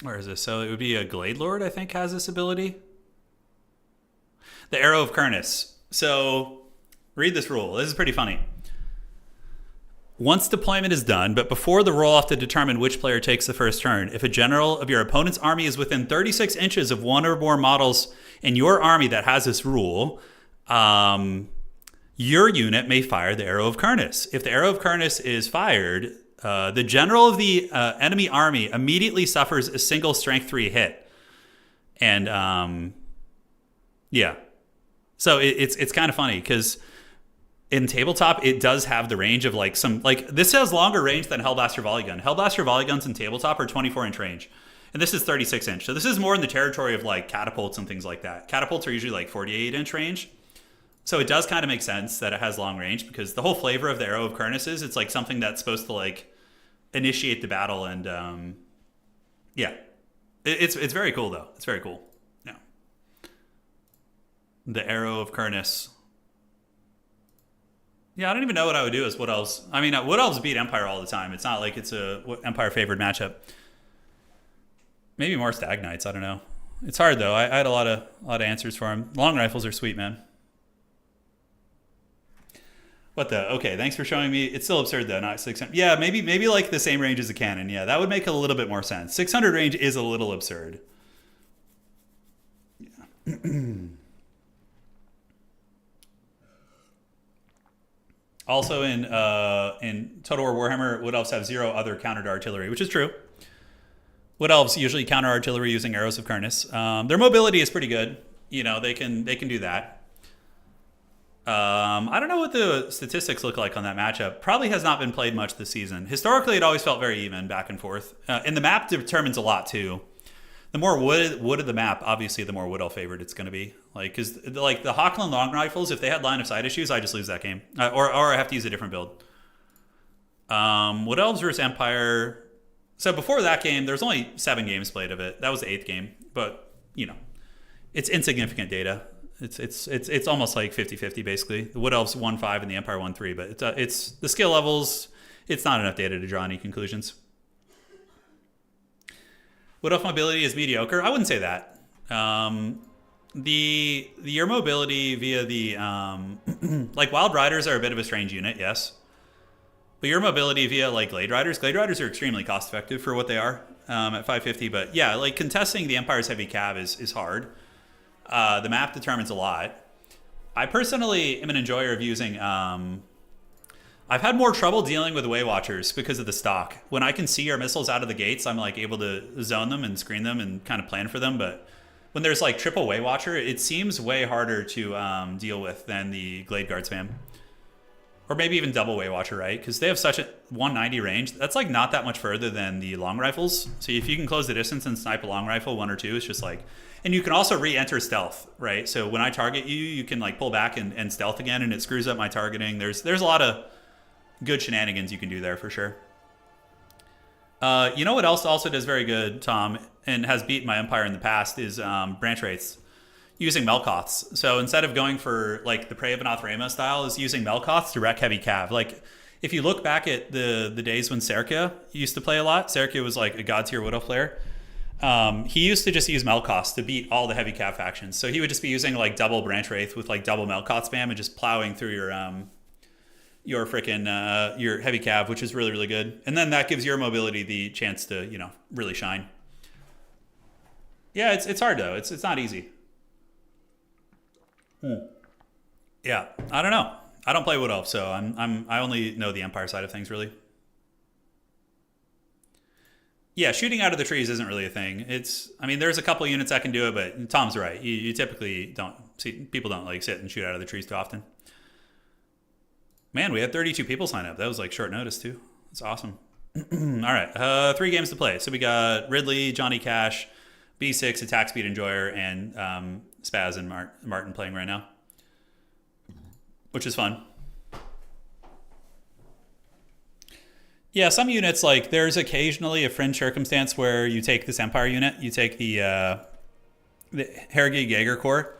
Where is this? So it would be a Glade Lord, I think, has this ability. The Arrow of Karnas. So read this rule. This is pretty funny. Once deployment is done, but before the roll-off to determine which player takes the first turn, if a general of your opponent's army is within 36 inches of one or more models in your army that has this rule, your unit may fire the Arrow of Karnas. If the Arrow of Karnas is fired, the general of the enemy army immediately suffers a single strength 3 hit. And yeah. So it's kind of funny because in Tabletop, it does have the range of like some, like this has longer range than Hellblaster Volley Gun. Hellblaster Volley Guns in Tabletop are 24-inch range. And this is 36-inch. So this is more in the territory of like catapults and things like that. Catapults are usually like 48-inch range. So it does kind of make sense that it has long range because the whole flavor of the Arrow of Karnas is it's like something that's supposed to like initiate the battle and yeah. It's very cool though. It's very cool. Yeah. The Arrow of Karnas. Yeah, I don't even know what I would do as Wood Elves. I mean, Wood Elves beat Empire all the time. It's not like it's a Empire favored matchup. Maybe more Stag Knights. I don't know. It's hard though. I had a lot of answers for him. Long rifles are sweet, man. What the? Okay, thanks for showing me. It's still absurd though, not 600. Yeah, maybe like the same range as a cannon. Yeah, that would make a little bit more sense. 600 range is a little absurd. Yeah. Also in Total War Warhammer, Wood Elves have 0 other counter to artillery, which is true. Wood Elves usually counter artillery using Arrows of Karnas. Their mobility is pretty good. You know, they can do that. I don't know what the statistics look like on that matchup. Probably has not been played much this season. Historically, it always felt very even, back and forth. And the map determines a lot too. The more wooded the map, obviously, the more Wood Elf favored it's going to be. Like, because like the Hawkland long rifles, if they had line of sight issues, I just lose that game, or I have to use a different build. Wood Elves versus Empire. So before that game, there's only 7 games played of it. That was the 8th game, but you know, it's insignificant data. It's almost like 50-50 basically. The Wood Elves won 5 and the Empire won 3, but it's the skill levels. It's not enough data to draw any conclusions. Wood Elf mobility is mediocre. I wouldn't say that. Your mobility via the like Wild Riders are a bit of a strange unit, yes. But your mobility via like Glade Riders are extremely cost effective for what they are at 550. But yeah, like contesting the Empire's heavy cav is hard. The map determines a lot. I personally am an enjoyer of using. I've had more trouble dealing with Way Watchers because of the stock. When I can see your missiles out of the gates, I'm like able to zone them and screen them and kind of plan for them. But when there's like triple Way Watcher, it seems way harder to deal with than the Glade Guard spam. Or maybe even double Way Watcher, right? Because they have such a 190 range. That's like not that much further than the long rifles. So if you can close the distance and snipe a long rifle, 1 or 2, it's just like... And you can also re-enter stealth, right? So when I target you, you can like pull back and stealth again, and it screws up my targeting. There's a lot of good shenanigans you can do there for sure. You know what else also does very good, Tom, and has beaten my Empire in the past is branch rates using Melkoths. So instead of going for like the Prey of Anath Rama style, is using Melkoths to wreck heavy cav. Like if you look back at the days when Serkia used to play a lot, Serkia was like a god tier Wood Elf player. He used to just use Melkoths to beat all the heavy cav factions. So he would just be using like double branch wraith with like double Melkoth spam and just plowing through your freaking your heavy cav, which is really, really good. And then that gives your mobility the chance to, you know, really shine. Yeah, it's hard though. It's not easy. Yeah, I don't know. I don't play Wood Elf, so I only know the Empire side of things really. Yeah, shooting out of the trees isn't really a thing. I mean, there's a couple units that can do it, but Tom's right. You typically don't see, people don't like sit and shoot out of the trees too often. Man, we had 32 people sign up. That was like short notice too. That's awesome. All right, 3 games to play. So we got Ridley, Johnny Cash, B6, Attack Speed Enjoyer, and Spaz and Martin playing right now, which is fun. Yeah, some units, like, there's occasionally a fringe circumstance where you take this Empire unit, you take the Hergig Jaeger Corps.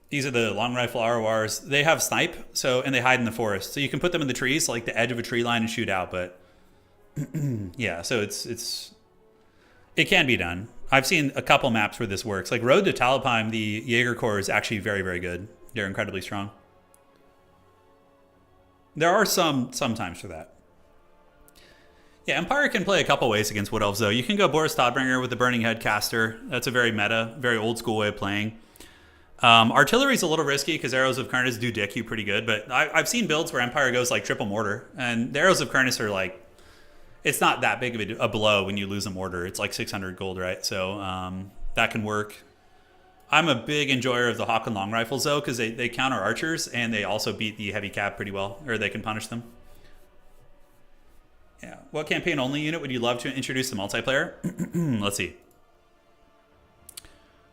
These are the long rifle RORs. They have snipe, and they hide in the forest. So you can put them in the trees, like the edge of a tree line, and shoot out, but yeah, so it can be done. I've seen a couple maps where this works. Like Road to Talabheim, the Jaeger Corps is actually very, very good. They're incredibly strong. There are some times for that. Yeah, Empire can play a couple ways against Wood Elves, though. You can go Boris Todbringer with the Burning Head caster. That's a very meta, very old school way of playing. Artillery's a little risky because Arrows of Kurnus do dick you pretty good, but I've seen builds where Empire goes like triple mortar, and the Arrows of Kurnus are like, it's not that big of a blow when you lose a mortar. It's like 600 gold, right? So that can work. I'm a big enjoyer of the Hawk and Long Rifles, though, because they counter archers, and they also beat the heavy cap pretty well, or they can punish them. Yeah. What campaign-only unit would you love to introduce to multiplayer? Let's see.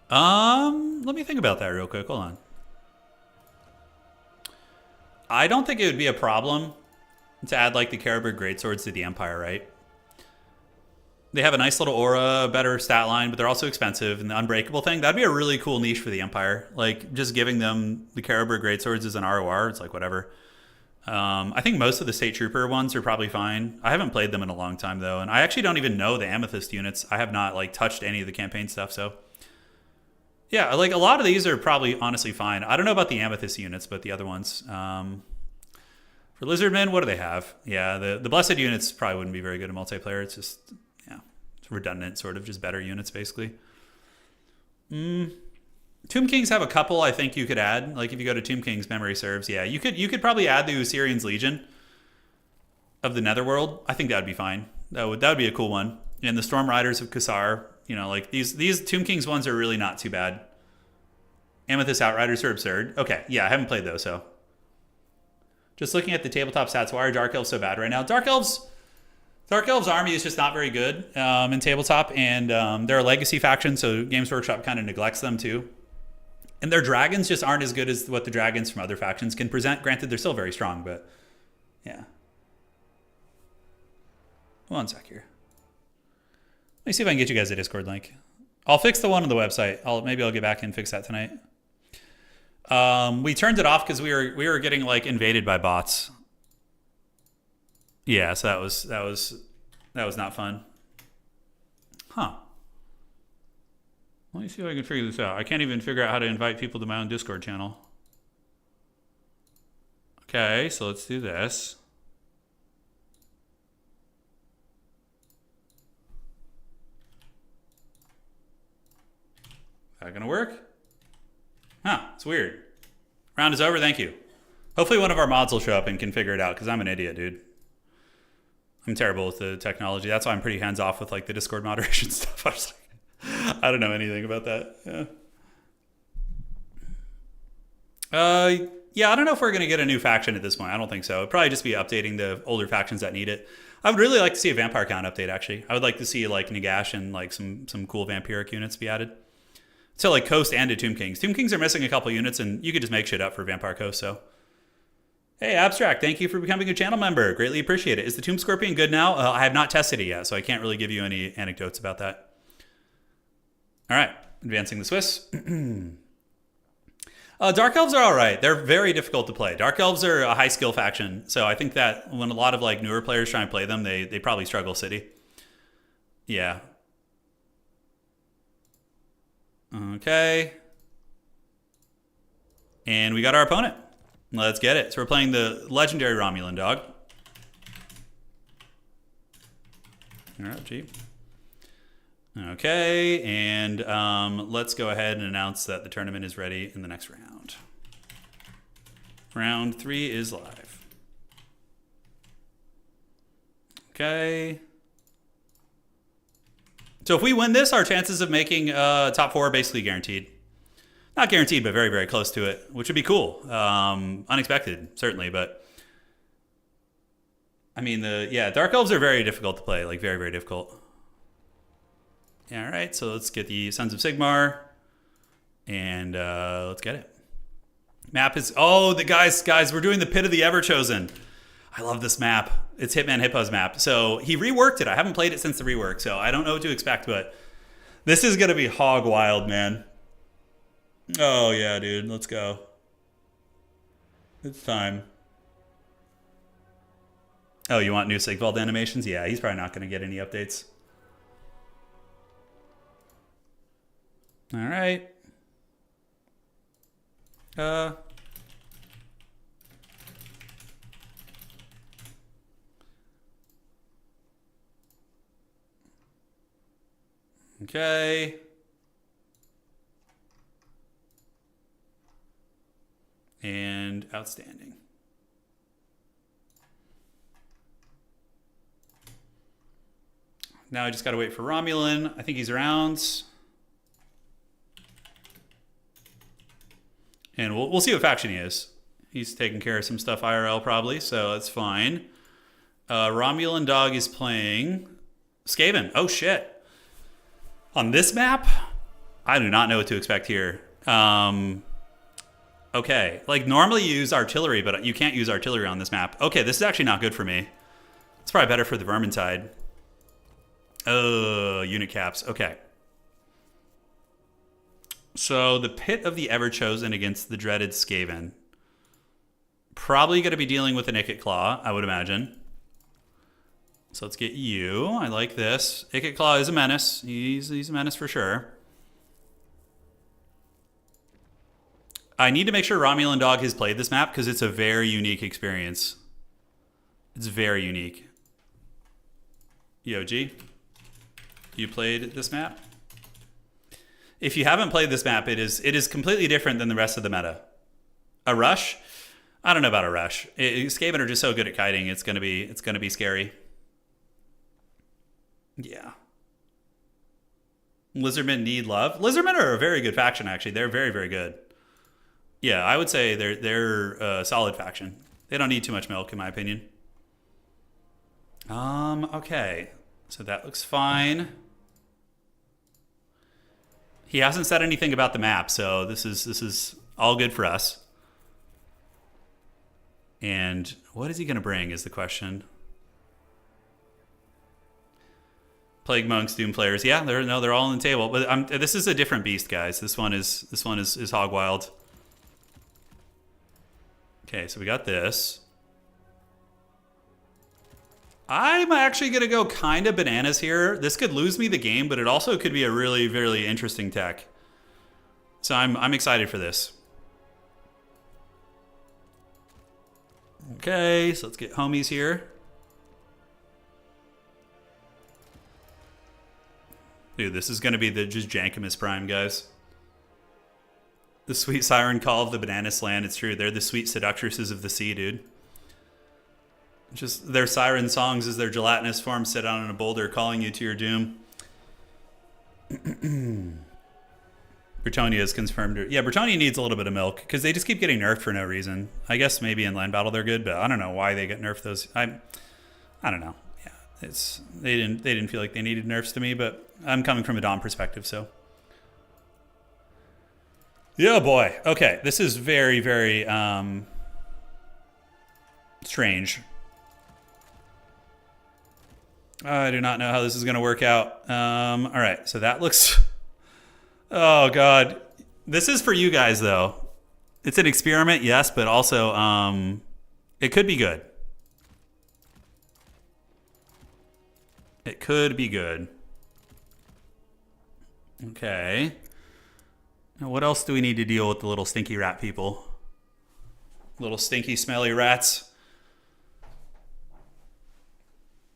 Let me think about that real quick. Hold on. I don't think it would be a problem to add like the Caribou Greatswords to the Empire, right? They have a nice little aura, better stat line, but they're also expensive. And the Unbreakable thing, that'd be a really cool niche for the Empire. Like just giving them the Caribou Greatswords as an ROR, it's like whatever. I think most of the State Trooper ones are probably fine. I haven't played them in a long time though, and I actually don't even know the Amethyst units. I have not like touched any of the campaign stuff, so yeah, like a lot of these are probably honestly fine. I don't know about the Amethyst units, but the other ones. For Lizardmen, what do they have? Yeah, the Blessed units probably wouldn't be very good in multiplayer. It's just, yeah, it's redundant, sort of, just better units, basically. Tomb Kings have a couple I think you could add. Like, if you go to Tomb Kings, memory serves, yeah, you could probably add the Usirian's Legion of the Netherworld. I think that would be fine. That would be a cool one. And the Storm Riders of Kassar, you know, like, these Tomb Kings ones are really not too bad. Amethyst Outriders are absurd. Okay, yeah, I haven't played those, so. Just looking at the tabletop stats, why are Dark Elves so bad right now? Dark Elves army is just not very good in tabletop, and they're a legacy faction, so Games Workshop kind of neglects them too. And their dragons just aren't as good as what the dragons from other factions can present. Granted, they're still very strong, but yeah. One sec here. Let me see if I can get you guys a Discord link. I'll fix the one on the website. Maybe I'll get back and fix that tonight. We turned it off because we were getting like invaded by bots. Yeah, so that was not fun. Huh. Let me see if I can figure this out. I can't even figure out how to invite people to my own Discord channel. Okay, so let's do this. Is that gonna work? Huh, it's weird. Round is over, thank you. Hopefully one of our mods will show up and can figure it out, because I'm an idiot, dude. I'm terrible with the technology. That's why I'm pretty hands-off with like the Discord moderation stuff. I was like, I don't know anything about that. Yeah, I don't know if we're going to get a new faction at this point. I don't think so. It'd probably just be updating the older factions that need it. I would really like to see a vampire count update, actually. I would like to see like Nagash and like some cool vampiric units be added. So like Coast and to Tomb Kings. Tomb Kings are missing a couple units, and you could just make shit up for Vampire Coast, so. Hey, Abstract, thank you for becoming a channel member. Greatly appreciate it. Is the Tomb Scorpion good now? I have not tested it yet, so I can't really give you any anecdotes about that. All right, advancing the Swiss. Dark Elves are all right. They're very difficult to play. Dark Elves are a high skill faction, so I think that when a lot of like newer players try and play them, they probably struggle city. Yeah. Okay. And we got our opponent. Let's get it. So we're playing the legendary Romulan dog. All right, G. Okay, and let's go ahead and announce that the tournament is ready in the next round. Round 3 is live. Okay. So if we win this, our chances of making top 4 are basically guaranteed. Not guaranteed, but very, very close to it, which would be cool. Unexpected, certainly, but I mean, Dark Elves are very difficult to play, like very, very difficult. Yeah, all right, so let's get the Sons of Sigmar, and let's get it. Map is, the guys, we're doing the Pit of the Everchosen. I love this map. It's Hitman Hippo's map. So he reworked it. I haven't played it since the rework, so I don't know what to expect, but this is going to be hog wild, man. Oh, yeah, dude. Let's go. It's time. Oh, you want new Sigvald animations? Yeah, he's probably not going to get any updates. All right. Okay. And outstanding. Now I just got to wait for Romulan. I think he's around. And we'll see what faction he is. He's taking care of some stuff IRL probably, so that's fine. Romulan dog is playing Skaven. Oh, shit. On this map, I do not know what to expect here. Okay, like normally you use artillery, but you can't use artillery on this map. Okay, this is actually not good for me. It's probably better for the Vermintide. Oh, unit caps. Okay. So the Pit of the Everchosen against the dreaded Skaven. Probably going to be dealing with an Ikit Claw, I would imagine. So let's get you. I like this. Ikit Claw is a menace. He's a menace for sure. I need to make sure Romulan Dog has played this map because it's a very unique experience. It's very unique. Yo, G, you played this map? If you haven't played this map, it is completely different than the rest of the meta. A rush? I don't know about a rush. Skaven are just so good at kiting. It's gonna be scary. Yeah. Lizardmen need love. Lizardmen are a very good faction, actually. They're very, very good. Yeah, I would say they're a solid faction. They don't need too much milk, in my opinion. Okay. So that looks fine. He hasn't said anything about the map, so this is all good for us. And what is he going to bring is the question. Plague monks, Doom players. Yeah, they're all on the table. But this is a different beast, guys. This one is hog wild. Okay, so we got this. I'm actually going to go kind of bananas here. This could lose me the game, but it also could be a really, really interesting tech. So I'm excited for this. Okay, so let's get homies here. Dude, this is going to be the just Jankimus Prime, guys. The sweet siren call of the Bananas Land. It's true. They're the sweet seductresses of the sea, dude. Just their siren songs as their gelatinous forms sit down on a boulder calling you to your doom. Bretonia is confirmed. Yeah, Bretonia needs a little bit of milk because they just keep getting nerfed for no reason. I guess maybe in land battle they're good, but I don't know why they get nerfed those. I don't know. Yeah, they didn't feel like they needed nerfs to me, but I'm coming from a Dom perspective, so. Yeah, boy. Okay, this is very, very strange. I do not know how this is going to work out. All right, so that looks... Oh, God. This is for you guys, though. It's an experiment, yes, but also it could be good. It could be good. Okay. Now, what else do we need to deal with the little stinky rat people? Little stinky, smelly rats.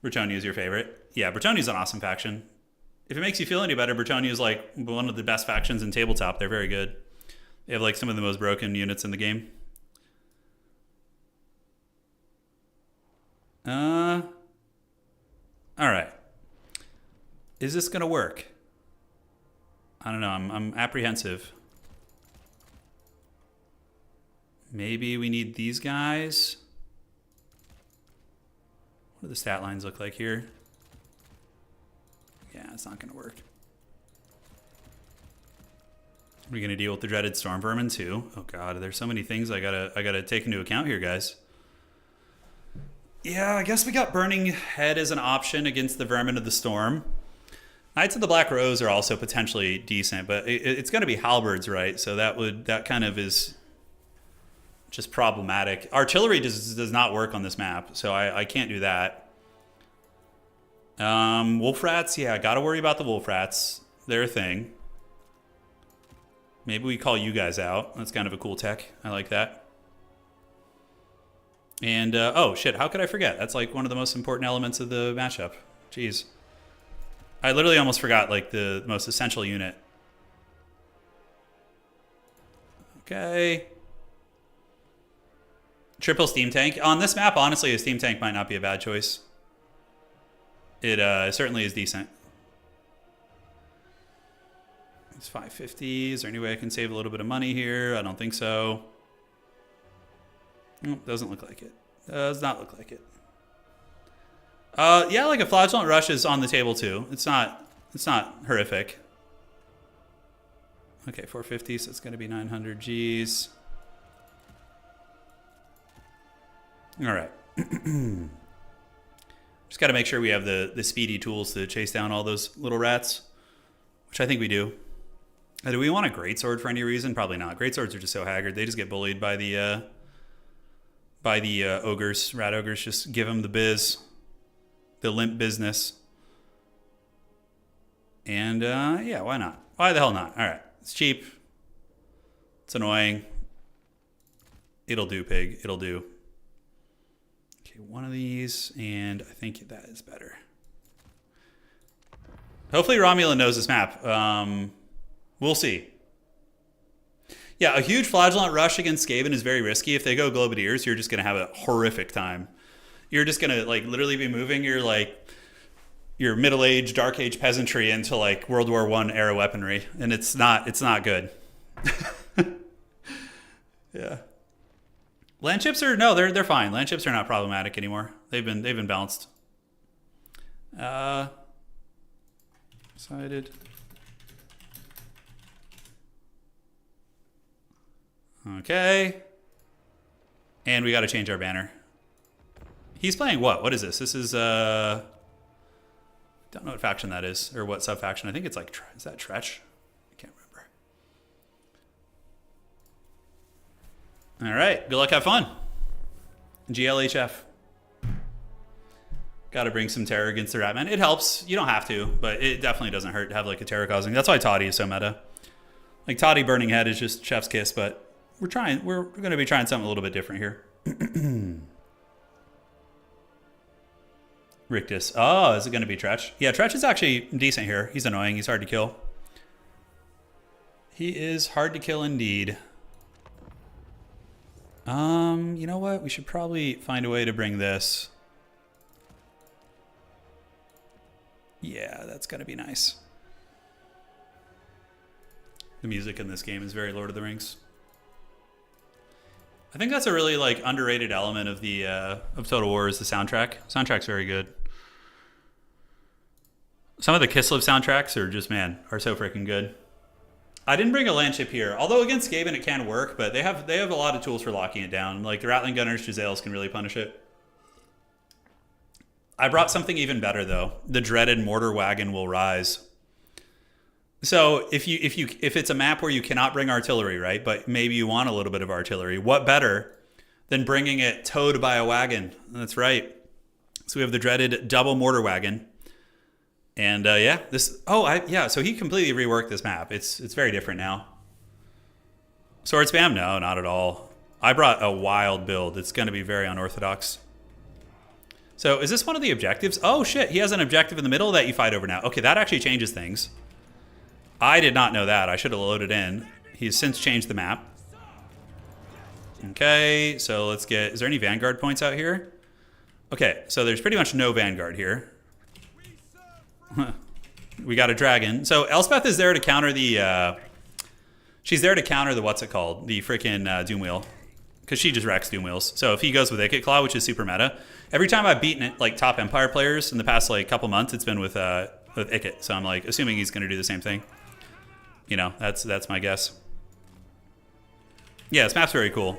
Bretonia is your favorite. Yeah, Bretonia is an awesome faction. If it makes you feel any better, Bretonia is like one of the best factions in tabletop. They're very good. They have like some of the most broken units in the game. All right. Is this gonna work? I don't know. I'm apprehensive. Maybe we need these guys. What do the stat lines look like here? Yeah, it's not going to work. We're going to deal with the dreaded storm vermin too. Oh god, there's so many things I gotta take into account here, guys. Yeah, I guess we got Burning Head as an option against the Vermin of the Storm. Knights of the Black Rose are also potentially decent, but it's going to be halberds, right? So that kind of is just problematic. Artillery does not work on this map, so I can't do that. Wolf Rats, yeah, got to worry about the Wolf Rats. They're a thing. Maybe we call you guys out. That's kind of a cool tech. I like that. And, oh, shit, how could I forget? That's like one of the most important elements of the matchup. Jeez. I literally almost forgot, like, the most essential unit. Okay. Triple Steam Tank. On this map, honestly, a Steam Tank might not be a bad choice. It certainly is decent. It's 550. Is there any way I can save a little bit of money here? I don't think so. Nope, doesn't look like it. Does not look like it. Yeah, like a Flagellant Rush is on the table too. It's not horrific. Okay, 450, so it's going to be 900 Gs. All right. Just got to make sure we have the speedy tools to chase down all those little rats, which I think we do. Do we want a Greatsword for any reason? Probably not. Greatswords are just so haggard. They just get bullied by the ogres. Rat ogres just give them the biz. The limp business. And, yeah, why not? Why the hell not? All right. It's cheap. It's annoying. It'll do, pig. It'll do. Okay, one of these, and I think that is better. Hopefully Romulan knows this map. We'll see. Yeah, a huge Flagellant Rush against Skaven is very risky. If they go Globadiers, you're just going to have a horrific time. You're just going to, like, literally be moving your middle-aged, dark age peasantry into, like, World War I era weaponry. And it's not good. Yeah. Land chips are, no, they're fine. Land chips are not problematic anymore. They've been balanced. Decided. Okay. And we got to change our banner. He's playing what? What is this? This is, don't know what faction that is, or what sub-faction. I think it's like, is that Tretch? I can't remember. All right. Good luck. Have fun. GLHF. Got to bring some terror against the Ratman. It helps. You don't have to, but it definitely doesn't hurt to have like a terror causing. That's why Toddy is so meta. Like Toddy Burning Head is just chef's kiss, but we're going to be trying something a little bit different here. Rictus. Oh, is it going to be Tretch? Yeah, Tretch is actually decent here. He's annoying. He's hard to kill. He is hard to kill indeed. You know what? We should probably find a way to bring this. Yeah, that's going to be nice. The music in this game is very Lord of the Rings. I think that's a really like underrated element of the of Total War is the soundtrack. Soundtrack's very good. Some of the Kislev soundtracks are just, man, are so freaking good. I didn't bring a land ship here, although against Skaven it can work, but they have a lot of tools for locking it down. Like the Rattling Gunners, Giselles can really punish it. I brought something even better though. The dreaded Mortar Wagon will rise. So if it's a map where you cannot bring artillery, right? But maybe you want a little bit of artillery. What better than bringing it towed by a wagon? That's right. So we have the dreaded double Mortar Wagon. And yeah, so he completely reworked this map. It's very different now. Sword spam? No, not at all. I brought a wild build. It's going to be very unorthodox. So is this one of the objectives? Oh shit, he has an objective in the middle that you fight over now. Okay, that actually changes things. I did not know that. I should have loaded in. He's since changed the map. Okay, so let's get... Is there any Vanguard points out here? Okay, so there's pretty much no Vanguard here. We got a dragon. So Elspeth is there to counter the... she's there to counter the... What's it called? The freaking Doom Wheel. Because she just wrecks Doom Wheels. So if he goes with Icket Claw, which is super meta... Every time I've beaten it, like top Empire players in the past like couple months, it's been with Icket. So I'm like assuming he's going to do the same thing. You know, that's my guess. Yeah, this map's very cool.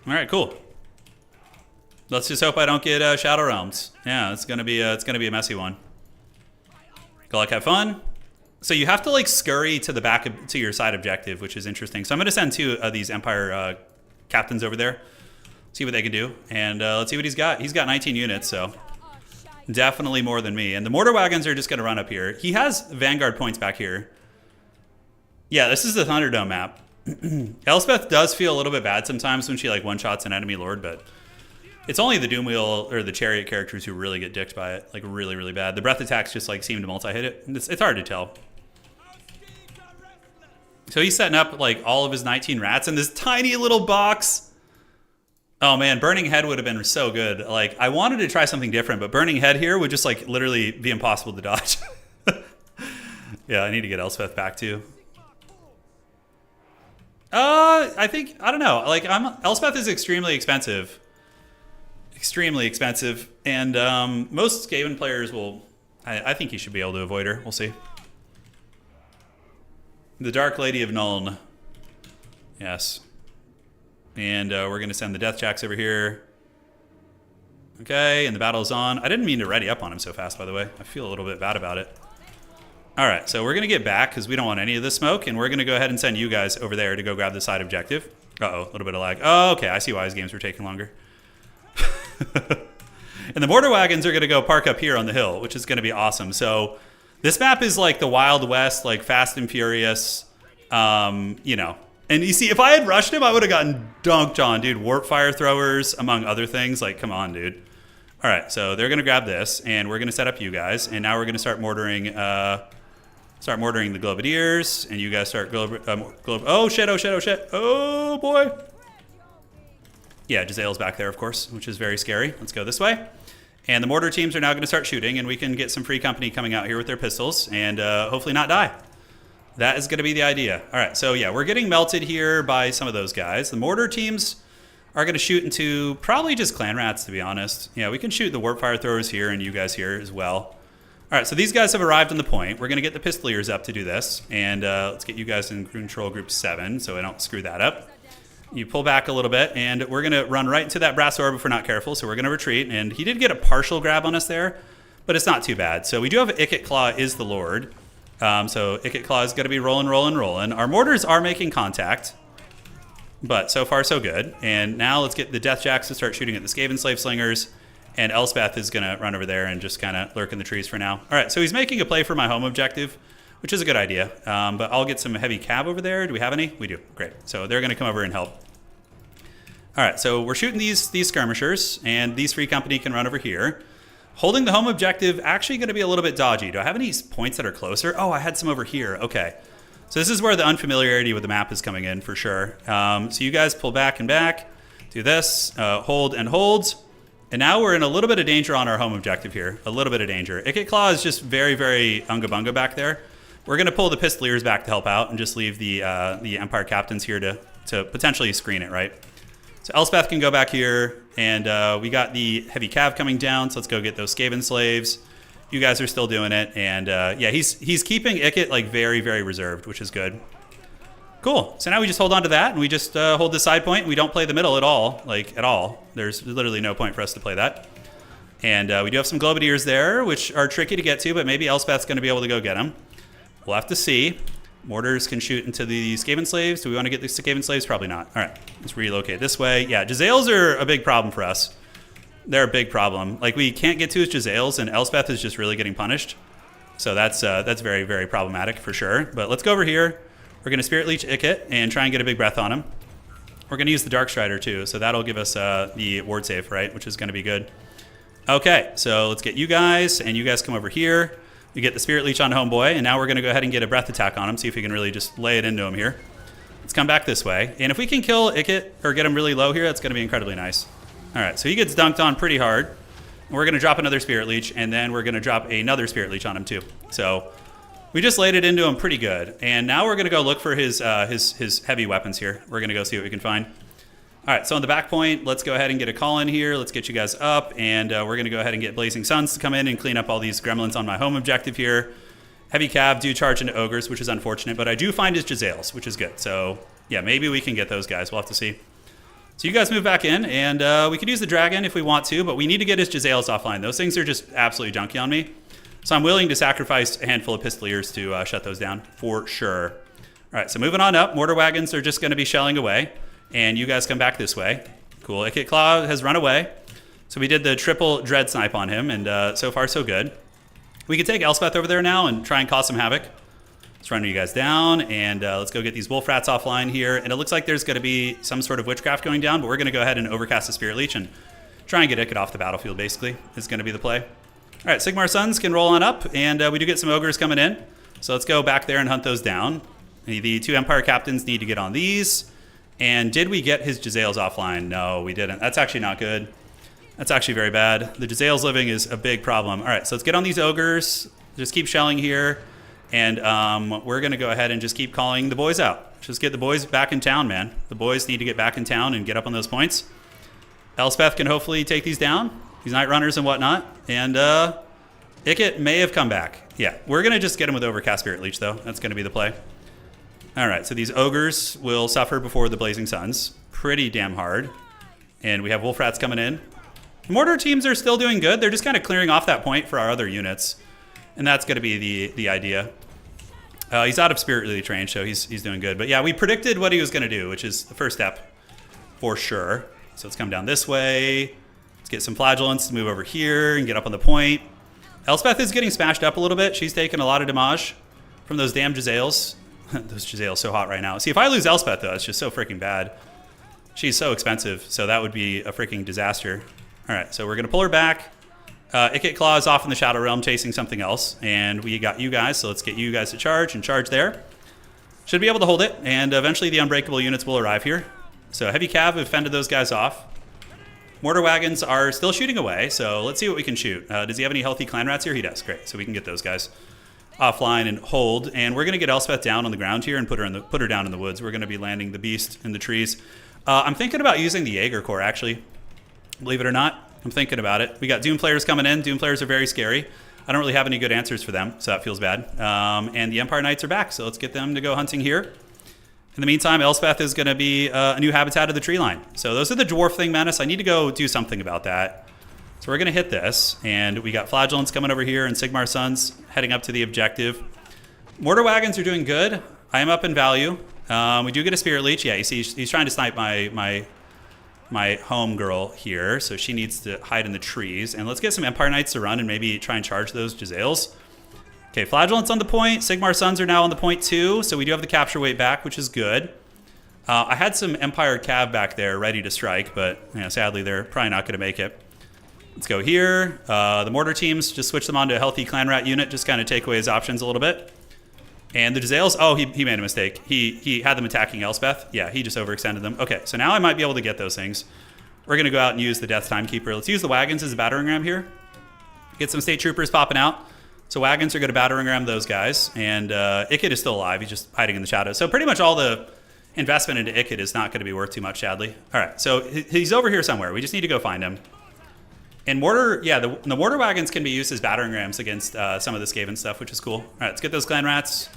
All right, cool. Let's just hope I don't get Shadow Realms. Yeah, it's gonna be a messy one. Good luck, have fun. So you have to like scurry to the back to your side objective, which is interesting. So I'm gonna send two of these Empire captains over there, see what they can do, and let's see what he's got. He's got 19 units, so definitely more than me. And the Mortar Wagons are just gonna run up here. He has Vanguard points back here. Yeah, this is the Thunderdome map. Elspeth does feel a little bit bad sometimes when she like one-shots an enemy lord, but it's only the Doom Wheel or the Chariot characters who really get dicked by it, like really, really bad. The breath attacks just like seem to multi-hit it. It's hard to tell. So he's setting up like all of his 19 rats in this tiny little box. Oh man, Burning Head would have been so good. Like I wanted to try something different, but Burning Head here would just like literally be impossible to dodge. Yeah, I need to get Elspeth back too. I don't know. Like Elspeth is extremely expensive. Extremely expensive. And most Skaven players will, I think you should be able to avoid her. We'll see. The Dark Lady of Nuln. Yes. And we're going to send the Death Jacks over here. Okay, and the battle is on. I didn't mean to ready up on him so fast, by the way. I feel a little bit bad about it. All right, so we're going to get back because we don't want any of this smoke, and we're going to go ahead and send you guys over there to go grab the side objective. Uh-oh, a little bit of lag. Oh, okay, I see why his games were taking longer. And the Mortar Wagons are going to go park up here on the hill, which is going to be awesome. So this map is like the Wild West, like Fast and Furious, you know. And you see, if I had rushed him, I would have gotten dunked on, dude. Warp Fire Throwers, among other things. Like, come on, dude. All right, so they're going to grab this, and we're going to set up you guys. And now we're going to start mortaring... Start mortaring the Globadiers, and you guys start oh shit, oh shit, oh shit, oh boy. Yeah, Gisele's back there, of course, which is very scary. Let's go this way. And the mortar teams are now going to start shooting, and we can get some free company coming out here with their pistols, and hopefully not die. That is going to be the idea. All right, so yeah, we're getting melted here by some of those guys. The mortar teams are going to shoot into probably just clan rats, to be honest. Yeah, we can shoot the warp fire throwers here and you guys here as well. All right, so these guys have arrived on the point. We're going to get the pistoliers up to do this. And let's get you guys in control group 7 so I don't screw that up. You pull back a little bit, and we're going to run right into that brass orb if we're not careful. So we're going to retreat. And he did get a partial grab on us there, but it's not too bad. So we do have Icket Claw is the Lord. So Icket Claw is going to be rolling. Our mortars are making contact. But so far, so good. And now let's get the Death Jacks to start shooting at the Skaven Slave Slingers. And Elspeth is going to run over there and just kind of lurk in the trees for now. All right, so he's making a play for my home objective, which is a good idea. But I'll get some heavy cav over there. Do we have any? We do. Great. So they're going to come over and help. All right, so we're shooting these skirmishers, and these Free Company can run over here. Holding the home objective, actually going to be a little bit dodgy. Do I have any points that are closer? Oh, I had some over here. Okay. So this is where the unfamiliarity with the map is coming in for sure. So you guys pull back and back. Do this. Hold and hold. And now we're in a little bit of danger on our home objective here. A little bit of danger. Ikit Claw is just very, very unga-bunga back there. We're going to pull the Pistoliers back to help out and just leave the Empire Captains here to potentially screen it, right? So Elspeth can go back here, and we got the heavy cav coming down, so let's go get those Skaven slaves. You guys are still doing it, and yeah, he's keeping Ikit like very, very reserved, which is good. Cool. So now we just hold on to that, and we just hold the side point. We don't play the middle at all, like at all. There's literally no point for us to play that. And we do have some Globeteers there, which are tricky to get to, but maybe Elspeth's going to be able to go get them. We'll have to see. Mortars can shoot into the Skaven slaves. Do we want to get the Skaven slaves? Probably not. All right, let's relocate this way. Yeah, Jezzails are a big problem for us. They're a big problem. Like, we can't get to his Jezzails, and Elspeth is just really getting punished. So that's very, very problematic for sure. But let's go over here. We're going to Spirit Leech Ikit and try and get a big breath on him. We're going to use the Dark Strider too, so that'll give us the ward save, right, which is going to be good. Okay, so let's get you guys, and you guys come over here. We get the Spirit Leech on Homeboy, and now we're going to go ahead and get a breath attack on him, see if we can really just lay it into him here. Let's come back this way. And if we can kill Ikit or get him really low here, that's going to be incredibly nice. All right, so he gets dunked on pretty hard. We're going to drop another Spirit Leech, and then we're going to drop another Spirit Leech on him too. So we just laid it into him pretty good. And now we're going to go look for his heavy weapons here. We're going to go see what we can find. All right, so on the back point, let's go ahead and get a call in here. Let's get you guys up, and we're going to go ahead and get Blazing Suns to come in and clean up all these gremlins on my home objective here. Heavy Cav do charge into Ogres, which is unfortunate, but I do find his Jezzails, which is good. So, yeah, maybe we can get those guys. We'll have to see. So you guys move back in, and we could use the Dragon if we want to, but we need to get his Jezzails offline. Those things are just absolutely junky on me. So I'm willing to sacrifice a handful of Pistoliers to shut those down, for sure. All right, so moving on up. Mortar Wagons are just going to be shelling away. And you guys come back this way. Cool. Ikit Claw has run away. So we did the triple dread snipe on him, and so far so good. We can take Elspeth over there now and try and cause some havoc. Let's run you guys down, and let's go get these Wolf Rats offline here. And it looks like there's going to be some sort of witchcraft going down, but we're going to go ahead and overcast the Spirit Leech and try and get Ikit off the battlefield, basically, is going to be the play. All right, Sigmar Suns can roll on up, and we do get some Ogres coming in. So let's go back there and hunt those down. The two Empire Captains need to get on these. And did we get his Jezzails offline? No, we didn't. That's actually not good. That's actually very bad. The Jezzails living is a big problem. All right, so let's get on these Ogres. Just keep shelling here. And we're going to go ahead and just keep calling the boys out. Just get the boys back in town, man. The boys need to get back in town and get up on those points. Elspeth can hopefully take these down. These Night Runners and whatnot. And Ikit may have come back. Yeah, we're going to just get him with Overcast Spirit Leech, though. That's going to be the play. All right, so these Ogres will suffer before the Blazing Suns. Pretty damn hard. And we have Wolf Rats coming in. Mortar teams are still doing good. They're just kind of clearing off that point for our other units. And that's going to be the idea. He's out of Spirit Leech range, so he's doing good. But yeah, we predicted what he was going to do, which is the first step for sure. So let's come down this way. Let's get some Flagellants to move over here and get up on the point. Elspeth is getting smashed up a little bit. She's taking a lot of damage from those damn Jezzails. Those Jezzails so hot right now. See, if I lose Elspeth, though, it's just so freaking bad. She's so expensive, so that would be a freaking disaster. All right, so we're going to pull her back. Ikit Claw is off in the Shadow Realm chasing something else, and we got you guys, so let's get you guys to charge and charge there. Should be able to hold it, and eventually the Unbreakable units will arrive here. So Heavy Cav have fended those guys off. Mortar Wagons are still shooting away, so let's see what we can shoot. Does he have any healthy Clan Rats here? He does. Great, so we can get those guys offline and hold, and we're going to get Elspeth down on the ground here and put her down in the woods. We're going to be landing the Beast in the trees. I'm thinking about using the Jaeger Corps, actually. Believe it or not, I'm thinking about it. We got Doom players coming in. Doom players are very scary. I don't really have any good answers for them, so that feels bad. And the Empire Knights are back, so let's get them to go hunting here. In the meantime, Elspeth is going to be a new habitat of the tree line. So those are the Dwarf Thing Menace. I need to go do something about that. So we're going to hit this, and we got Flagellants coming over here and Sigmar Suns heading up to the objective. Mortar Wagons are doing good. I am up in value. We do get a Spirit Leech. Yeah, you see, he's trying to snipe my home girl here, so she needs to hide in the trees. And let's get some Empire Knights to run and maybe try and charge those Jezzails. Okay, Flagellant's on the point. Sigmar Suns are now on the point too, so we do have the capture weight back, which is good. I had some Empire Cav back there ready to strike, but sadly they're probably not going to make it. Let's go here. The mortar teams, just switch them onto a healthy Clan Rat unit, just kind of take away his options a little bit. And the Jezzails, oh, he made a mistake. He had them attacking Elspeth. Yeah, he just overextended them. Okay, so now I might be able to get those things. We're going to go out and use the Death Timekeeper. Let's use the wagons as a battering ram here. Get some state troopers popping out. So wagons are going to battering ram those guys. And Ikit is still alive. He's just hiding in the shadows. So pretty much all the investment into Ikit is not going to be worth too much, sadly. All right, so he's over here somewhere. We just need to go find him. And mortar, yeah, the mortar wagons can be used as battering rams against some of the Skaven stuff, which is cool. All right, let's get those Clan Rats.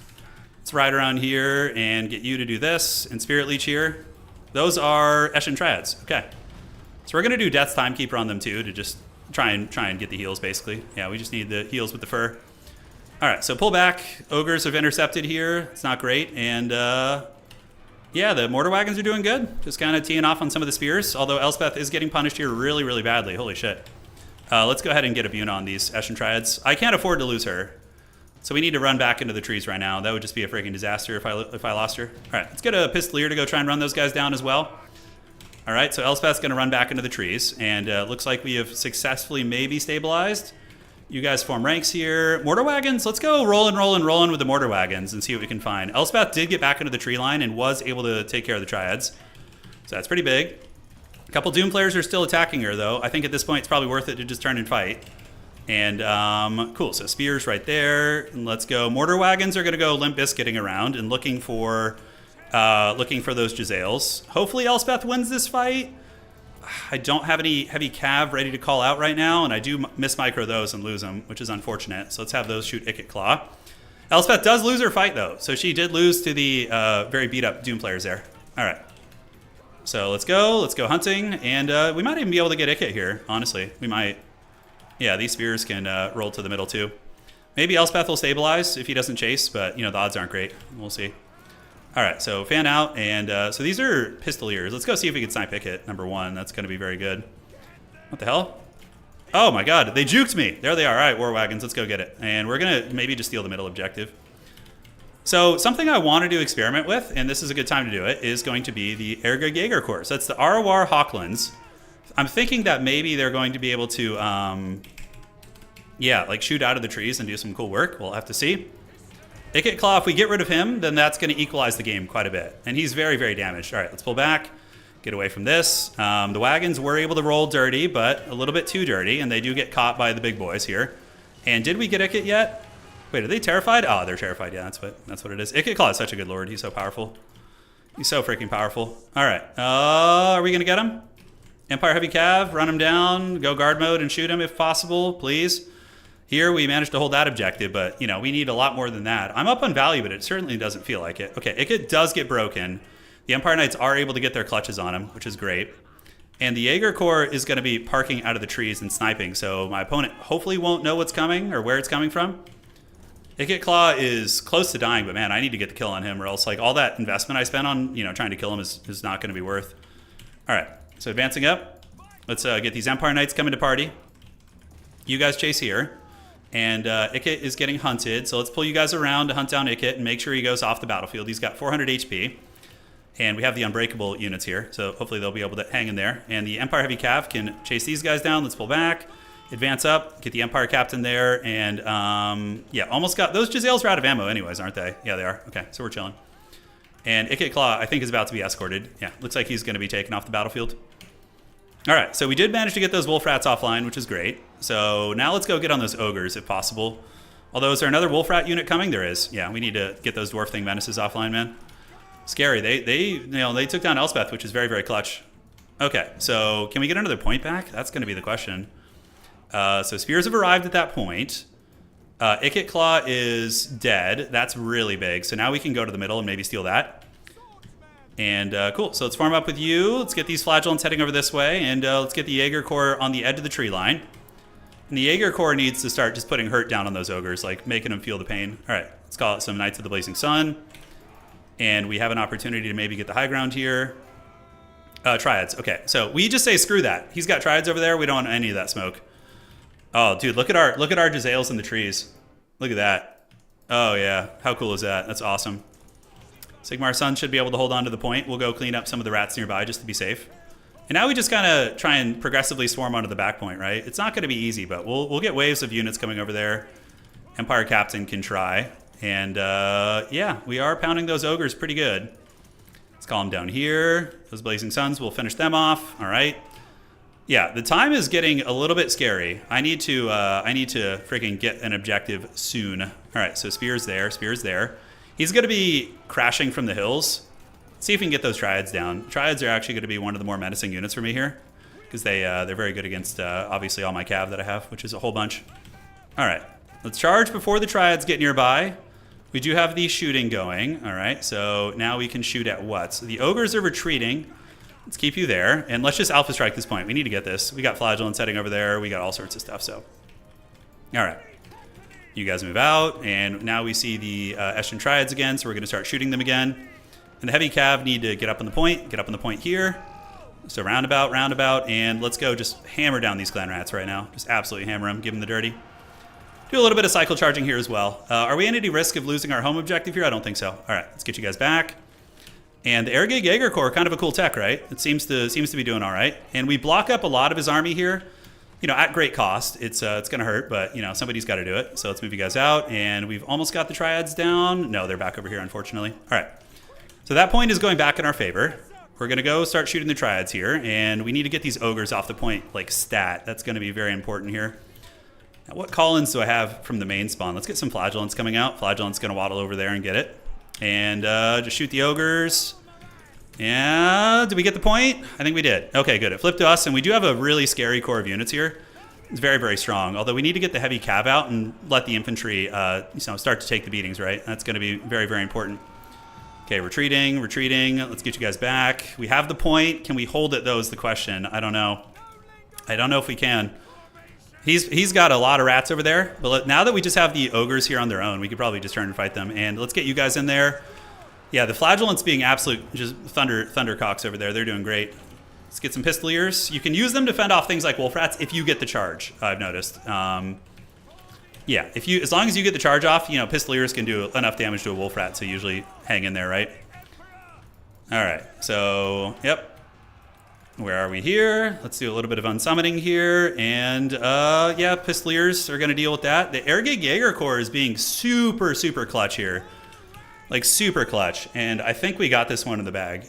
Let's ride around here and get you to do this. And Spirit Leech here. Those are Eshin Triads. Okay. So we're going to do Death's Timekeeper on them too to just try and get the heals, basically. Yeah, we just need the heals with the fur. All right, so pull back. Ogres have intercepted here. It's not great. And yeah, the mortar wagons are doing good. Just kind of teeing off on some of the spears. Although Elspeth is getting punished here really, really badly. Holy shit. Let's go ahead and get a Buna on these Eshin Triads. I can't afford to lose her. So we need to run back into the trees right now. That would just be a freaking disaster if I lost her. All right, let's get a Pistolier to go try and run those guys down as well. All right, so Elspeth's going to run back into the trees. And looks like we have successfully maybe stabilized. You guys form ranks here. Mortar wagons, let's go rolling with the mortar wagons and see what we can find. Elspeth did get back into the tree line and was able to take care of the Triads. So that's pretty big. A couple Doom players are still attacking her, though. I think at this point it's probably worth it to just turn and fight. And cool, so spears right there. And let's go. Mortar wagons are going to go Limp Bizkiting around and looking for those Jezzails. Hopefully Elspeth wins this fight. I don't have any heavy cav ready to call out right now, and I do mismicro those and lose them, which is unfortunate. So let's have those shoot Ikit Claw. Elspeth does lose her fight, though. So she did lose to the very beat-up Doom players there. All right. So let's go hunting, and we might even be able to get Ikit here, honestly. We might. Yeah, these spears can roll to the middle too. Maybe Elspeth will stabilize if he doesn't chase, but the odds aren't great. We'll see. All right, so fan out, and so these are Pistoliers. Let's go see if we can snipe Ikit, number one. That's going to be very good. What the hell? Oh my god, they juked me. There they are. All right, War Wagons, let's go get it. And we're going to maybe just steal the middle objective. So something I wanted to experiment with, and this is a good time to do it, is going to be the Erga Jaeger Corps. So that's the Arawar Hawklands. I'm thinking that maybe they're going to be able to, yeah, like shoot out of the trees and do some cool work. We'll have to see. Ikit Claw, if we get rid of him, then that's going to equalize the game quite a bit. And he's very, very damaged. All right, let's pull back, get away from this. The wagons were able to roll dirty, but a little bit too dirty, and they do get caught by the big boys here. And did we get Ikit yet? Wait, are they terrified? Oh, they're terrified. Yeah, that's what it is. Ikit Claw is such a good lord. He's so powerful. He's so freaking powerful. All right, are we going to get him? Empire Heavy Cav, run him down, go guard mode and shoot him if possible, please. Here we managed to hold that objective, but we need a lot more than that. I'm up on value, but it certainly doesn't feel like it. Okay, Ikit does get broken. The Empire Knights are able to get their clutches on him, which is great. And the Jaeger Corps is going to be parking out of the trees and sniping, so my opponent hopefully won't know what's coming or where it's coming from. Ikit Claw is close to dying, but man, I need to get the kill on him, or else like all that investment I spent on trying to kill him is not going to be worth. All right, so advancing up. Let's get these Empire Knights coming to party. You guys chase here. And Ikit is getting hunted, so let's pull you guys around to hunt down Ikit and make sure he goes off the battlefield. He's got 400 HP, and we have the Unbreakable units here, so hopefully they'll be able to hang in there. And the Empire Heavy Cav can chase these guys down. Let's pull back, advance up, get the Empire Captain there, and yeah, almost got... Those Jezzails are out of ammo anyways, aren't they? Yeah, they are. Okay, so we're chilling. And Ikit Claw, I think, is about to be escorted. Yeah, looks like he's going to be taken off the battlefield. All right, so we did manage to get those Wolf Rats offline, which is great. So now let's go get on those Ogres, if possible. Although, is there another Wolf Rat unit coming? There is. Yeah, we need to get those Dwarf Thing Menaces offline, man. Scary. They took down Elspeth, which is very, very clutch. Okay, so can we get another point back? That's going to be the question. So Spears have arrived at that point. Ikit Claw is dead. That's really big. So now we can go to the middle and maybe steal that. And cool, so let's farm up with you. Let's get these Flagellants heading over this way, and let's get the Jaeger Corps on the edge of the tree line. And the Jaeger Corps needs to start just putting hurt down on those Ogres, like making them feel the pain. All right, let's call it some Knights of the Blazing Sun. And we have an opportunity to maybe get the high ground here. Triads. Okay, so we just say screw that. He's got triads over there. We don't want any of that smoke. Oh, dude, look at our Jezzails in the trees. Look at that. Oh yeah, how cool is that? That's awesome. Sigmar's Son should be able to hold on to the point. We'll go clean up some of the rats nearby just to be safe. And now we just kind of try and progressively swarm onto the back point, right? It's not going to be easy, but we'll get waves of units coming over there. Empire Captain can try. And yeah, we are pounding those ogres pretty good. Let's call them down here. Those Blazing Suns, we'll finish them off. All right. Yeah, the time is getting a little bit scary. I need to freaking get an objective soon. All right, so Spear's there. Spear's there. He's going to be crashing from the hills. Let's see if we can get those Triads down. Triads are actually going to be one of the more menacing units for me here because they're very good against, obviously, all my cav that I have, which is a whole bunch. All right, let's charge before the Triads get nearby. We do have the shooting going. All right, so now we can shoot at what? So the ogres are retreating. Let's keep you there, and let's just Alpha Strike this point. We need to get this. We got Flagellants heading over there. We got all sorts of stuff, so. All right. You guys move out, and now we see the Eshin Triads again, so we're going to start shooting them again. And the heavy cav need to get up on the point here. So roundabout, and let's go just hammer down these clan rats right now. Just absolutely hammer them, give them the dirty. Do a little bit of cycle charging here as well. Are we at any risk of losing our home objective here? I don't think so. All right, let's get you guys back. And the Airgig Jaeger Corps, kind of a cool tech, right? It seems to be doing all right. And we block up a lot of his army here, you know, at great cost. It's going to hurt, but, you know, somebody's got to do it. So let's move you guys out. And we've almost got the Triads down. No, they're back over here, unfortunately. All right. So that point is going back in our favor. We're going to go start shooting the Triads here. And we need to get these ogres off the point, like stat. That's going to be very important here. Now, what call-ins do I have from the main spawn? Let's get some Flagellants coming out. Flagellant's going to waddle over there and get it. And just shoot the ogres. Yeah, did we get the point? I think we did. Okay, good. It flipped to us, and we do have a really scary core of units here. It's very, very strong. Although we need to get the heavy cav out and let the infantry start to take the beatings, right? That's going to be very, very important. Okay, retreating. Let's get you guys back. We have the point. Can we hold it, though, is the question. I don't know. I don't know if we can. He's got a lot of rats over there, but now that we just have the ogres here on their own, we could probably just turn and fight them. And let's get you guys in there. Yeah, the Flagellants being absolute just thundercocks over there. They're doing great. Let's get some Pistoliers. You can use them to fend off things like wolf rats if you get the charge, I've noticed. Yeah, as long as you get the charge off, you know, Pistoliers can do enough damage to a wolf rat, so usually hang in there, right? All right, so, yep. Where are we here? Let's do a little bit of unsummoning here. And, yeah, Pistoliers are going to deal with that. The Airgig Jaeger Corps is being super, super clutch here. Like, super clutch. And I think we got this one in the bag.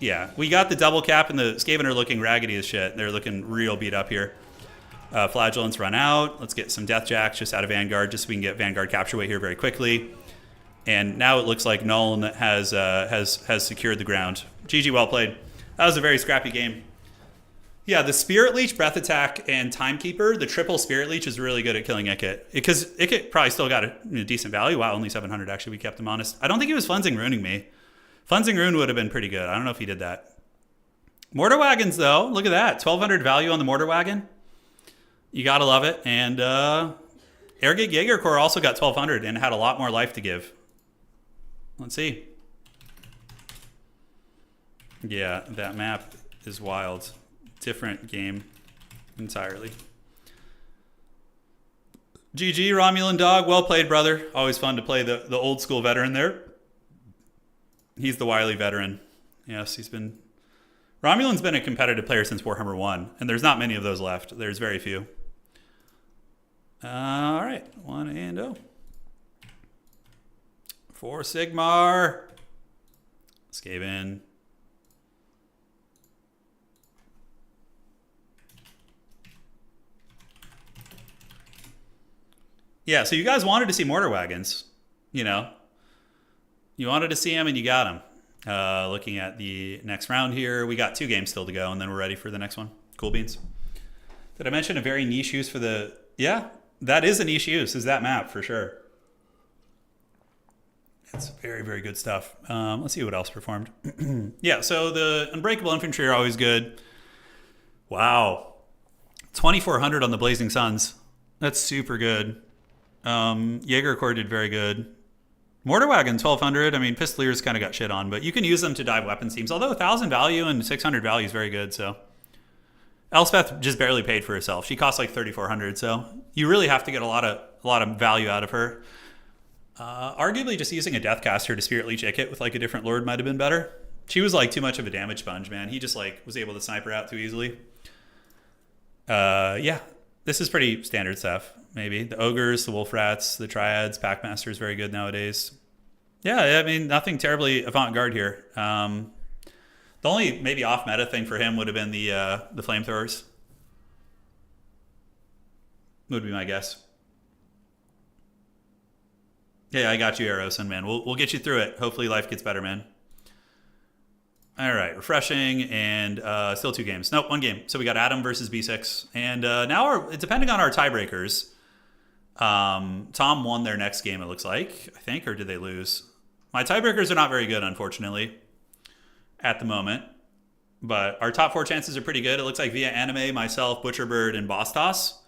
Yeah, we got the double cap, and the Skaven are looking raggedy as shit. They're looking real beat up here. Flagellants run out. Let's get some Death Jacks just out of Vanguard, just so we can get Vanguard capture weight here very quickly. And now it looks like Nuln has secured the ground. GG, well played. That was a very scrappy game. Yeah, the Spirit Leech, Breath Attack, and Timekeeper, the triple Spirit Leech is really good at killing Ikit. Because Ikit probably still got a decent value. Wow, only 700 actually, we kept him honest. I don't think he was Flensing Ruining me. Flensing Rune would have been pretty good. I don't know if he did that. Mortar Wagons, though, look at that. 1,200 value on the Mortar Wagon. You gotta love it. And Airgig Jaeger Corps also got 1,200 and had a lot more life to give. Let's see. Yeah, that map is wild. Different game entirely. GG, Romulan Dog. Well played, brother. Always fun to play the old school veteran there. He's the wily veteran. Yes, he's been... Romulan's been a competitive player since Warhammer 1, and there's not many of those left. There's very few. All right, 1 and 0. For Sigmar. Skaven. Yeah, so you guys wanted to see Mortar Wagons, you know. You wanted to see them, and you got them. Looking at the next round here, we got 2 games still to go, and then we're ready for the next one. Cool beans. Did I mention a very niche use for the... Yeah, that is a niche use, is that map, for sure. It's very, very good stuff. Let's see what else performed. Yeah, so the Unbreakable Infantry are always good. Wow. 2,400 on the Blazing Suns. That's super good. Jaeger Corps did very good. Mortar Wagon 1200. I mean, Pistoliers kind of got shit on, but you can use them to dive weapons teams. Although 1,000 value and 600 value is very good. So Elspeth just barely paid for herself. She costs like 3,400. So you really have to get a lot of value out of her. Arguably, just using a Deathcaster to Spirit Leech Ikit with like a different Lord might have been better. She was like too much of a damage sponge, man. He just like was able to snipe her out too easily. Yeah, this is pretty standard stuff. Maybe the Ogres, the Wolf Rats, the Triads, Packmaster is very good nowadays. Yeah, I mean, nothing terribly avant-garde here. The only maybe off-meta thing for him would have been the Flamethrowers. Would be my guess. Yeah, I got you, Aeroson, man. We'll get you through it. Hopefully life gets better, man. All right, refreshing, and still 2 games. Nope, 1 game. So we got Adam versus B6. And now, depending on our tiebreakers, Tom won their next game, it looks like, I think, or did they lose? My tiebreakers are not very good, unfortunately, at the moment. But our top 4 chances are pretty good. It looks like Via Anime, myself, Butcherbird, and Boss Toss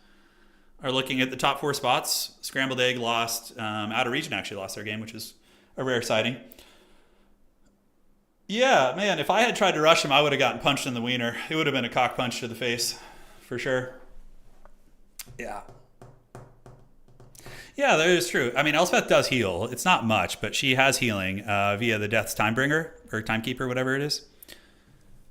are looking at the top 4 spots. Scrambled Egg lost. Out of Region actually lost their game, which is a rare sighting. Yeah, man, if I had tried to rush him, I would have gotten punched in the wiener. It would have been a cock punch to the face, for sure. Yeah. Yeah, that is true. I mean, Elspeth does heal. It's not much, but she has healing via the Death's Timebringer, or Timekeeper, whatever it is.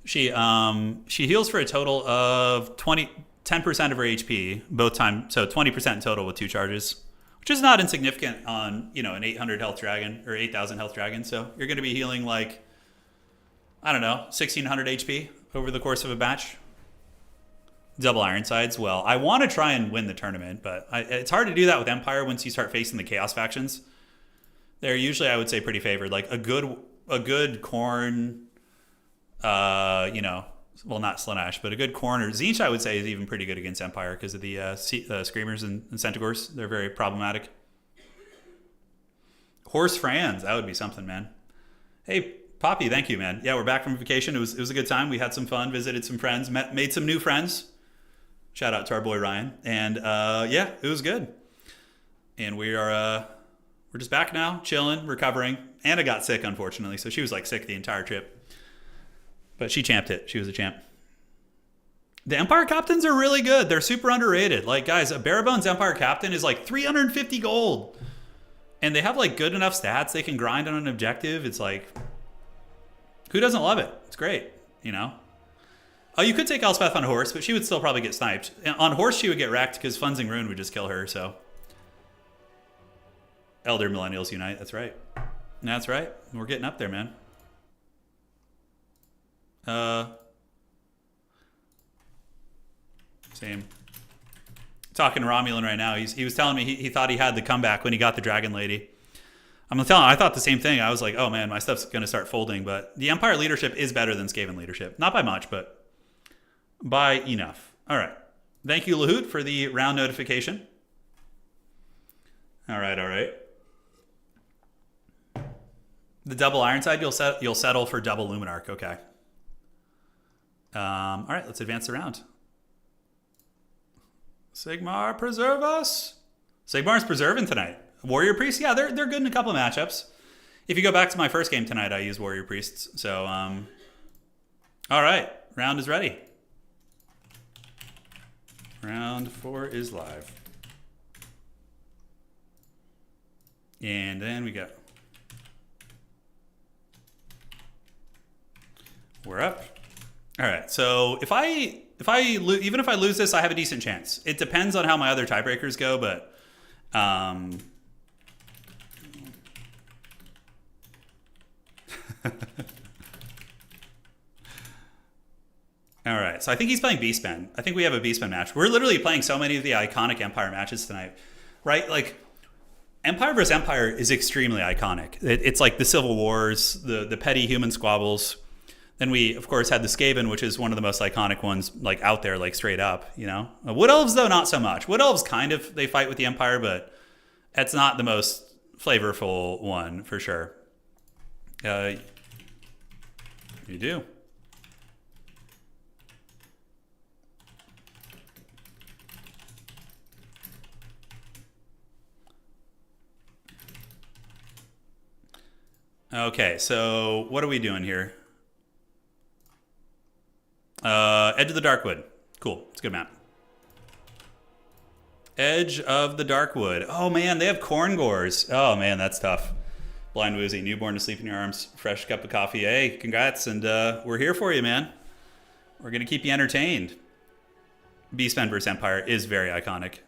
She heals for a total of 10% of her HP, both times, so 20% in total with 2 charges, which is not insignificant on, an 800 health dragon, or 8,000 health dragon. So you're going to be healing like, I don't know, 1,600 HP over the course of a match. Double Ironsides. Well, I want to try and win the tournament, but it's hard to do that with Empire once you start facing the Chaos factions. They're usually, I would say, pretty favored. Like a good Khorne, well, not Slaanesh, but a good Khorne or Tzeentch, I would say, is even pretty good against Empire because of the Screamers and Centaurs. They're very problematic. Horse Franz, that would be something, man. Hey, Poppy, thank you, man. Yeah, we're back from vacation. It was a good time. We had some fun, visited some friends, made some new friends. Shout out to our boy Ryan. And yeah, it was good. And we're just back now, chilling, recovering. Anna got sick, unfortunately, so she was like sick the entire trip. But she champed it. She was a champ. The Empire captains are really good. They're super underrated. Like, guys, a bare bones Empire captain is like 350 gold. And they have like good enough stats. They can grind on an objective. It's like, who doesn't love it? It's great, Oh, you could take Elspeth on horse, but she would still probably get sniped. On horse, she would get wrecked because Funzing Rune would just kill her, so. Elder Millennials Unite, that's right. That's right. We're getting up there, man. Same. Talking to Romulan right now. He was telling me he thought he had the comeback when he got the Dragon Lady. I'm telling you, I thought the same thing. I was like, oh man, my stuff's going to start folding. But the Empire leadership is better than Skaven leadership. Not by much, but by enough. All right. Thank you, Lahoot, for the round notification. All right. The double Ironside, you'll settle for double Luminarch. Okay. All right, let's advance the round. Sigmar, preserve us. Sigmar's preserving tonight. Warrior Priests, yeah, they're good in a couple of matchups. If you go back to my first game tonight, I used Warrior Priests. So, all right, round is ready. Round 4 is live. And then we go. We're up. All right, so even if I lose this, I have a decent chance. It depends on how my other tiebreakers go, but all right, so I think he's playing Beastmen. I think we have a Beastmen match. We're literally playing so many of the iconic Empire matches tonight, right? Like, Empire versus Empire is extremely iconic. It's like the Civil Wars, the petty human squabbles. Then we, of course, had the Skaven, which is one of the most iconic ones, like out there, like straight up, Wood Elves, though, not so much. Wood Elves they fight with the Empire, but it's not the most flavorful one, for sure. You do. Okay, so what are we doing here? Edge of the Darkwood. Cool. It's a good map. Edge of the Darkwood. Oh, man, they have corn gores. Oh, man, that's tough. Blind Woozy, newborn to sleep in your arms, fresh cup of coffee. Hey, congrats, and we're here for you, man. We're going to keep you entertained. Beastmen vs. Empire is very iconic.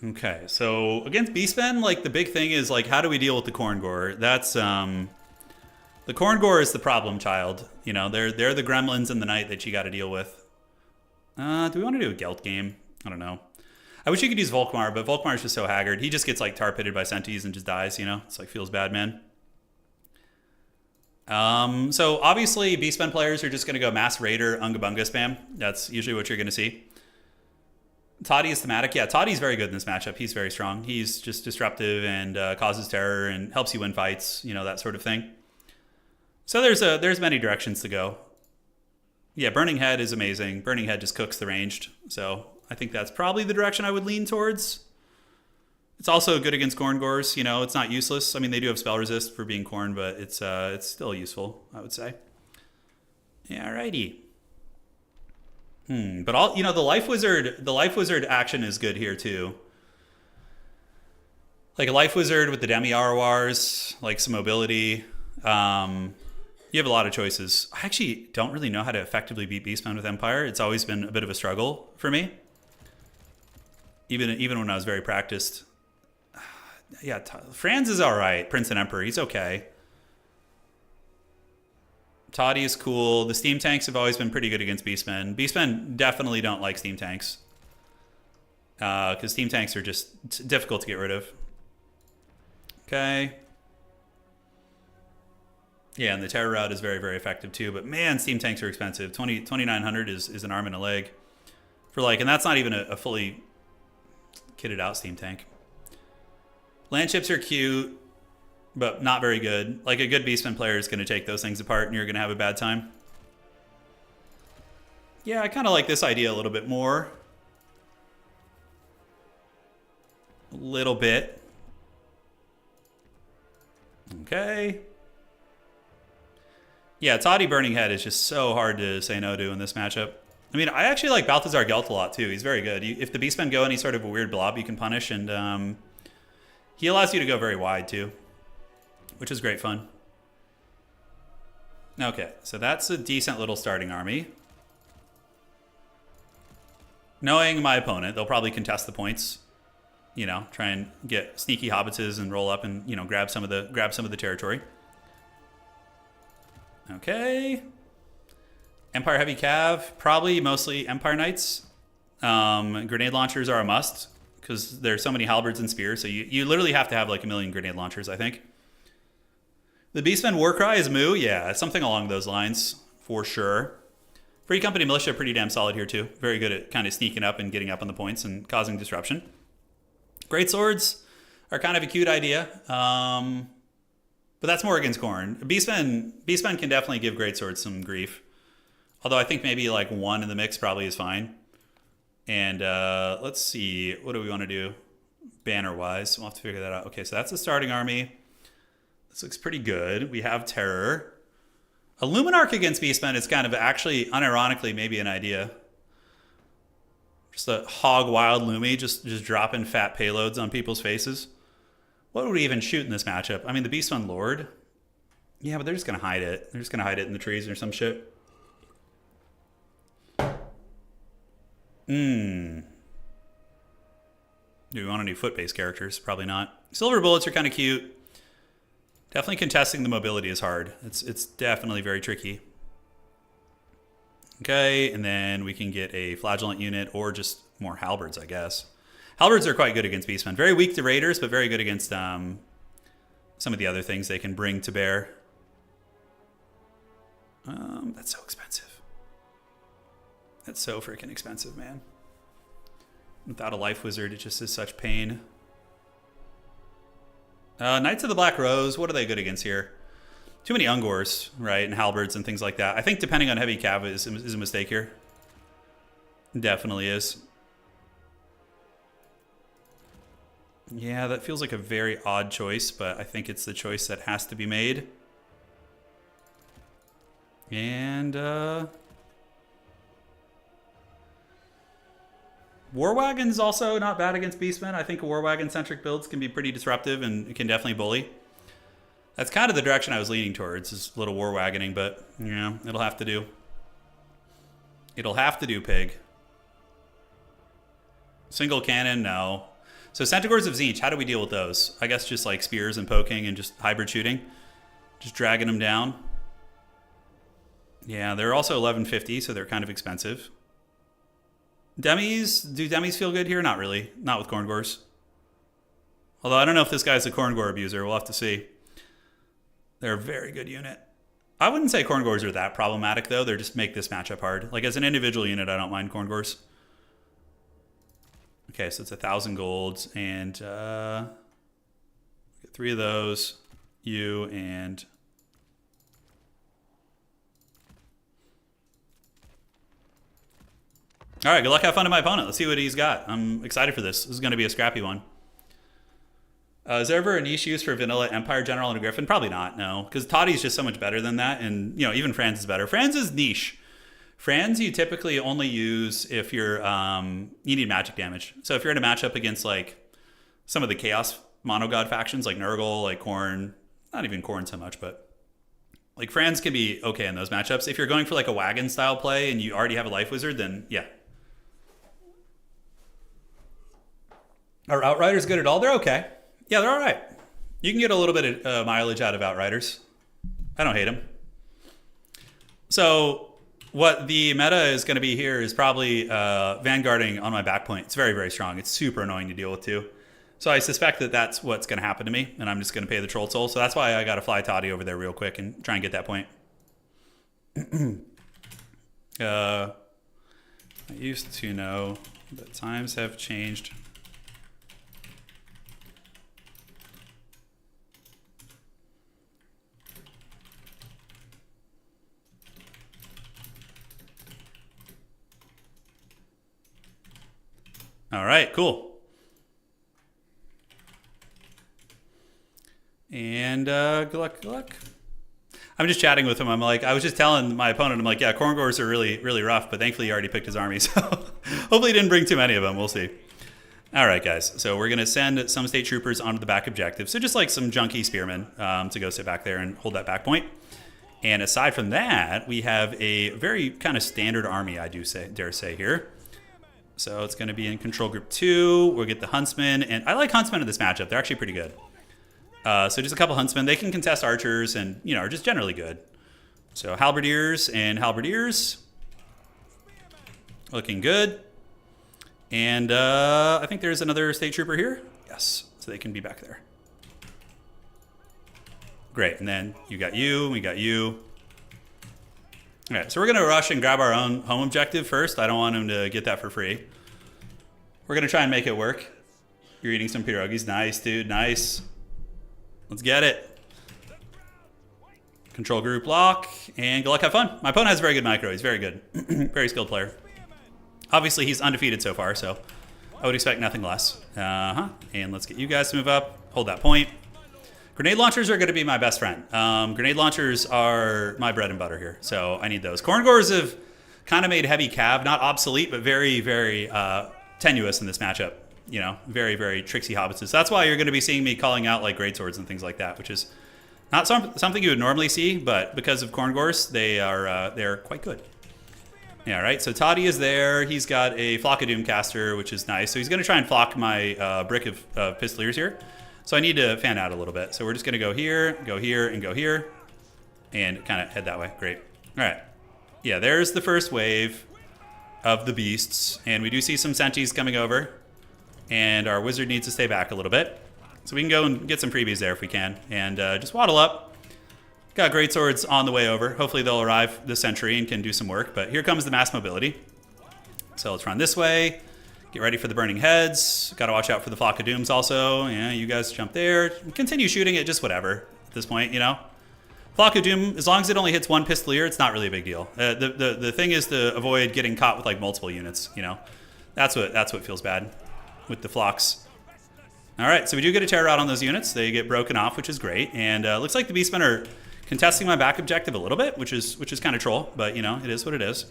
Okay, so against Beastmen, like the big thing is like, how do we deal with the corn gore? That's the corn gore is the problem child. You know, they're the gremlins in the night that you got to deal with. Do we want to do a Gelt game? I don't know. I wish you could use Volkmar, but Volkmar's just so haggard. He just gets like tar pitted by Sentis and just dies. You know, it's like feels bad, man. So obviously Beastmen players are just going to go Mass Raider, Unga Bunga spam. That's usually what you're going to see. Toddy is thematic. Yeah, Toddy's very good in this matchup. He's very strong. He's just disruptive and causes terror and helps you win fights, you know, that sort of thing. So there's many directions to go. Yeah, Burning Head is amazing. Burning Head just cooks the ranged. So I think that's probably the direction I would lean towards. It's also good against Corn Gores. You know, it's not useless. I mean, they do have spell resist for being corn, but it's still useful, I would say. Yeah, alrighty. But all, you know, the Life Wizard action is good here too. Like a Life Wizard with the Demi RORs, like some mobility. You have a lot of choices. I actually don't really know how to effectively beat Beastmen with Empire. It's always been a bit of a struggle for me. Even when I was very practiced. Yeah, Franz is all right. Prince and Emperor, he's okay. Toddy is cool. The steam tanks have always been pretty good against Beastmen. Beastmen definitely don't like steam tanks. Because steam tanks are just difficult to get rid of. Okay. Yeah, and the terror route is very, very effective too. But man, steam tanks are expensive. 2,900 is an arm and a leg. For like, and that's not even a fully kitted out steam tank. Land ships are cute, but not very good. Like a good Beastman player is going to take those things apart and you're going to have a bad time. Yeah, I kind of like this idea a little bit more. A little bit. Okay. Yeah, Toddy Burning Head is just so hard to say no to in this matchup. I mean, I actually like Balthazar Gelt a lot too. He's very good. If the Beastmen go any sort of a weird blob, you can punish, and he allows you to go very wide too, which is great fun. Okay, so that's a decent little starting army. Knowing my opponent, they'll probably contest the points. You know, try and get sneaky hobbitses and roll up and, you know, grab some of the territory. Okay. Empire Heavy Cav, probably mostly Empire Knights. Grenade launchers are a must because there's so many halberds and spears, so you literally have to have like a million grenade launchers, I think. The Beastmen Warcry is moo, yeah, something along those lines for sure. Free Company Militia pretty damn solid here too. Very good at kind of sneaking up and getting up on the points and causing disruption. Great swords are kind of a cute idea. But that's more against Khorne. Beastmen can definitely give greatswords some grief. Although I think maybe like one in the mix probably is fine. And let's see, what do we want to do banner-wise? We'll have to figure that out. Okay, so that's the starting army. This looks pretty good. We have Terror. A Luminarch against Beastmen is kind of actually, unironically, maybe an idea. Just a hog wild Lumi, just dropping fat payloads on people's faces. What would we even shoot in this matchup? I mean, the Beastmen Lord. Yeah, but they're just going to hide it. They're just going to hide it in the trees or some shit. Do we want any foot-based characters? Probably not. Silver Bullets are kind of cute. Definitely contesting the mobility is hard. It's definitely very tricky. Okay, and then we can get a Flagellant unit or just more Halberds, I guess. Halberds are quite good against Beastmen. Very weak to Raiders, but very good against some of the other things they can bring to bear. That's so expensive. That's so freaking expensive, man. Without a Life Wizard, it just is such pain. Knights of the Black Rose, what are they good against here? Too many Ungors, right, and halberds and things like that. I think depending on heavy cav is a mistake here. Definitely is. Yeah, that feels like a very odd choice, but I think it's the choice that has to be made. And, War Wagon's also not bad against Beastmen. I think War Wagon-centric builds can be pretty disruptive and it can definitely bully. That's kind of the direction I was leaning towards, is a little War Wagoning, but, yeah, it'll have to do. It'll have to do, pig. Single cannon, no. So Centaurs of Tzeentch, how do we deal with those? I guess just like spears and poking and just hybrid shooting. Just dragging them down. Yeah, they're also 1150, so they're kind of expensive. Demis, do Demis feel good here? Not really. Not with Corngors. Although I don't know if this guy's a Corngor abuser. We'll have to see. They're a very good unit. I wouldn't say Corngors are that problematic, though. They just make this matchup hard. Like, as an individual unit, I don't mind Corngors. Okay, so it's 1,000 golds, and get 3 of those. You and... All right, good luck, have fun to my opponent. Let's see what he's got. I'm excited for this. This is going to be a scrappy one. Is there ever a niche use for vanilla Empire General and a Griffin? Probably not, no. Because Toddy's just so much better than that, and even Franz is better. Franz is niche. Franz you typically only use if you're you need magic damage. So if you're in a matchup against like some of the Chaos Monogod factions like Nurgle, like Khorne, not even Khorne so much, but like Franz can be okay in those matchups. If you're going for like a wagon style play and you already have a Life Wizard, then yeah. Are Outriders good at all? They're okay. Yeah, they're all right. You can get a little bit of mileage out of Outriders. I don't hate them. So what the meta is going to be here is probably vanguarding on my back point. It's very, very strong. It's super annoying to deal with too. So I suspect that that's what's going to happen to me, and I'm just going to pay the Troll Soul. So that's why I got to fly Toddy over there real quick and try and get that point. I used to know that times have changed. All right, cool. And good luck, good luck. I'm just chatting with him. I'm like, I was just telling my opponent, I'm like, yeah, Corngors are really, really rough, but thankfully he already picked his army, so hopefully he didn't bring too many of them. We'll see. All right, guys. So we're going to send some state troopers onto the back objective. So just like some junky spearmen to go sit back there and hold that back point. And aside from that, we have a very kind of standard army, I dare say here. So it's going to be in control group 2. We'll get the Huntsmen. And I like Huntsmen in this matchup. They're actually pretty good. So just a couple Huntsmen. They can contest archers and, are just generally good. So Halberdiers and Halberdiers. Looking good. And I think there's another state trooper here. Yes. So they can be back there. Great. And then you got you. We got you. All right, so we're going to rush and grab our own home objective first. I don't want him to get that for free. We're going to try and make it work. You're eating some pierogies. Nice, dude. Nice. Let's get it. Control group lock. And good luck, have fun. My opponent has very good micro. He's very good. Very skilled player. Obviously, he's undefeated so far, so I would expect nothing less. And let's get you guys to move up. Hold that point. Grenade launchers are going to be my best friend. Grenade launchers are my bread and butter here, so I need those. Corngors have kind of made heavy cav, not obsolete, but very, very tenuous in this matchup. Very, very tricksy hobbitses. So that's why you're going to be seeing me calling out like greatswords and things like that, which is not something you would normally see, but because of Corngors, they're quite good. Yeah, right. So Toddy is there. He's got a Flock of Doomcaster, which is nice. So he's going to try and flock my brick of Pistoliers here. So I need to fan out a little bit. So we're just going to go here, and go here, and kind of head that way. Great. All right. Yeah, there's the first wave of the beasts. And we do see some Sentis coming over. And our wizard needs to stay back a little bit. So we can go and get some freebies there if we can. And just waddle up. Got greatswords on the way over. Hopefully they'll arrive this century and can do some work. But here comes the mass mobility. So let's run this way. Get ready for the burning heads. Got to watch out for the Flock of Dooms also. Yeah, you guys jump there. Continue shooting it, just whatever at this point, Flock of Doom, as long as it only hits one Pistolier, it's not really a big deal. The thing is to avoid getting caught with like multiple units, you know? That's what feels bad with the flocks. All right, so we do get a terror out on those units. They get broken off, which is great. And looks like the Beastmen are contesting my back objective a little bit, which is kind of troll, but you know, it is what it is.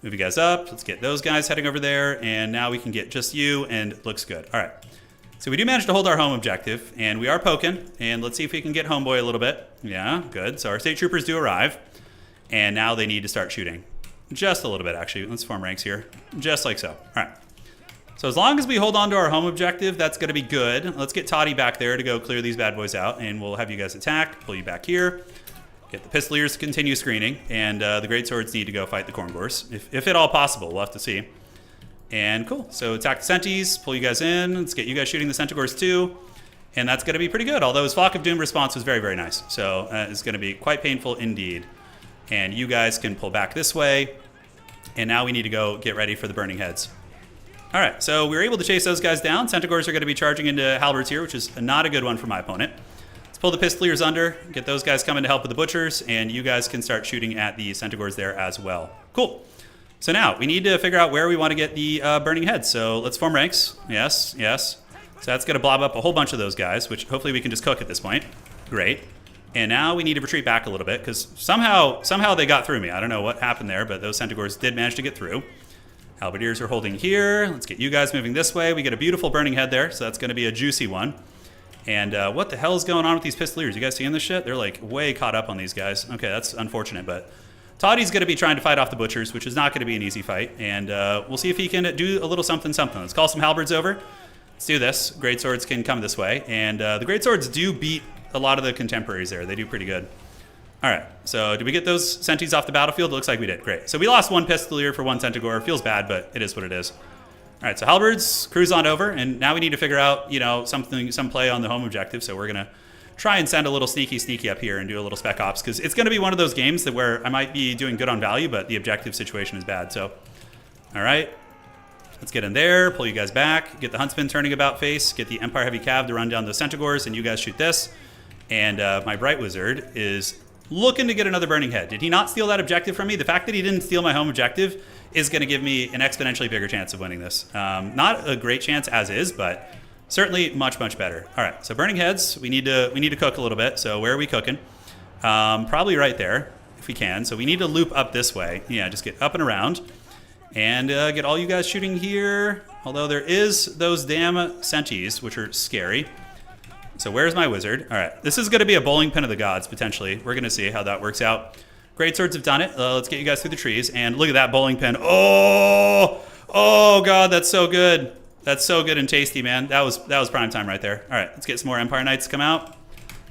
Move you guys up. Let's get those guys heading over there. And now we can get just you, and it looks good. All right. So we do manage to hold our home objective, and we are poking. And let's see if we can get Homeboy a little bit. Yeah, good. So our state troopers do arrive, and now they need to start shooting. Just a little bit, actually. Let's form ranks here. Just like so. All right. So as long as we hold on to our home objective, that's going to be good. Let's get Toddy back there to go clear these bad boys out, and we'll have you guys attack. Pull you back here. Get the Pistoliers to continue screening, and the Greatswords need to go fight the Corngors, if at all possible. We'll have to see. And cool. So attack the Senties, pull you guys in. Let's get you guys shooting the Centaurs too. And that's going to be pretty good, although his Flock of Doom response was very, very nice. So it's going to be quite painful indeed. And you guys can pull back this way. And now we need to go get ready for the Burning Heads. All right, so we were able to chase those guys down. Centaurs are going to be charging into Halberds here, which is not a good one for my opponent. Let's pull the Pistoliers under, get those guys coming to help with the Butchers, and you guys can start shooting at the Centaurs there as well. Cool. So now we need to figure out where we want to get the Burning Heads. So let's form ranks. Yes, yes. So that's going to blob up a whole bunch of those guys, which hopefully we can just cook at this point. Great. And now we need to retreat back a little bit because somehow they got through me. I don't know what happened there, but those Centaurs did manage to get through. Halberdiers are holding here. Let's get you guys moving this way. We get a beautiful Burning Head there, so that's going to be a juicy one. And what the hell is going on with these Pistoliers? You guys seeing this shit? They're like way caught up on these guys. Okay, that's unfortunate, but Toddy's going to be trying to fight off the Butchers, which is not going to be an easy fight. And we'll see if he can do a little something. Let's call some Halberds over. Let's do this. Greatswords can come this way. And the Greatswords do beat a lot of the contemporaries there. They do pretty good. All right, so did we get those Senties off the battlefield? It looks like we did. Great. So we lost one Pistolier for one Centaur. Feels bad, but it is what it is. All right, so Halberds cruise on over, and now we need to figure out, you know, some play on the home objective. So we're going to try and send a little sneaky up here and do a little spec ops, because it's going to be one of those games that where I might be doing good on value, but the objective situation is bad. So, all right, let's get in there, pull you guys back, get the Huntsman turning about face, get the Empire Heavy Cav to run down those Centaurs, and you guys shoot this. And my Bright Wizard is looking to get another Burning Head. Did he not steal that objective from me? The fact that he didn't steal my home objective is going to give me an exponentially bigger chance of winning this. Not a great chance as is, but certainly much better. All right, so Burning Heads, we need to cook a little bit. So where are we cooking? Probably right there, if we can. So we need to loop up this way. Yeah, just get up and around, and get all you guys shooting here. Although there is those damn Senties, which are scary. So where's my wizard? All right, this is going to be a bowling pin of the gods, potentially. We're going to see how that works out. Greatswords have done it. Let's get you guys through the trees. And look at that bowling pin. Oh, God, that's so good. That's so good and tasty, man. That was prime time right there. All right, let's get some more Empire Knights to come out.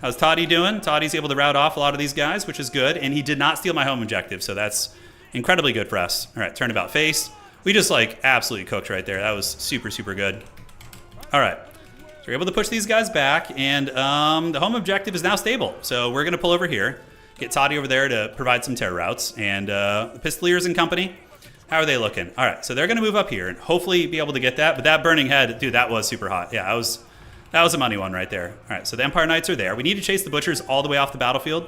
How's Toddy doing? Toddy's able to rout off a lot of these guys, which is good. And he did not steal my home objective, so that's incredibly good for us. All right, turnabout face. We just, like, absolutely cooked right there. That was super good. All right. We're able to push these guys back, and the home objective is now stable. So we're going to pull over here, get Toddy over there to provide some terror routes, and the Pistoliers and company, how are they looking? All right, so they're going to move up here and hopefully be able to get that. But that Burning Head, dude, that was super hot. Yeah, that was a money one right there. All right, so the Empire Knights are there. We need to chase the Butchers all the way off the battlefield.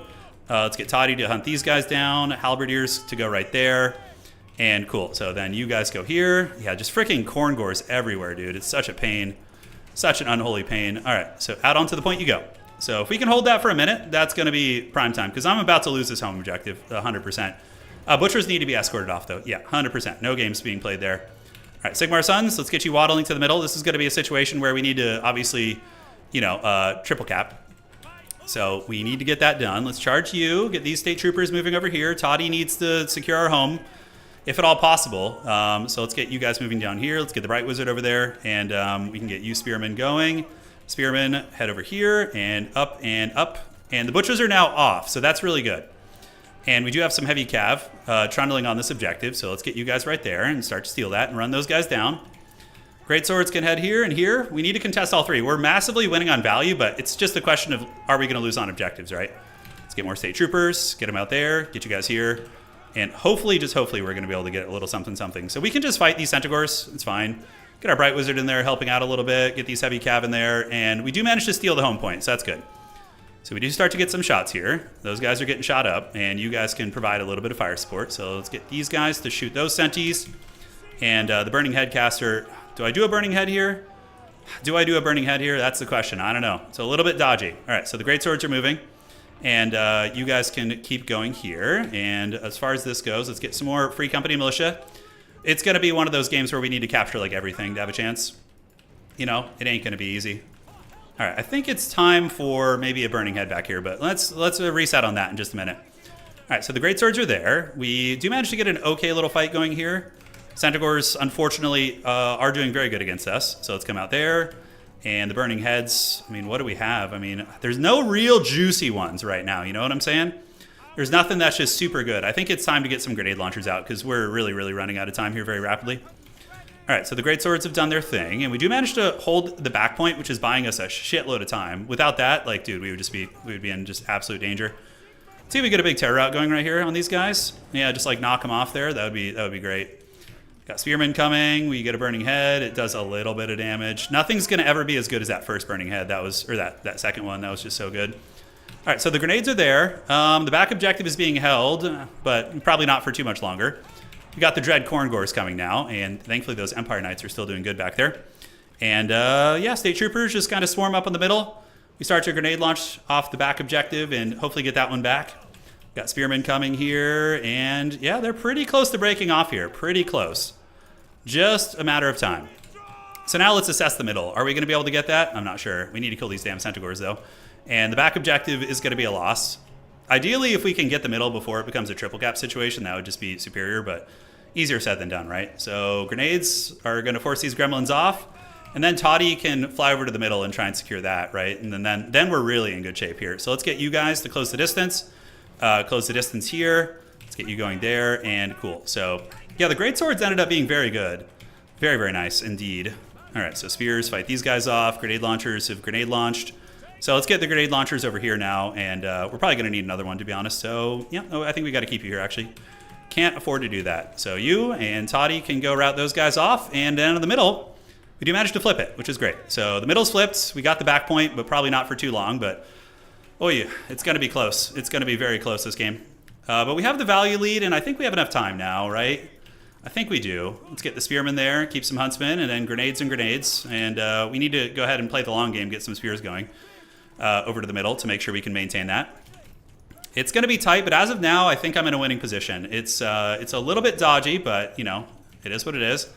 Let's get Toddy to hunt these guys down, Halberdiers to go right there, and cool. So then you guys go here. Yeah, just freaking Corngors everywhere, dude. It's such a pain. Such an unholy pain. All right, so out onto the point you go. So if we can hold that for a minute, that's going to be prime time, because I'm about to lose this home objective 100%. Butchers need to be escorted off, though. Yeah, 100%. No games being played there. All right, Sigmar Sons, let's get you waddling to the middle. This is going to be a situation where we need to, obviously, you know, triple cap. So we need to get that done. Let's charge you, get these state troopers moving over here. Toddy needs to secure our home, if at all possible. So let's get you guys moving down here. Let's get the Bright Wizard over there, and we can get you Spearmen going. Spearmen, head over here, and up, and up. And the Butchers are now off, so that's really good. And we do have some heavy cav trundling on this objective, so let's get you guys right there and start to steal that and run those guys down. Greatswords can head here and here. We need to contest all three. We're massively winning on value, but it's just a question of, are we going to lose on objectives, right? Let's get more state troopers, get them out there, get you guys here. And hopefully, just hopefully, we're going to be able to get a little something. So we can just fight these Centaurs. It's fine. Get our Bright Wizard in there, helping out a little bit. Get these heavy cav in there. And we do manage to steal the home point, so that's good. So we do start to get some shots here. Those guys are getting shot up, and you guys can provide a little bit of fire support. So let's get these guys to shoot those senties. And the Burning Head caster, do I do a Burning Head here? Do I do a Burning Head here? That's the question. I don't know. It's a little bit dodgy. All right, so the Great Swords are moving. And you guys can keep going here. And as far as this goes, let's get some more Free Company Militia. It's going to be one of those games where we need to capture like everything to have a chance. You know, it ain't going to be easy. All right, I think it's time for maybe a Burning Head back here, but let's reset on that in just a minute. All right, so the Great Swords are there. We do manage to get an okay little fight going here. Centaurs, unfortunately, are doing very good against us. So let's come out there. And the Burning Heads, I mean, what do we have? I mean, there's no real juicy ones right now, you know what I'm saying? There's nothing that's just super good. I think it's time to get some grenade launchers out because we're really, really running out of time here very rapidly. All right, so the Great Swords have done their thing, and we do manage to hold the back point, which is buying us a shitload of time. Without that, like, dude, we would be in just absolute danger. Let's see if we get a big terror route going right here on these guys. Yeah, just like knock them off there. That would be great. Got Spearmen coming. We get a Burning Head. It does a little bit of damage. Nothing's gonna ever be as good as that first Burning Head. That was, or that second one. That was just so good. All right, so the grenades are there. The back objective is being held, but probably not for too much longer. We got the Dread Corngors coming now, and thankfully those Empire Knights are still doing good back there. And yeah, State Troopers just kind of swarm up in the middle. We start to grenade launch off the back objective and hopefully get that one back. Got Spearmen coming here, and yeah, they're pretty close to breaking off here. Pretty close. Just a matter of time. So now let's assess the middle. Are we going to be able to get that? I'm not sure. We need to kill these damn Centaurs, though. And the back objective is going to be a loss. Ideally, if we can get the middle before it becomes a triple cap situation, that would just be superior, but easier said than done, right? So grenades are going to force these gremlins off, and then Toddy can fly over to the middle and try and secure that, right? And then we're really in good shape here. So let's get you guys to close the distance. Close the distance here. Let's get you going there, and cool. So yeah, the Great Swords ended up being very good. Very, very nice indeed. All right, so spears fight these guys off. Grenade launchers have grenade launched. So let's get the grenade launchers over here now, and we're probably going to need another one, to be honest. So yeah, I think we got to keep you here, actually. Can't afford to do that. So you and Toddy can go route those guys off, and then in the middle, we do manage to flip it, which is great. So the middle's flipped. We got the back point, but probably not for too long, but oh yeah, it's going to be close. It's going to be very close this game. But we have the value lead, and I think we have enough time now, right? I think we do. Let's get the Spearmen there, keep some Huntsmen, and then grenades and grenades. And we need to go ahead and play the long game, get some spears going. Over to the middle to make sure we can maintain that. It's going to be tight, but as of now, I think I'm in a winning position. It's a little bit dodgy, but, you know, it is what it is.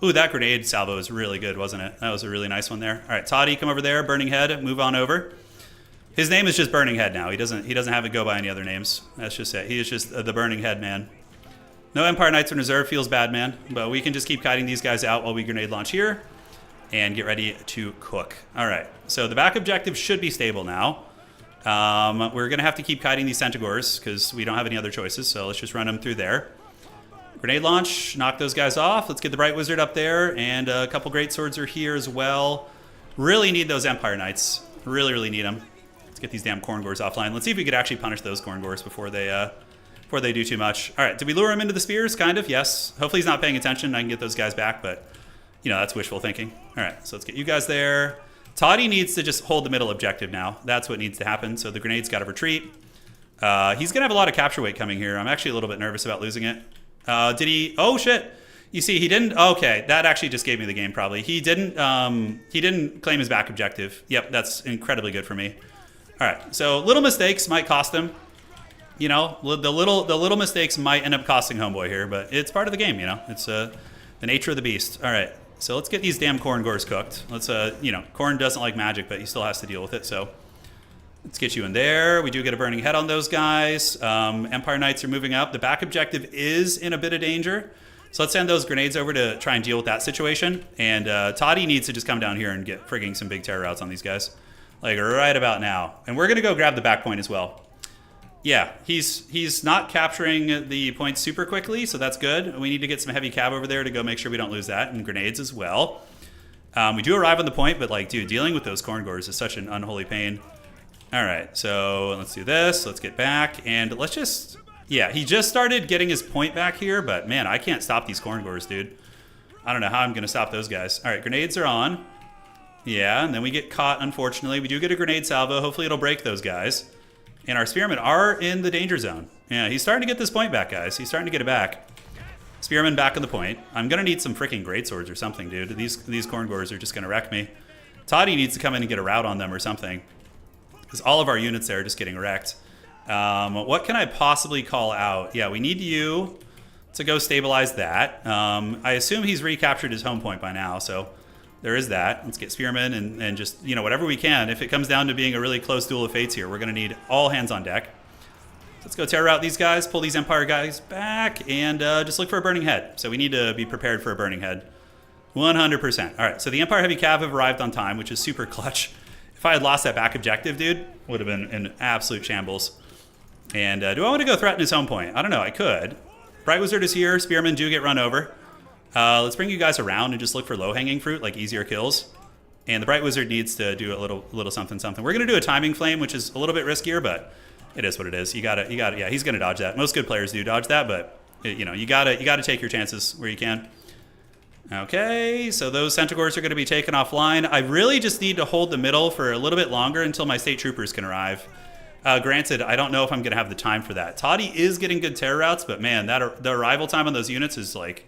Ooh, that grenade salvo was really good, wasn't it? That was a really nice one there. All right, Toddy, come over there. Burning Head, move on over. His name is just Burning Head now. He doesn't have it go by any other names. That's just it. He is just the Burning Head man. No Empire Knights in reserve. Feels bad, man. But we can just keep kiting these guys out while we grenade launch here. And get ready to cook. All right, so the back objective should be stable now. We're gonna have to keep kiting these Centaurs because we don't have any other choices, so let's just run them through there. Grenade launch, knock those guys off. Let's get the Bright Wizard up there, and a couple Great Swords are here as well. Really need those Empire Knights. Really, really need them. Let's get these damn Corngors offline. Let's see if we could actually punish those Corngors before they do too much. All right, did we lure him into the spears? Kind of, yes. Hopefully he's not paying attention. I can get those guys back, but you know, that's wishful thinking. All right, so let's get you guys there. Toddy needs to just hold the middle objective now. That's what needs to happen. So the grenade's got to retreat. He's going to have a lot of capture weight coming here. I'm actually a little bit nervous about losing it. Did he? Oh, shit. You see, he didn't. Okay, that actually just gave me the game probably. He didn't claim his back objective. Yep, that's incredibly good for me. All right, so little mistakes might cost him. You know, the little mistakes might end up costing Homeboy here, but it's part of the game, you know. It's the nature of the beast. All right. So let's get these damn Corngors cooked. Let's, you know, Corn doesn't like magic, but he still has to deal with it. So let's get you in there. We do get a Burning Head on those guys. Empire Knights are moving up. The back objective is in a bit of danger. So let's send those grenades over to try and deal with that situation. And Toddy needs to just come down here and get frigging some big terror routes on these guys. Like right about now. And we're going to go grab the back point as well. Yeah, he's not capturing the points super quickly, so that's good. We need to get some heavy cab over there to go make sure we don't lose that, and grenades as well. We do arrive on the point, but like, dude, dealing with those Corngors is such an unholy pain. All right, so let's do this. Let's get back, and let's just... Yeah, he just started getting his point back here, but man, I can't stop these Corngors, dude. I don't know how I'm going to stop those guys. All right, grenades are on. Yeah, and then we get caught, unfortunately. We do get a grenade salvo. Hopefully it'll break those guys. And our spearmen are in the danger zone. Yeah, he's starting to get this point back, guys. He's starting to get it back. Spearmen back on the point. I'm going to need some freaking greatswords or something, dude. These corn gores are just going to wreck me. Toddy needs to come in and get a rout on them or something. Because all of our units there are just getting wrecked. What can I possibly call out? Yeah, we need you to go stabilize that. I assume he's recaptured his home point by now, so there is that. Let's get spearmen and just, you know, whatever we can. If it comes down to being a really close duel of fates here, we're going to need all hands on deck. So let's go terror out these guys, pull these Empire guys back, and just look for a burning head. So we need to be prepared for a burning head. 100%. All right, so the Empire Heavy Cav have arrived on time, which is super clutch. If I had lost that back objective, dude, would have been an absolute shambles. And do I want to go threaten his home point? I don't know, I could. Bright Wizard is here. Spearmen do get run over. Let's bring you guys around and just look for low-hanging fruit, like easier kills. And the Bright Wizard needs to do a little something. We're going to do a timing flame, which is a little bit riskier, but it is what it is. You gotta, yeah, he's going to dodge that. Most good players do dodge that, but you know, you gotta take your chances where you can. Okay, so those Centaurs are going to be taken offline. I really just need to hold the middle for a little bit longer until my state troopers can arrive. Granted, I don't know if I'm going to have the time for that. Toddy is getting good terror routes, but man, the arrival time on those units is like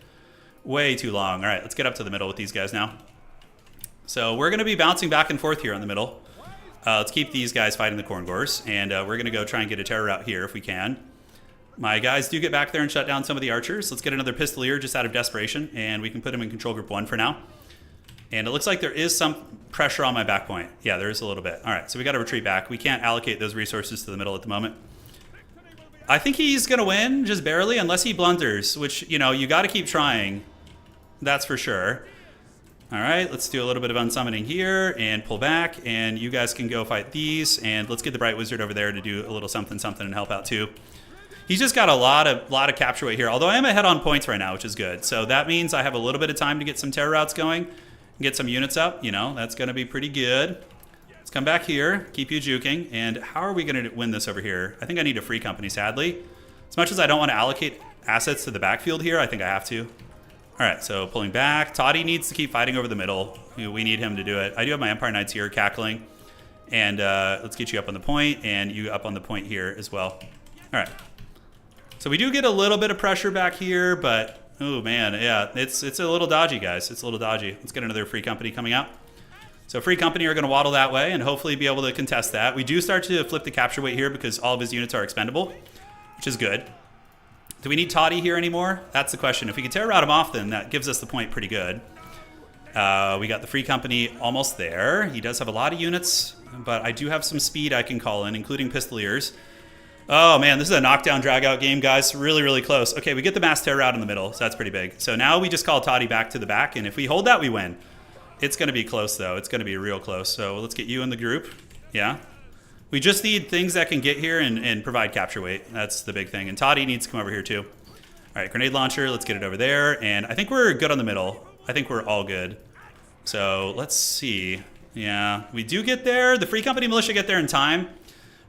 way too long. All right, let's get up to the middle with these guys now. So we're going to be bouncing back and forth here on the middle. Let's keep these guys fighting the corn gores, and we're going to go try and get a terror route here if we can. My guys do get back there and shut down some of the archers. Let's get another pistolier just out of desperation, and we can put him in control group 1 for now. And it looks like there is some pressure on my back point. Yeah, there is a little bit. All right, so we got to retreat back. We can't allocate those resources to the middle at the moment. I think he's going to win, just barely, unless he blunders, which, you know, you got to keep trying. That's for sure. All right, let's do a little bit of unsummoning here and pull back, and you guys can go fight these, and let's get the Bright Wizard over there to do a little something and help out too. He's just got a lot of capture weight here, although I am ahead on points right now, which is good. So that means I have a little bit of time to get some terror routes going, get some units up. You know, that's going to be pretty good. Let's come back here, keep you juking. And how are we going to win this over here? I think I need a free company, sadly. As much as I don't want to allocate assets to the backfield here, I think I have to. All right, so pulling back. Toddy needs to keep fighting over the middle. We need him to do it. I do have my Empire Knights here cackling. And let's get you up on the point, and you up on the point here as well. All right. So we do get a little bit of pressure back here, but oh man, yeah, it's a little dodgy, guys. It's a little dodgy. Let's get another free company coming out. So free company are going to waddle that way and hopefully be able to contest that. We do start to flip the capture weight here because all of his units are expendable, which is good. Do we need Toddy here anymore? That's the question. If we can terror route him off, then that gives us the point pretty good. We got the free company almost there. He does have a lot of units, but I do have some speed I can call in, including pistoliers. Oh man, this is a knockdown drag out game, guys. Really, really close. Okay, we get the mass terror out in the middle, so that's pretty big. So now we just call Toddy back to the back, and if we hold that, we win. It's going to be close, though. It's going to be real close. So let's get you in the group. Yeah. We just need things that can get here and provide capture weight. That's the big thing. And Toddy needs to come over here, too. All right, grenade launcher. Let's get it over there. And I think we're good on the middle. I think we're all good. So let's see. Yeah, we do get there. The Free Company Militia get there in time.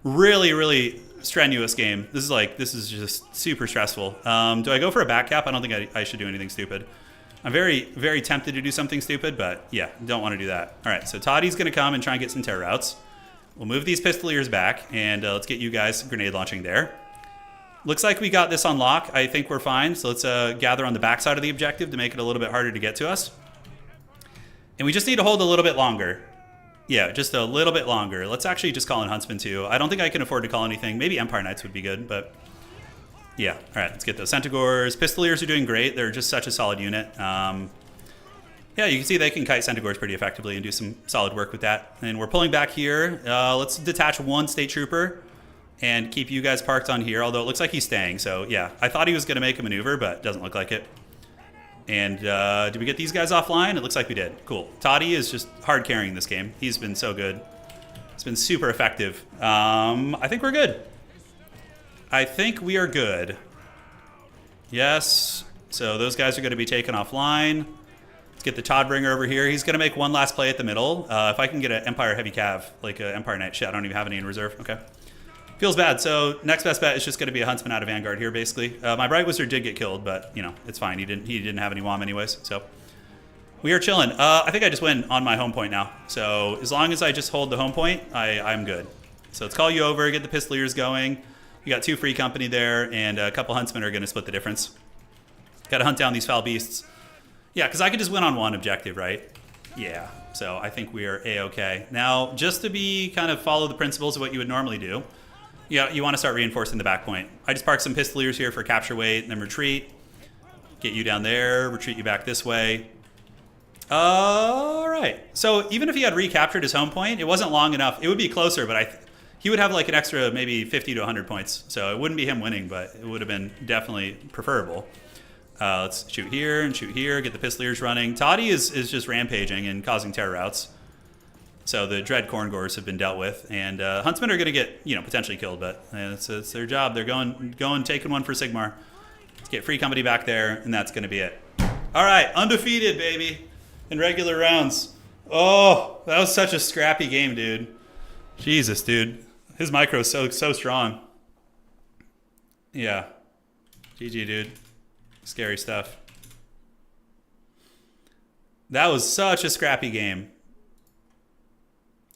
Really, really strenuous game. This is just super stressful. Do I go for a back cap? I don't think I should do anything stupid. I'm very, very tempted to do something stupid, but yeah, don't want to do that. All right, so Toddy's going to come and try and get some terror routes. We'll move these pistoliers back, and let's get you guys grenade launching there. Looks like we got this on lock. I think we're fine, so let's gather on the backside of the objective to make it a little bit harder to get to us. And we just need to hold a little bit longer. Yeah, just a little bit longer. Let's actually just call in Huntsman too. I don't think I can afford to call anything. Maybe Empire Knights would be good, but yeah. All right, let's get those Centaurs. Pistoliers are doing great. They're just such a solid unit. Yeah, you can see they can kite Centaurs pretty effectively and do some solid work with that. And we're pulling back here. Let's detach one state trooper and keep you guys parked on here, although it looks like he's staying. So yeah, I thought he was going to make a maneuver, but doesn't look like it. And did we get these guys offline? It looks like we did. Cool. Toddy is just hard carrying this game. He's been so good. It's been super effective. I think we're good. I think we are good. Yes. So those guys are going to be taken offline. Let's get the Todbringer over here. He's going to make one last play at the middle. If I can get an Empire Heavy Cav, like an Empire Knight. Shit, I don't even have any in reserve. Okay. Feels bad. So next best bet is just going to be a Huntsman out of Vanguard here, basically. My Bright Wizard did get killed, but, you know, it's fine. He didn't have any WOM anyways. So We are chilling. I think I just win on my home point now. So as long as I just hold the home point, I'm good. So let's call you over, get the pistoliers going. You got 2 free company there, and a couple huntsmen are going to split the difference. Got to hunt down these foul beasts. Yeah, because I could just win on one objective, right? Yeah, so I think we are A-okay. Now, just to be kind of follow the principles of what you would normally do, yeah, you want to start reinforcing the back point. I just parked some pistoliers here for capture weight, and then retreat. Get you down there, retreat you back this way. All right. So even if he had recaptured his home point, it wasn't long enough. It would be closer, but he would have like an extra maybe 50 to 100 points. So it wouldn't be him winning, but it would have been definitely preferable. Let's shoot here and shoot here, get the pistoliers running. Toddy is just rampaging and causing terror routes. So the Dread Corngors have been dealt with, and Huntsmen are going to get potentially killed, but it's their job. They're going taking one for Sigmar. Let's get free company back there, and that's going to be it. All right, undefeated, baby. In regular rounds. Oh, that was such a scrappy game, dude. Jesus, dude. His micro is so strong. Yeah. GG, dude. Scary stuff. That was such a scrappy game.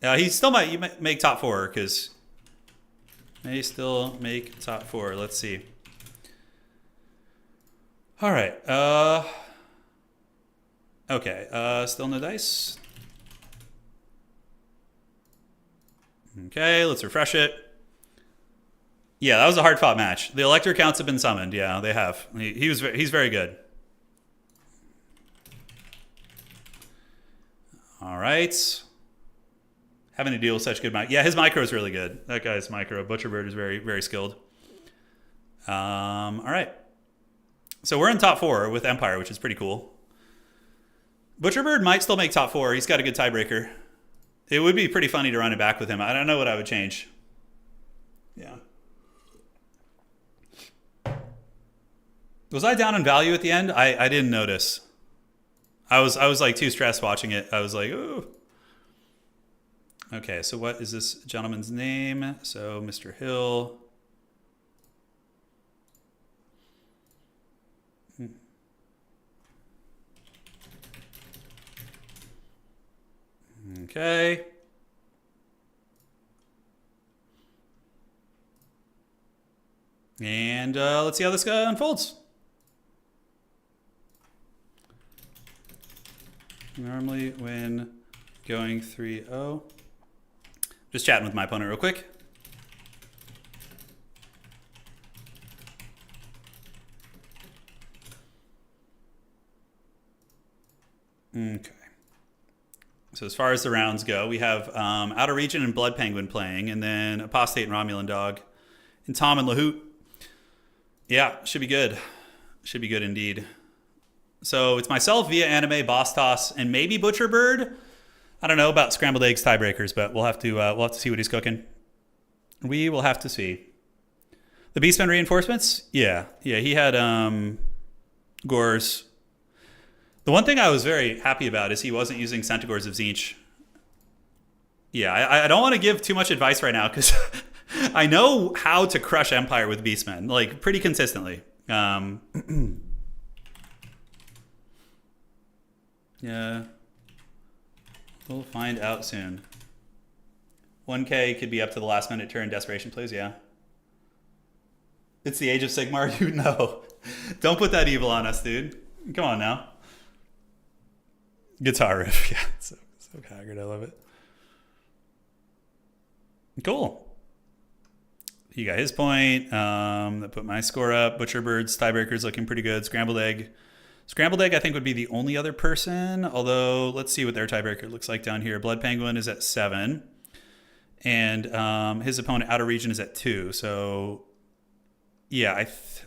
He still might make top 4, because may still make top 4. Let's see. All right. Okay, still no dice. Okay, let's refresh it. Yeah, that was a hard-fought match. The Elector counts have been summoned. Yeah, they have. He's very good. All right. Having to deal with such good micro. Yeah, his micro is really good. That guy's micro. Butcherbird is very, very skilled. All right. So we're in top 4 with Empire, which is pretty cool. Butcherbird might still make top 4. He's got a good tiebreaker. It would be pretty funny to run it back with him. I don't know what I would change. Yeah. Was I down in value at the end? I didn't notice. I was like too stressed watching it. I was like, ooh. Okay, so what is this gentleman's name? So Mr. Hill. Okay. And let's see how this guy unfolds. Normally when going 3-0. Just chatting with my opponent real quick. Okay. So as far as the rounds go, we have Outer Region and Blood Penguin playing, and then Apostate and Romulan Dog, and Tom and Lahoot. Yeah, should be good. Should be good indeed. So it's myself via anime, Boss Toss, and maybe Butcherbird. I don't know about Scrambled Eggs tiebreakers, but we'll have to see what he's cooking. We will have to see. The Beastmen reinforcements? Yeah, he had Gores. The one thing I was very happy about is he wasn't using Centaurs of Tzeentch. Yeah, I don't want to give too much advice right now, because I know how to crush Empire with Beastmen, like, pretty consistently. Yeah. We'll find out soon. 1K could be up to the last minute turn desperation plays, yeah. It's the age of Sigmar, you know. Don't put that evil on us, dude. Come on now. Guitar riff, yeah. So haggard, I love it. Cool. He got his point. That put my score up. Butcherbird's tiebreaker's looking pretty good. Scrambled Egg. Scrambled Egg, I think, would be the only other person. Although, let's see what their tiebreaker looks like down here. Blood Penguin is at 7. And his opponent, Outer Region, is at 2. So, yeah,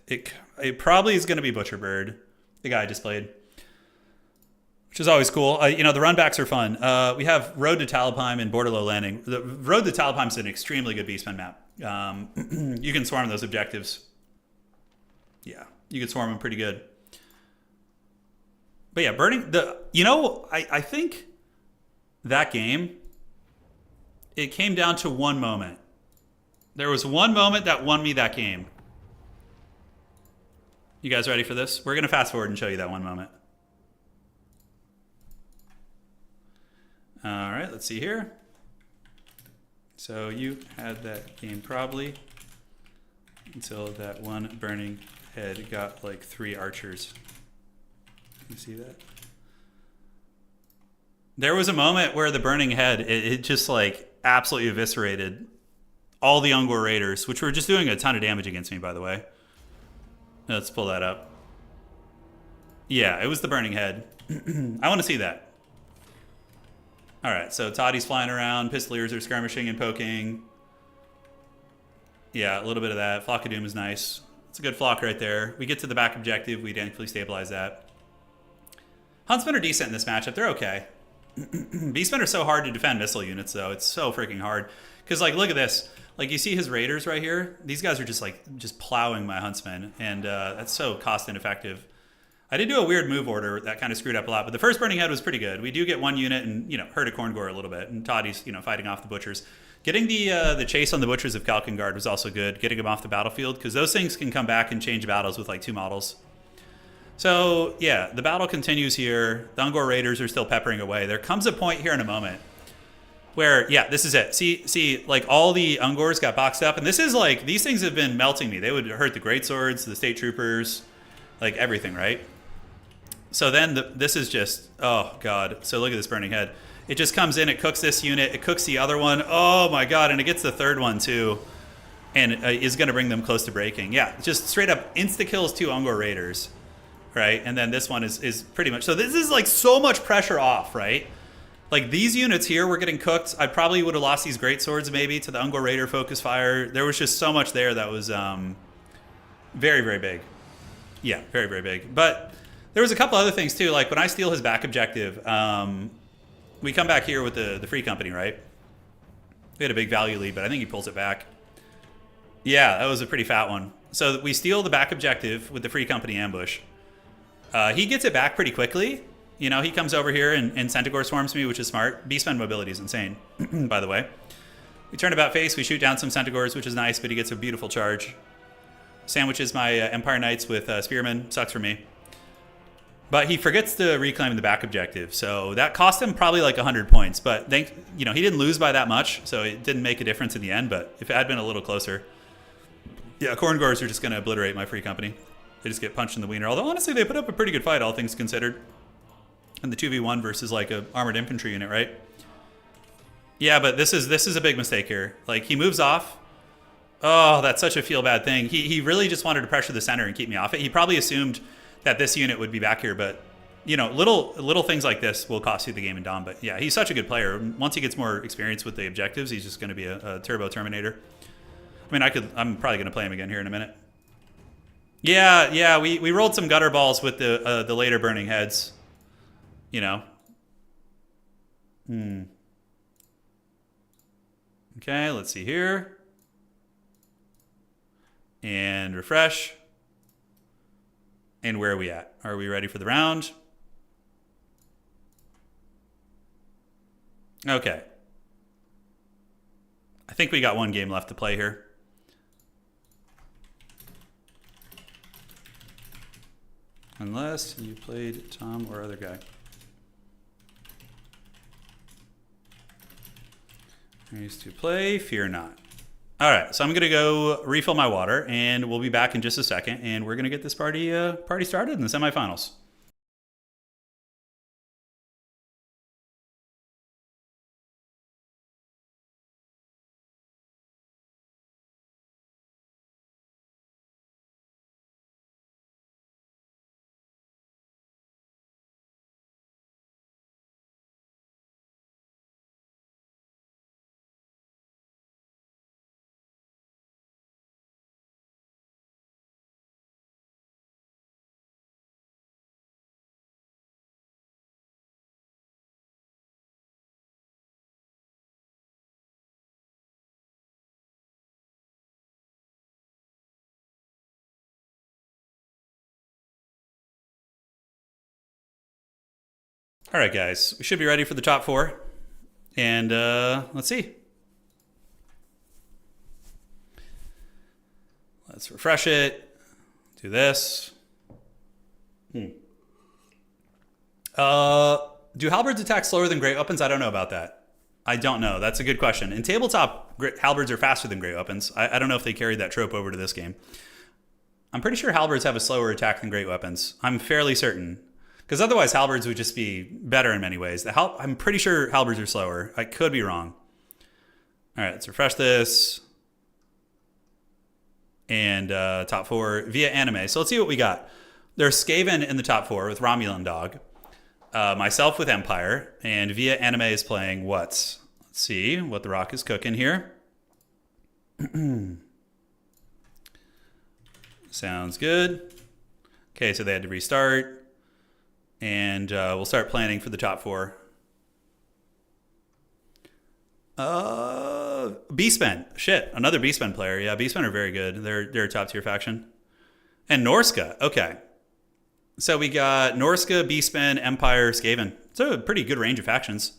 it probably is going to be Butcherbird, the guy I just played. Which is always cool. The runbacks are fun. We have Road to Talabheim and Borderlow Landing. The Road to Talabheim is an extremely good Beastmen map. You can swarm those objectives. Yeah, you can swarm them pretty good. But yeah, burning I think that game, it came down to one moment. There was one moment that won me that game. You guys ready for this? We're going to fast forward and show you that one moment. All right, let's see here. So you had that game probably until that one burning head got like 3 archers. You see that? There was a moment where the burning head, it just like absolutely eviscerated all the Ungor Raiders, which were just doing a ton of damage against me, by the way. Let's pull that up. Yeah, it was the burning head. I want to see that. All right, so Toddy's flying around. Pistoliers are skirmishing and poking. Yeah, a little bit of that. Flock of Doom is nice. It's a good flock right there. We get to the back objective. We dynamically stabilize that. Huntsmen are decent in this matchup. They're okay. Beastmen are so hard to defend missile units, though. It's so freaking hard. Because, like, look at this. Like, you see his raiders right here? These guys are just plowing my huntsmen. And that's so cost ineffective. I did do a weird move order that kind of screwed up a lot, but the first burning head was pretty good. We do get 1 unit and, hurt a Corngore a little bit, and Toddy's, fighting off the butchers. Getting the chase on the butchers of Kalkengard was also good, getting them off the battlefield, because those things can come back and change battles with like 2 models. So, yeah, the battle continues here. The Ungor Raiders are still peppering away. There comes a point here in a moment where, yeah, this is it. See, like all the Ungors got boxed up, and this is like, these things have been melting me. They would hurt the Greatswords, the State Troopers, like everything, right? So then this is just, oh God. So look at this burning head. It just comes in, it cooks this unit, it cooks the other one. Oh my God, and it gets the 3rd one too. And is gonna bring them close to breaking. Yeah, just straight up insta-kills 2 Ungor Raiders, right? And then this one is pretty much, so this is like so much pressure off, right? Like these units here were getting cooked. I probably would have lost these Greatswords maybe to the Ungor Raider focus fire. There was just so much there that was very, very big. Yeah, very, very big. But there was a couple other things too, like when I steal his back objective, we come back here with the free company, right? We had a big value lead, but I think he pulls it back. Yeah, that was a pretty fat one. So we steal the back objective with the free company ambush. He gets it back pretty quickly. He comes over here and Centaur swarms me, which is smart. Beastman mobility is insane, by the way. We turn about face, we shoot down some Centaurs, which is nice, but he gets a beautiful charge. Sandwiches my Empire Knights with Spearmen, sucks for me. But he forgets to reclaim the back objective, so that cost him probably like 100 points. But he didn't lose by that much, so it didn't make a difference in the end. But if it had been a little closer, yeah, Corngores are just going to obliterate my free company. They just get punched in the wiener. Although honestly, they put up a pretty good fight, all things considered. And the 2v1 versus like a armored infantry unit, right? Yeah, but this is a big mistake here. Like he moves off. Oh, that's such a feel bad thing. He really just wanted to pressure the center and keep me off it. He probably assumed that this unit would be back here, but little things like this will cost you the game in Dom. But yeah, he's such a good player. Once he gets more experience with the objectives, he's just going to be a turbo Terminator. I mean, I'm probably going to play him again here in a minute. Yeah, we rolled some gutter balls with the later burning heads. Okay, let's see here. And refresh. And where are we at? Are we ready for the round? Okay. I think we got 1 game left to play here. Unless you played Tom or other guy. I used to play Fear Not. All right, so I'm going to go refill my water, and we'll be back in just a second, and we're going to get this party started in the semifinals. All right, guys, we should be ready for the top 4. And let's see. Let's refresh it. Do this. Do halberds attack slower than great weapons? I don't know about that. I don't know. That's a good question. In tabletop, halberds are faster than great weapons. I don't know if they carried that trope over to this game. I'm pretty sure halberds have a slower attack than great weapons. I'm fairly certain. Because otherwise, halberds would just be better in many ways. I'm pretty sure halberds are slower. I could be wrong. All right, let's refresh this. And top 4 via anime. So let's see what we got. There's Skaven in the top 4 with Romulan Dog. Myself with Empire. And via anime is playing what? Let's see what the Rock is cooking here. Sounds good. Okay, so they had to restart. And we'll start planning for the top 4. Beastmen. Shit, another Beastmen player. Yeah, Beastmen are very good. They're a top tier faction. And Norska. Okay. So we got Norska, Beastmen, Empire, Skaven. It's a pretty good range of factions.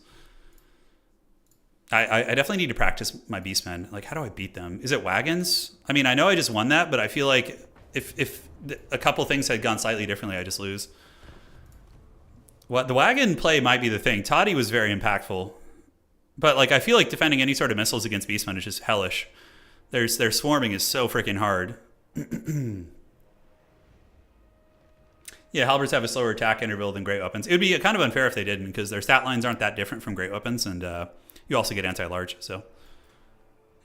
I definitely need to practice my Beastmen. Like, how do I beat them? Is it wagons? I mean, I know I just won that, but I feel like if a couple things had gone slightly differently, I just lose. What the wagon play might be the thing. Toddy was very impactful. But like I feel like defending any sort of missiles against Beastmen is just hellish. Their swarming is so freaking hard. Yeah, halberds have a slower attack interval than great weapons. It would be kind of unfair if they didn't, because their stat lines aren't that different from great weapons, and you also get anti-large, so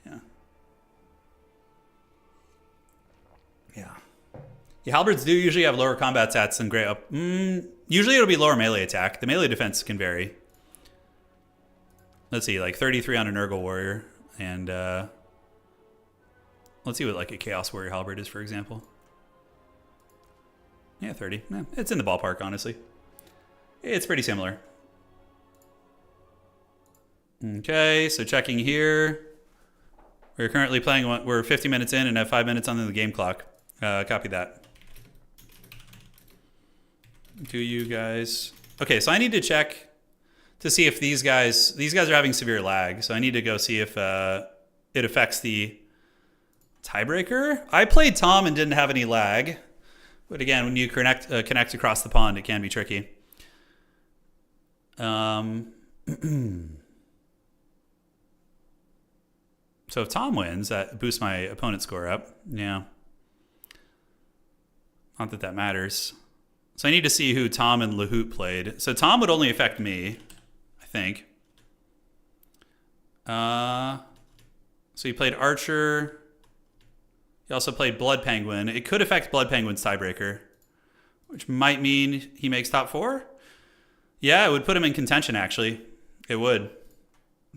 yeah. Yeah, halberds do usually have lower combat stats than great up. Usually it'll be lower melee attack. The melee defense can vary. Let's see, like 33 on a Nurgle warrior, and let's see what like a Chaos Warrior halberd is, for example. Yeah, 30. Yeah, it's in the ballpark, honestly. It's pretty similar. Okay, so checking here. We're currently playing, we're 50 minutes in and have 5 minutes on the game clock. Copy that. To you guys. Okay, so I need to check to see if these guys are having severe lag. So I need to go see if it affects the tiebreaker. I played Tom and didn't have any lag. But again, when you connect across the pond, it can be tricky. So if Tom wins, that boosts my opponent's score up. Yeah. Not that that matters. So I need to see who Tom and Lahoot played. So Tom would only affect me, I think. So he played Archer. He also played Blood Penguin. It could affect Blood Penguin's tiebreaker, which might mean he makes top 4. Yeah, it would put him in contention, actually. It would.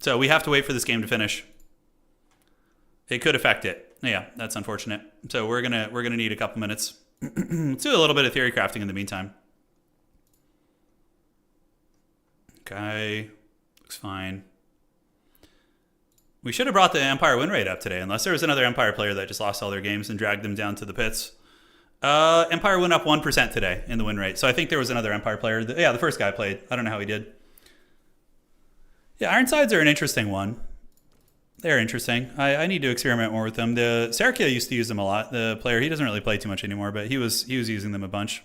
So we have to wait for this game to finish. It could affect it. Yeah, that's unfortunate. So we're gonna need a couple minutes. Let's do a little bit of theory crafting in the meantime. Okay, looks fine. We should have brought the Empire win rate up today, unless there was another Empire player that just lost all their games and dragged them down to the pits. Empire went up 1% today in the win rate, so I think there was another Empire player. Yeah, the first guy played. I don't know how he did. Yeah, Ironsides are an interesting one. They're interesting. I need to experiment more with them. The Serkia used to use them a lot. The player, he doesn't really play too much anymore, but he was using them a bunch.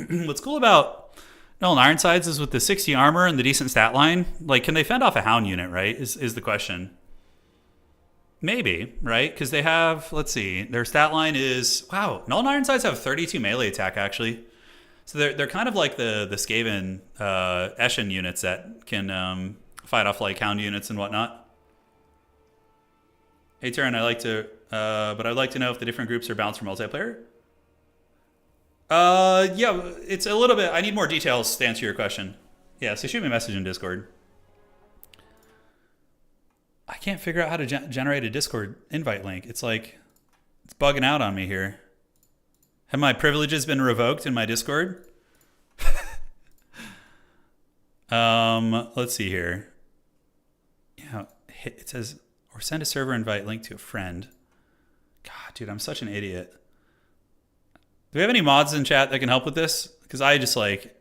What's cool about Nolan Ironsides is with the 60 armor and the decent stat line, like, can they fend off a Hound unit, right, is the question. Maybe, right? Because they have, let's see, their stat line is, wow, Nolan Ironsides have 32 melee attack, actually. So they're kind of like the Skaven Eshin units that can fight off like Hound units and whatnot. Hey, Turin, but I'd like to know if the different groups are balanced for multiplayer. Yeah, it's a little bit, I need more details to answer your question. Yeah, so shoot me a message in Discord. I can't figure out how to generate a Discord invite link. It's like, it's bugging out on me here. Have my privileges been revoked in my Discord? Let's see here. Yeah, it says, or send a server invite link to a friend. God, dude, I'm such an idiot. Do we have any mods in chat that can help with this? Because I just like, it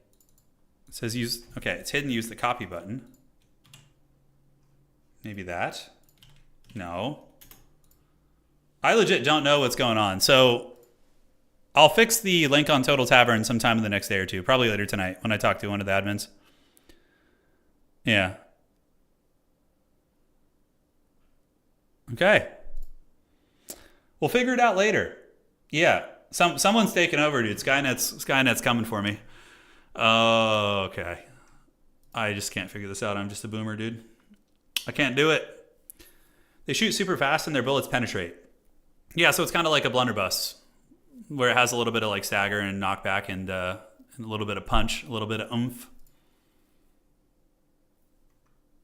says use, okay, it's hidden, use the copy button. Maybe that. No. I legit don't know what's going on. So I'll fix the link on Total Tavern sometime in the next day or two, probably later tonight when I talk to one of the admins. Yeah. Okay. We'll figure it out later. Yeah. Someone's taking over, dude. Skynet's coming for me. Oh, okay. I just can't figure this out. I'm just a boomer, dude. I can't do it. They shoot super fast and their bullets penetrate. Yeah, so it's kind of like a blunderbuss, where it has a little bit of like stagger and knockback and a little bit of punch, a little bit of oomph.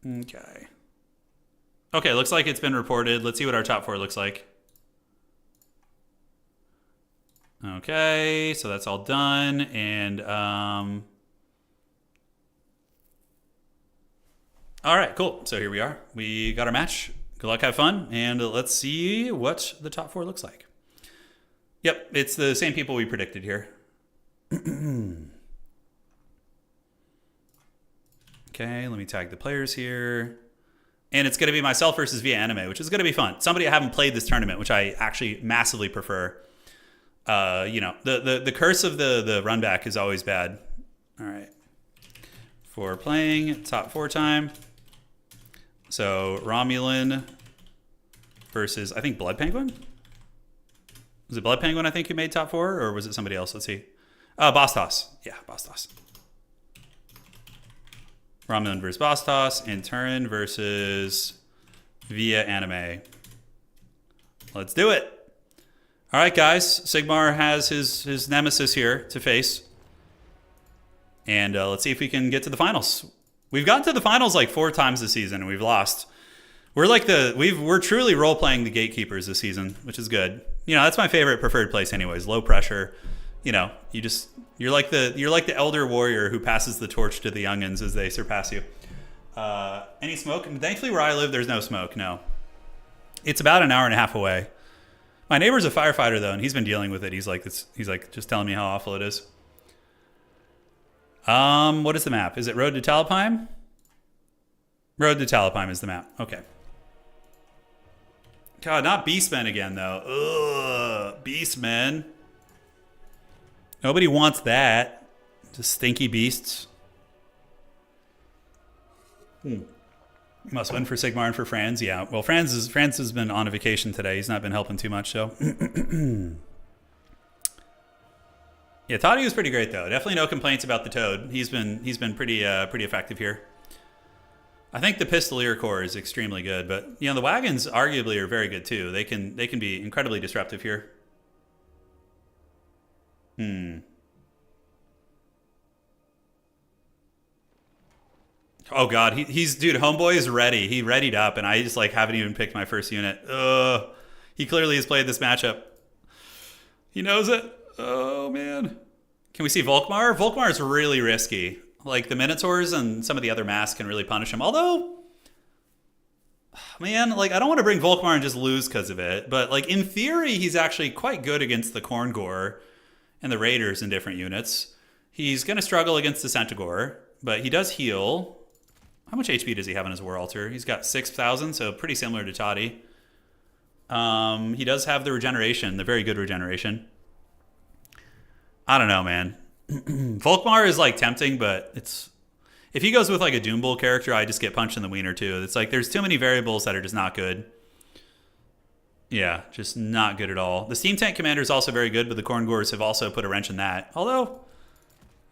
Okay. Okay, looks like it's been reported. Let's see what our top 4 looks like. Okay, so that's all done. And, all right, cool. So here we are. We got our match. Good luck, have fun. And let's see what the top 4 looks like. Yep, it's the same people we predicted here. Okay, let me tag the players here. And it's going to be myself versus Via Anime, which is going to be fun. Somebody I haven't played this tournament, which I actually massively prefer. You know, the curse of the run back is always bad. All right. For playing top 4 time. So Romulan versus, I think, Blood Penguin? Was it Blood Penguin I think who made top 4? Or was it somebody else? Let's see. Bastos. Yeah, Bastos. Romulan versus Bastos. And Turin versus Via Anime. Let's do it. All right, guys. Sigmar has his nemesis here to face. And let's see if we can get to the finals. We've gotten to the finals like 4 times this season, and we've lost. We're like we're truly role playing the gatekeepers this season, which is good. You know, that's my favorite preferred place, anyways. Low pressure. You know, you're like the elder warrior who passes the torch to the youngins as they surpass you. Any smoke? Thankfully, where I live, there's no smoke. No, it's about an hour and a half away. My neighbor's a firefighter though, and he's been dealing with it. He's like just telling me how awful it is. What is the map? Is it Road to Talipime? Road to Talipime is the map. Okay. God, not Beastmen again, though. Ugh, Beastmen. Nobody wants that. Just stinky beasts. Must win for Sigmar and for Franz. Yeah, well, Franz has been on a vacation today. He's not been helping too much, so... Yeah, Toddy was pretty great though. Definitely no complaints about the Toad. He's been pretty effective here. I think the Pistolier core is extremely good, but you know the wagons arguably are very good too. They can be incredibly disruptive here. Oh god, he's dude. Homeboy is ready. He readied up, and I just like haven't even picked my first unit. He clearly has played this matchup. He knows it. Oh, man. Can we see Volkmar? Volkmar is really risky. Like, the Minotaurs and some of the other masks can really punish him. Although, man, like, I don't want to bring Volkmar and just lose because of it. But, like, in theory, he's actually quite good against the Korngor and the Raiders in different units. He's going to struggle against the Centaur, but he does heal. How much HP does he have on his War Altar? He's got 6,000, so pretty similar to Toddy. He does have the regeneration, the very good regeneration. I don't know, man. Volkmar is like tempting, but if he goes with like a Doom Bull character, I just get punched in the wiener too. It's like there's too many variables that are just not good. Yeah, just not good at all. The Steam Tank Commander is also very good, but the Korngors have also put a wrench in that. Although,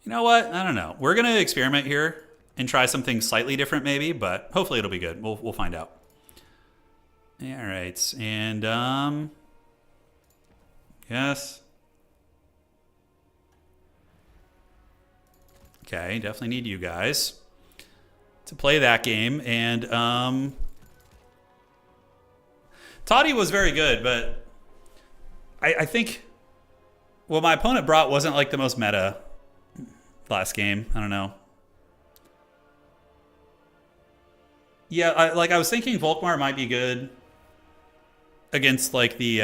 you know what? I don't know. We're gonna experiment here and try something slightly different, maybe, but hopefully it'll be good. We'll find out. All right, and yes. Okay, definitely need you guys to play that game. And Toddy was very good, but I think what my opponent brought wasn't like the most meta last game. I don't know. Yeah, I was thinking Volkmar might be good against like the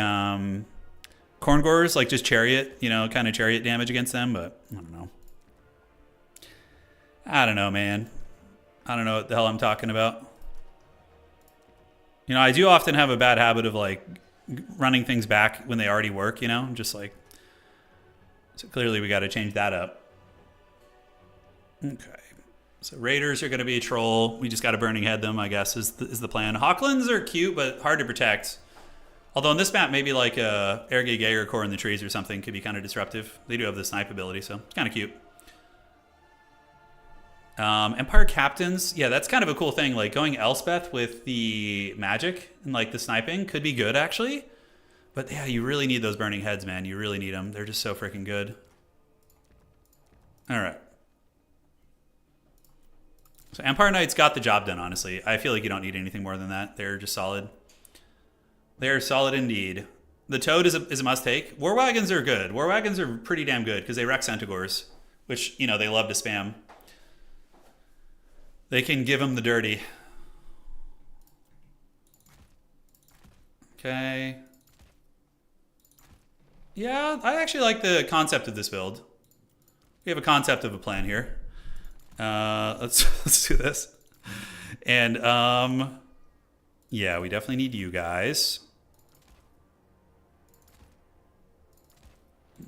Korngors, like just chariot, you know, kind of chariot damage against them, but I don't know. I don't know, man. I don't know what the hell I'm talking about. You know, I do often have a bad habit of like running things back when they already work, you know? I'm just like, So clearly we got to change that up. Okay. So Raiders are going to be a troll. We just got to Burning Head them, I guess, is the plan. Hawklands are cute, but hard to protect. Although in this map, maybe like a Airgate Jaeger Corps in the trees or something could be kind of disruptive. They do have the snipe ability, so it's kind of cute. Empire Captains, yeah, that's kind of a cool thing. Like going Elspeth with the magic and like the sniping could be good actually. But yeah, you really need those Burning Heads, man. You really need them. They're just so freaking good. All right. So Empire Knights got the job done, honestly. I feel like you don't need anything more than that. They're just solid. They're solid indeed. The Toad is a must-take. War Wagons are good. War Wagons are pretty damn good because they wreck Centaurs, which, you know, they love to spam. They can give them the dirty. Okay. Yeah, I actually like the concept of this build. We have a concept of a plan here. Let's do this. And yeah, we definitely need you guys.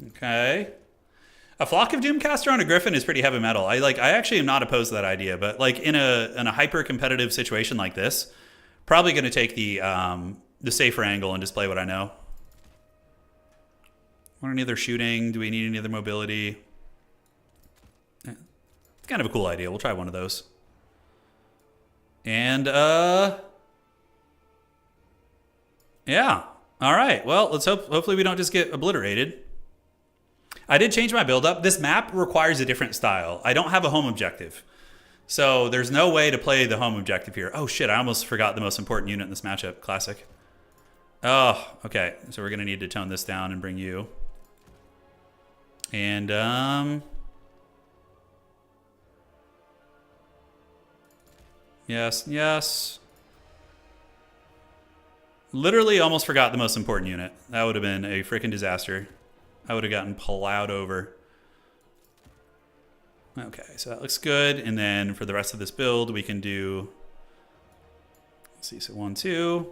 Okay. A Flock of Doomcaster on a Griffin is pretty heavy metal. I actually am not opposed to that idea, but like in a hyper competitive situation like this, probably going to take the safer angle and just play what I know. Want any other shooting? Do we need any other mobility? It's kind of a cool idea. We'll try one of those. And yeah. All right. Well, hopefully we don't just get obliterated. I did change my build up. This map requires a different style. I don't have a home objective. So there's no way to play the home objective here. Oh shit, I almost forgot the most important unit in this matchup. Classic. Oh, okay. So we're going to need to tone this down and bring you. And yes. Literally almost forgot the most important unit. That would have been a freaking disaster. I would have gotten plowed over. Okay, so that looks good. And then for the rest of this build, we can do, let's see, so 1, 2.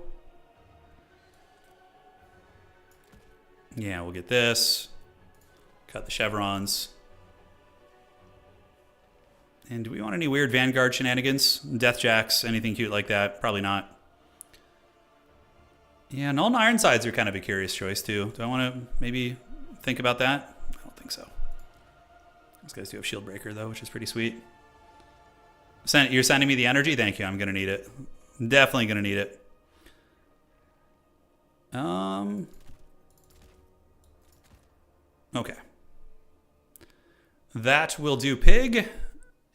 Yeah, we'll get this. Cut the chevrons. And do we want any weird Vanguard shenanigans? Deathjacks, anything cute like that? Probably not. Yeah, Null and Ironsides are kind of a curious choice too. Do I want to maybe think about that? I don't think so. These guys do have Shield Breaker though, which is pretty sweet. You're sending me the energy? Thank you. I'm going to need it. Definitely going to need it. Okay. That will do Pig.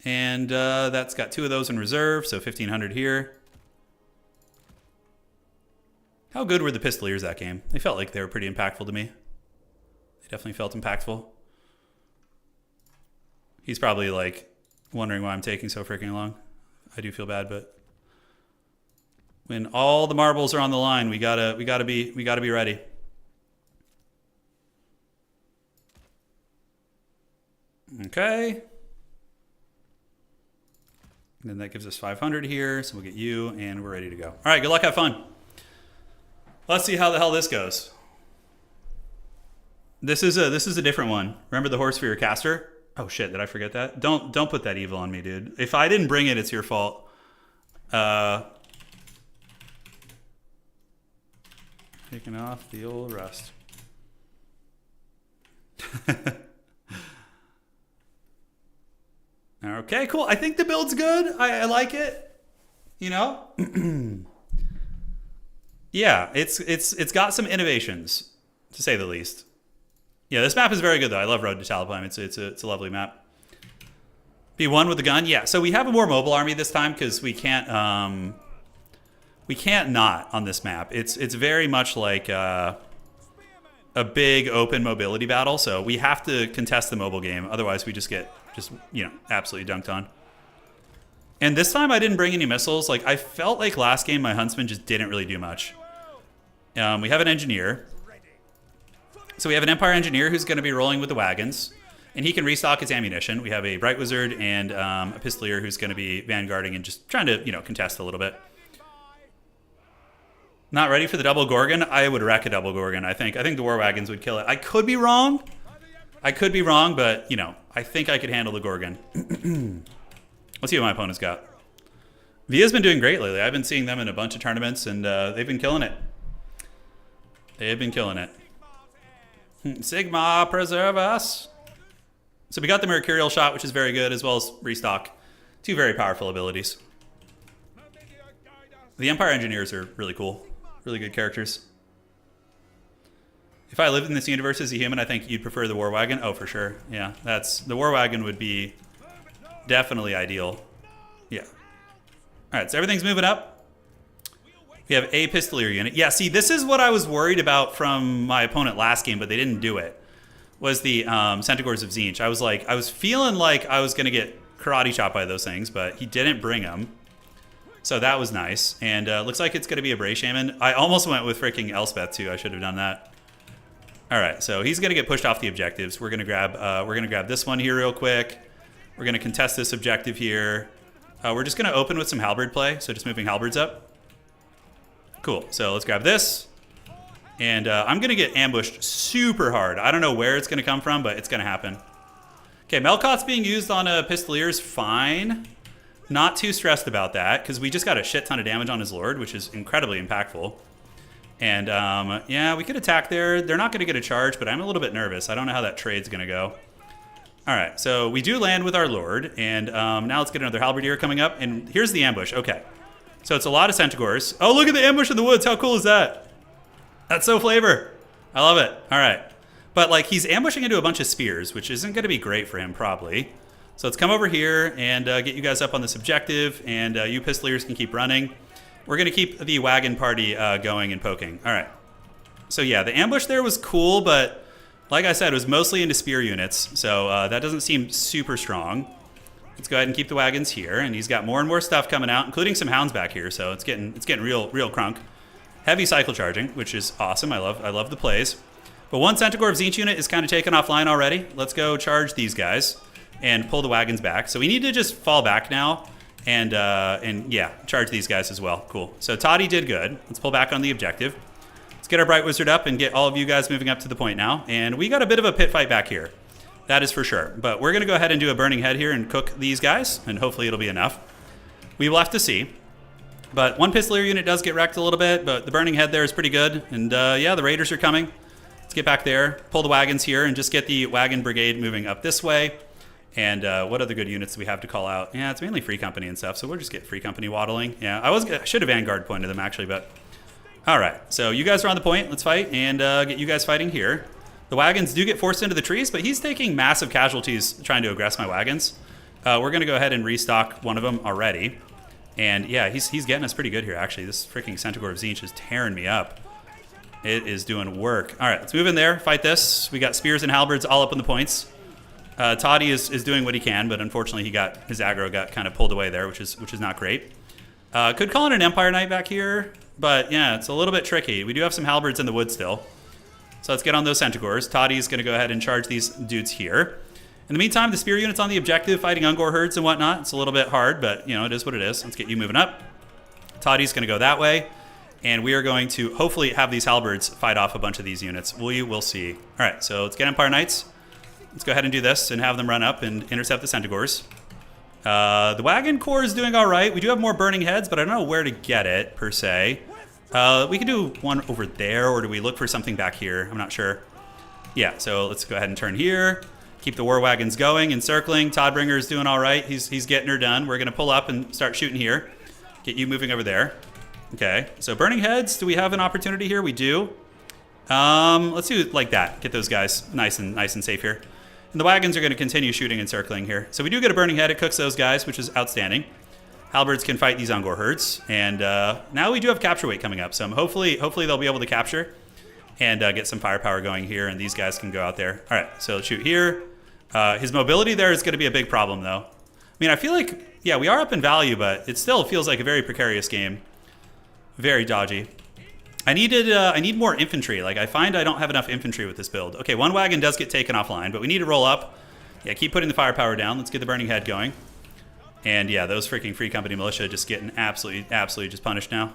And that's got 2 of those in reserve, so 1,500 here. How good were the Pistoliers that game? They felt like they were pretty impactful to me. They definitely felt impactful. He's probably like wondering why I'm taking so freaking long. I do feel bad, but when all the marbles are on the line, we gotta be ready. Okay. And then that gives us 500 here, so we'll get you, and we're ready to go. All right, good luck, have fun. Let's see how the hell this goes. This is a different one. Remember the Horse for your caster? Oh shit, did I forget that? Don't put that evil on me, dude. If I didn't bring it, it's your fault. Taking off the old rust. Okay, cool. I think the build's good. I like it. You know? Yeah, it's got some innovations, to say the least. Yeah, this map is very good though. I love Road to Talabheim. It's a lovely map. B1 with the gun. Yeah, so we have a more mobile army this time because we can't not on this map. It's very much like a big open mobility battle, so we have to contest the mobile game. Otherwise, we just get absolutely dunked on. And this time I didn't bring any missiles. Like, I felt like last game my Huntsman just didn't really do much. We have an engineer. So we have an Empire engineer who's going to be rolling with the wagons, and he can restock his ammunition. We have a Bright Wizard and a Pistolier who's going to be vanguarding and just trying to, contest a little bit. Not ready for the double Gorgon? I would wreck a double Gorgon, I think. I think the War Wagons would kill it. I could be wrong. I could be wrong, but, you know, I think I could handle the Gorgon. Let's see what my opponent's got. Via's been doing great lately. I've been seeing them in a bunch of tournaments, and they've been killing it. They've been killing it. Sigma, preserve us. So we got the Mercurial Shot, which is very good, as well as Restock. Two very powerful abilities. The Empire Engineers are really cool. Really good characters. If I lived in this universe as a human, I think you'd prefer the War Wagon. Oh, for sure. Yeah, the War Wagon would be definitely ideal. Yeah. All right, so everything's moving up. We have a Pistolier unit. Yeah, see, this is what I was worried about from my opponent last game, but they didn't do it. Was the Centaurs of Tzeentch. I was feeling like I was going to get karate chopped by those things, but he didn't bring them. So that was nice. And looks like it's going to be a Bray Shaman. I almost went with freaking Elspeth, too. I should have done that. All right, so he's going to get pushed off the objectives. We're going to grab this one here real quick. We're going to contest this objective here. We're just going to open with some halberd play, so just moving halberds up. Cool, so let's grab this. And I'm going to get ambushed super hard. I don't know where it's going to come from, but it's going to happen. Okay, Melkot's being used on a Pistolier is fine. Not too stressed about that, because we just got a shit ton of damage on his Lord, which is incredibly impactful. And, yeah, we could attack there. They're not going to get a charge, but I'm a little bit nervous. I don't know how that trade's going to go. All right, so we do land with our Lord, and now let's get another Halberdier coming up. And here's the ambush. Okay, so it's a lot of Centaurs. Oh, look at the ambush in the woods. How cool is that? That's so flavor. I love it. All right. But, like, he's ambushing into a bunch of spears, which isn't going to be great for him, probably. So let's come over here and get you guys up on this objective, and you Pistoliers can keep running. We're going to keep the wagon party going and poking. All right. So, yeah, the ambush there was cool, but like I said, it was mostly into spear units, so that doesn't seem super strong. Let's go ahead and keep the wagons here, and he's got more and more stuff coming out, including some hounds back here, so it's getting real crunk. Heavy cycle charging, which is awesome. I love the plays. But one Centaur of Tzeentch unit is kind of taken offline already. Let's go charge these guys and pull the wagons back. So we need to just fall back now and yeah, charge these guys as well. Cool. So Toddy did good. Let's pull back on the objective. Let's get our Bright Wizard up and get all of you guys moving up to the point now. And we got a bit of a pit fight back here. That is for sure. But we're going to go ahead and do a Burning Head here and cook these guys, and hopefully it'll be enough. We will have to see. But one Pistolier unit does get wrecked a little bit, but the Burning Head there is pretty good. And yeah, the Raiders are coming. Let's get back there, pull the wagons here, and just get the wagon brigade moving up this way. And what other good units do we have to call out? Yeah, it's mainly Free Company and stuff, so we'll just get Free Company waddling. Yeah, I should have Vanguard pointed them, actually, but... All right, so you guys are on the point. Let's fight and get you guys fighting here. The wagons do get forced into the trees, but he's taking massive casualties trying to aggress my wagons. We're going to go ahead and restock one of them already. And yeah, he's getting us pretty good here, actually. This freaking Centaur of Tzeentch is tearing me up. It is doing work. All right, let's move in there, fight this. We got spears and halberds all up on the points. Toddy is doing what he can, but unfortunately his aggro got kind of pulled away there, which is not great. Could call in an Empire Knight back here, but yeah, it's a little bit tricky. We do have some halberds in the wood still. So let's get on those Centaurs. Toddy's going to go ahead and charge these dudes here. In the meantime, the spear unit's on the objective, fighting Ungor herds and whatnot. It's a little bit hard, but you know, it is what it is. Let's get you moving up. Toddy's going to go that way, and we are going to hopefully have these halberds fight off a bunch of these units. We'll see. All right, so let's get Empire Knights. Let's go ahead and do this and have them run up and intercept the Centaurs. The wagon corps is doing all right. We do have more burning heads, but I don't know where to get it, per se. We can do one over there, or do we look for something back here? I'm not sure. Yeah, so let's go ahead and turn here. Keep the war wagons going and circling. Toddbringer is doing all right. He's getting her done. We're going to pull up and start shooting here. Get you moving over there. Okay, so burning heads. Do we have an opportunity here? We do. Let's do it like that. Get those guys nice and safe here. And the wagons are going to continue shooting and circling here. So we do get a burning head. It cooks those guys, which is outstanding. Halberds can fight these Ungor herds. And now we do have capture weight coming up. So hopefully they'll be able to capture and get some firepower going here. And these guys can go out there. All right, so let's shoot here. His mobility there is going to be a big problem, though. I mean, I feel like, yeah, we are up in value, but it still feels like a very precarious game. Very dodgy. I need more infantry. Like, I find I don't have enough infantry with this build. Okay, one wagon does get taken offline, but we need to roll up. Yeah, keep putting the firepower down. Let's get the burning head going. And yeah, those freaking Free Company militia just getting absolutely just punished now.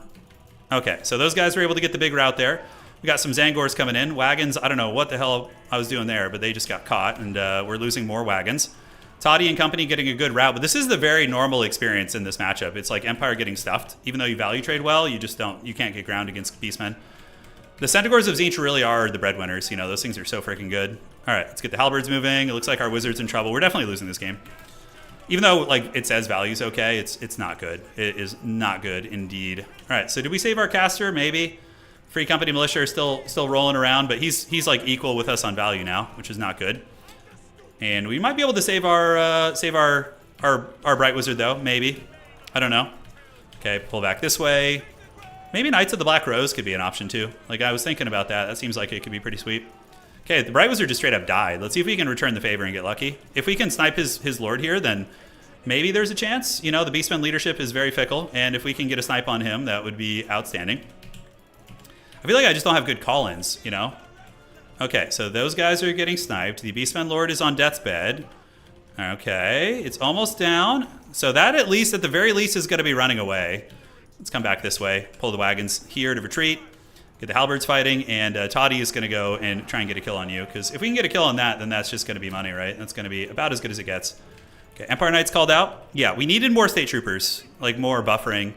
Okay, so those guys were able to get the big route there. We We got some Zangors coming in. Wagons, I don't know what the hell I was doing there, but they just got caught, and we're losing more wagons. Toddy and company getting a good route, but this is the very normal experience in this matchup. It's like Empire getting stuffed. Even though you value trade well, you can't get ground against Beastmen. The Centaurs of Tzeentch really are the breadwinners. You know, those things are so freaking good. All right, let's get the halberds moving. It looks like our wizard's in trouble. We're definitely losing this game. Even though like it says value's okay, it's not good. It is not good indeed. All right, so did we save our caster? Maybe. Free Company Militia are still rolling around, but he's like equal with us on value now, which is not good. And we might be able to save our Bright Wizard though, maybe. I don't know. Okay, pull back this way. Maybe Knights of the Black Rose could be an option too. Like I was thinking about that. That seems like it could be pretty sweet. Okay, the Bright Wizard just straight up died. Let's see if we can return the favor and get lucky. If we can snipe his lord here, then maybe there's a chance. You know, the Beastman leadership is very fickle, and if we can get a snipe on him, that would be outstanding. I feel like I just don't have good call-ins, you know? Okay, so those guys are getting sniped. The Beastman Lord is on death's bed. Okay, it's almost down. So that at the very least, is going to be running away. Let's come back this way. Pull the wagons here to retreat. Get the halberds fighting, and Toddy is going to go and try and get a kill on you. Because if we can get a kill on that, then that's just going to be money, right? That's going to be about as good as it gets. Okay, Empire Knights called out. Yeah, we needed more State Troopers. Like more buffering.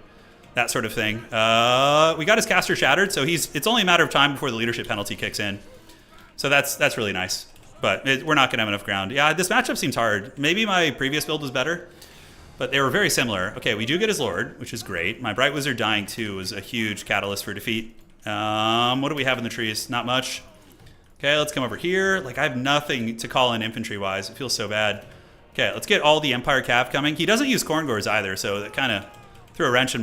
That sort of thing. We got his caster shattered, so it's only a matter of time before the leadership penalty kicks in. So that's really nice. But we're not going to have enough ground. Yeah, this matchup seems hard. Maybe my previous build was better, but they were very similar. Okay, we do get his Lord, which is great. My Bright Wizard dying too was a huge catalyst for defeat. What do we have in the trees? Not much. Okay, let's come over here. Like, I have nothing to call in infantry-wise. It feels so bad. Okay, let's get all the Empire Cav coming. He doesn't use Corngors either, so that kind of threw a wrench in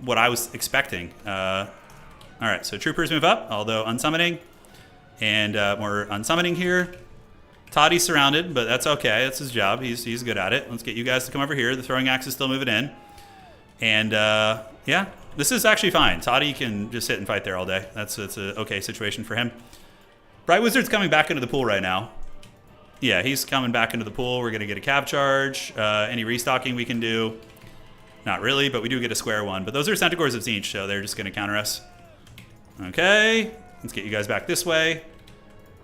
what I was expecting. All right, so troopers move up, although unsummoning. And more unsummoning here. Toddy's surrounded, but that's okay. That's his job. He's good at it. Let's get you guys to come over here. The throwing axe is still moving in. And yeah, this is actually fine. Toddy can just sit and fight there all day. That's an okay situation for him. Bright Wizard's coming back into the pool right now. Yeah, he's coming back into the pool. We're going to get a cav charge. Any restocking we can do. Not really, but we do get a square one. But those are Centaurs of Tzeentch, so they're just going to counter us. Okay, let's get you guys back this way.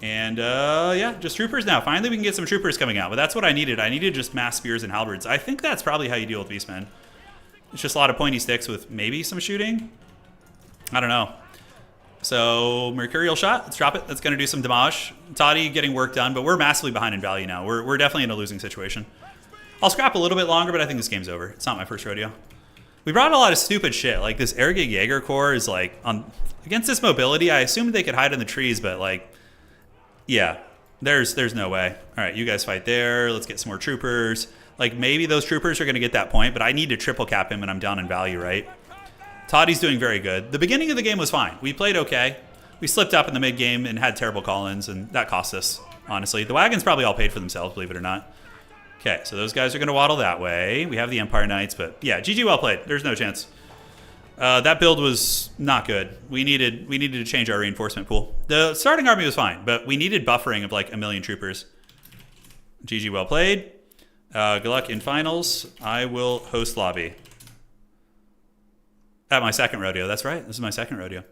And yeah, just troopers now. Finally, we can get some troopers coming out. But that's what I needed. I needed just mass spears and halberds. I think that's probably how you deal with Beastmen. It's just a lot of pointy sticks with maybe some shooting. I don't know. So, Mercurial Shot. Let's drop it. That's going to do some damage. Toddy getting work done, but we're massively behind in value now. We're definitely in a losing situation. I'll scrap a little bit longer, but I think this game's over. It's not my first rodeo. We brought a lot of stupid shit. Like, this Airgig Jaeger Corps is like, against this mobility, I assumed they could hide in the trees, but like, yeah, there's no way. All right, you guys fight there. Let's get some more troopers. Like, maybe those troopers are going to get that point, but I need to triple cap him and I'm down in value, right? Toddy's doing very good. The beginning of the game was fine. We played okay. We slipped up in the mid-game and had terrible call-ins, and that cost us, honestly. The wagons probably all paid for themselves, believe it or not. Okay, so those guys are going to waddle that way. We have the Empire Knights, but yeah, GG well played. There's no chance. That build was not good. We needed to change our reinforcement pool. The starting army was fine, but we needed buffering of like 1 million troopers. GG well played. Good luck in finals. I will host lobby. At my second rodeo. That's right. This is my second rodeo.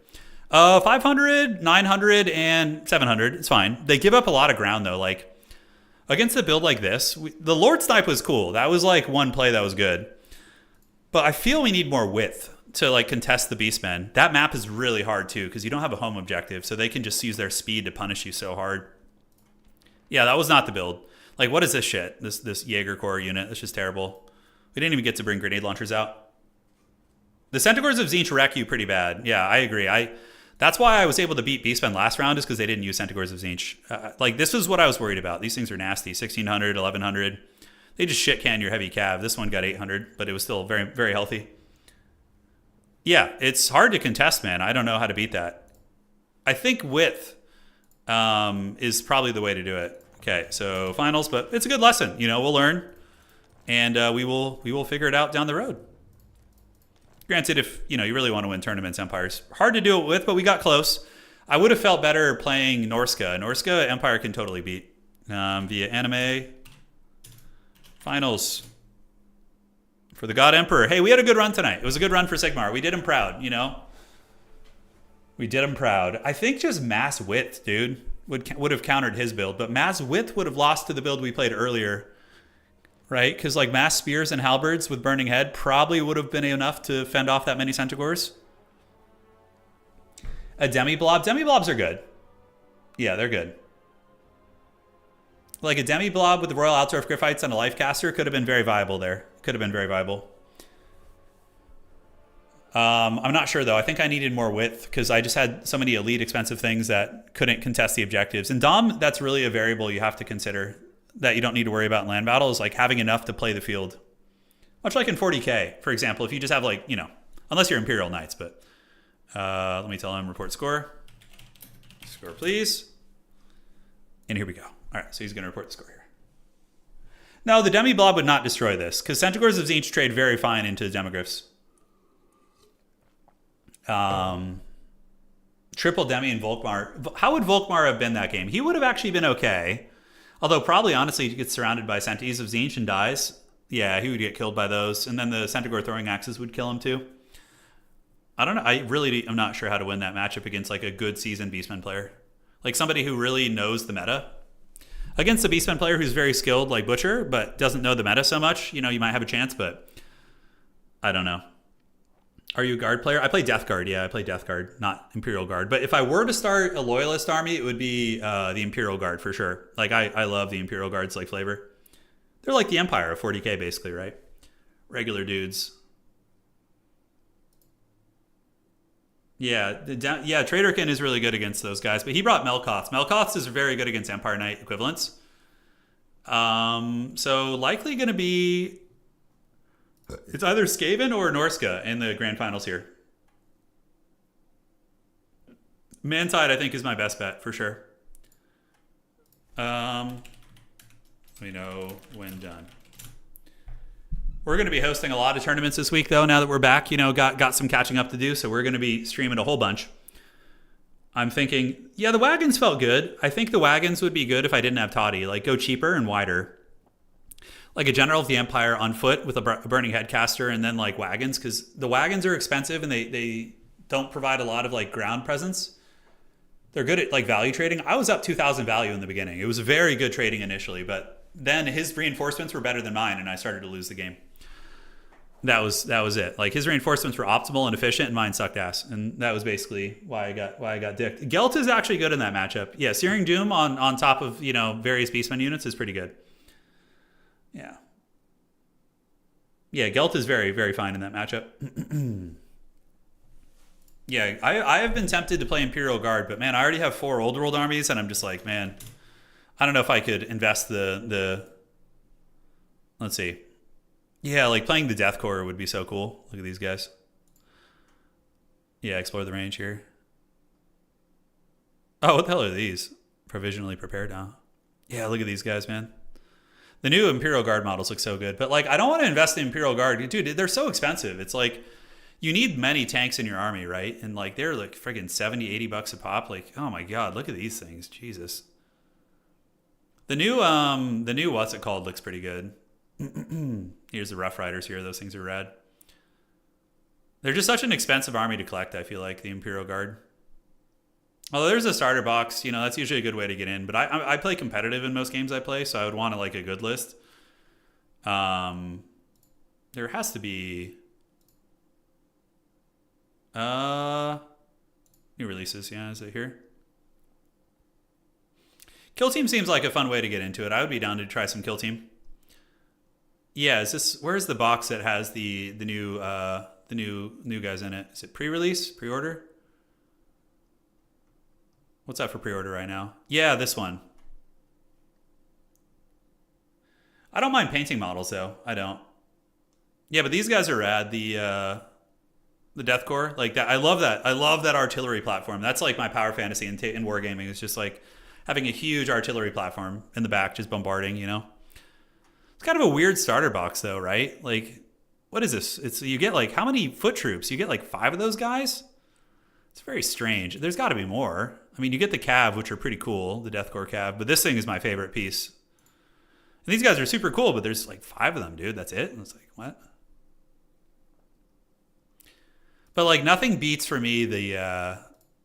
500, 900, and 700. It's fine. They give up a lot of ground, though. Like, against a build like this, the Lord Snipe was cool. That was, like, one play that was good. But I feel we need more width to, like, contest the Beastmen. That map is really hard, too, because you don't have a home objective, so they can just use their speed to punish you so hard. Yeah, that was not the build. Like, what is this shit? This Jaeger Corps unit. That's just terrible. We didn't even get to bring grenade launchers out. The Centaurs of Tzeentch wreck you pretty bad. Yeah, I agree. That's why I was able to beat Beastmen last round, is because they didn't use Centaurs of Tzeentch. Like, this is what I was worried about. These things are nasty. 1600, 1100. They just shit can your heavy cav. This one got 800, but it was still very, very healthy. Yeah, it's hard to contest, man. I don't know how to beat that. I think width is probably the way to do it. Okay, so finals, but it's a good lesson. You know, we'll learn, and we will figure it out down the road. Granted, if you really want to win tournaments, Empire's hard to do it with, but we got close. I would have felt better playing Norska. Norska, Empire can totally beat via anime. Finals for the God Emperor. Hey, we had a good run tonight. It was a good run for Sigmar. We did him proud, you know. We did him proud. I think just mass width, dude, would have countered his build, but mass width would have lost to the build we played earlier, right? Because like mass spears and halberds with burning head probably would have been enough to fend off that many centaurs. A demi-blob. Demi-blobs are good. Yeah, they're good. Like a demi-blob with the Royal Altdorf Griffites and a life caster could have been very viable there. Could have been very viable. I'm not sure, though. I think I needed more width because I just had so many elite expensive things that couldn't contest the objectives. And Dom, that's really a variable you have to consider that you don't need to worry about in land battles, like having enough to play the field. Much like in 40K, for example, if you just have like, you know, unless you're Imperial Knights, but let me tell him report score. Score, please. And here we go. All right, so he's going to report the score here. No, the demi-blob would not destroy this because Centaurs of Tzeentch trade very fine into the demogryphs. Triple Demi and Volkmar. How would Volkmar have been that game? He would have actually been okay. Although probably, honestly, he gets surrounded by Centaurs of Tzeentch and dies. Yeah, he would get killed by those. And then the Centaur throwing axes would kill him too. I don't know. I really am not sure how to win that matchup against like a good seasoned Beastman player. Like somebody who really knows the meta. Against a Beastman player who's very skilled like Butcher, but doesn't know the meta so much, you know, you might have a chance, but I don't know. Are you a guard player? I play Death Guard. Yeah, I play Death Guard, not Imperial Guard. But if I were to start a Loyalist army, it would be the Imperial Guard for sure. Like, I love the Imperial Guards like flavor. They're like the Empire of 40K, basically, right? Regular dudes. Yeah, Traderkin is really good against those guys, but he brought Melkoths. Melkoths is very good against Empire Knight equivalents. So likely going to be... It's either Skaven or Norska in the grand finals here. Mantide, I think, is my best bet for sure. We know when done. We're going to be hosting a lot of tournaments this week, though, now that we're back. You know, got some catching up to do, so we're going to be streaming a whole bunch. I'm thinking, yeah, the wagons felt good. I think the wagons would be good if I didn't have Toddy. Like, go cheaper and wider. Like a General of the Empire on foot with a Burning Headcaster and then like wagons, because the wagons are expensive and they don't provide a lot of like ground presence. They're good at like value trading. I was up 2,000 value in the beginning. It was very good trading initially, but then his reinforcements were better than mine and I started to lose the game. That was it. Like his reinforcements were optimal and efficient and mine sucked ass. And that was basically why I got dicked. Gelt is actually good in that matchup. Yeah, Searing Doom on top of, you know, various Beastman units is pretty good. Yeah. Yeah, Gelt is very, very fine in that matchup. Yeah, I have been tempted to play Imperial Guard, but man, I already have 4 Old World armies, and I'm just like, man, I don't know if I could invest the let's see. Yeah, like playing the Death Corps would be so cool. Look at these guys. Yeah, explore the range here. Oh, what the hell are these? Provisionally prepared now. Yeah, look at these guys, man. The new Imperial Guard models look so good. But, like, I don't want to invest in Imperial Guard. Dude, they're so expensive. It's like, you need many tanks in your army, right? And, like, they're, like, friggin' $70, $80 a pop. Like, oh, my God, look at these things. Jesus. The new what's it called looks pretty good. Here's the Rough Riders here. Those things are rad. They're just such an expensive army to collect, I feel like, the Imperial Guard. Although there's a starter box, you know, that's usually a good way to get in. But I play competitive in most games I play, so I would want like a good list. There has to be new releases. Yeah, is it here? Kill Team seems like a fun way to get into it. I would be down to try some Kill Team. Yeah, is this? Where's the box that has the new guys in it? Is it pre-release, pre-order? What's that for pre-order right now? Yeah, this one. I don't mind painting models though. I don't. Yeah, but these guys are rad. The Death Corps, like that. I love that. I love that artillery platform. That's like my power fantasy in wargaming. It's just like having a huge artillery platform in the back, just bombarding. You know, it's kind of a weird starter box though, right? Like, what is this? It's you get like how many foot troops? You get like 5 of those guys. It's very strange. There's got to be more. I mean, you get the Cav, which are pretty cool, the Death Corps Cav, but this thing is my favorite piece. And these guys are super cool, but there's like 5 of them, dude. That's it? And it's like, what? But like nothing beats for me the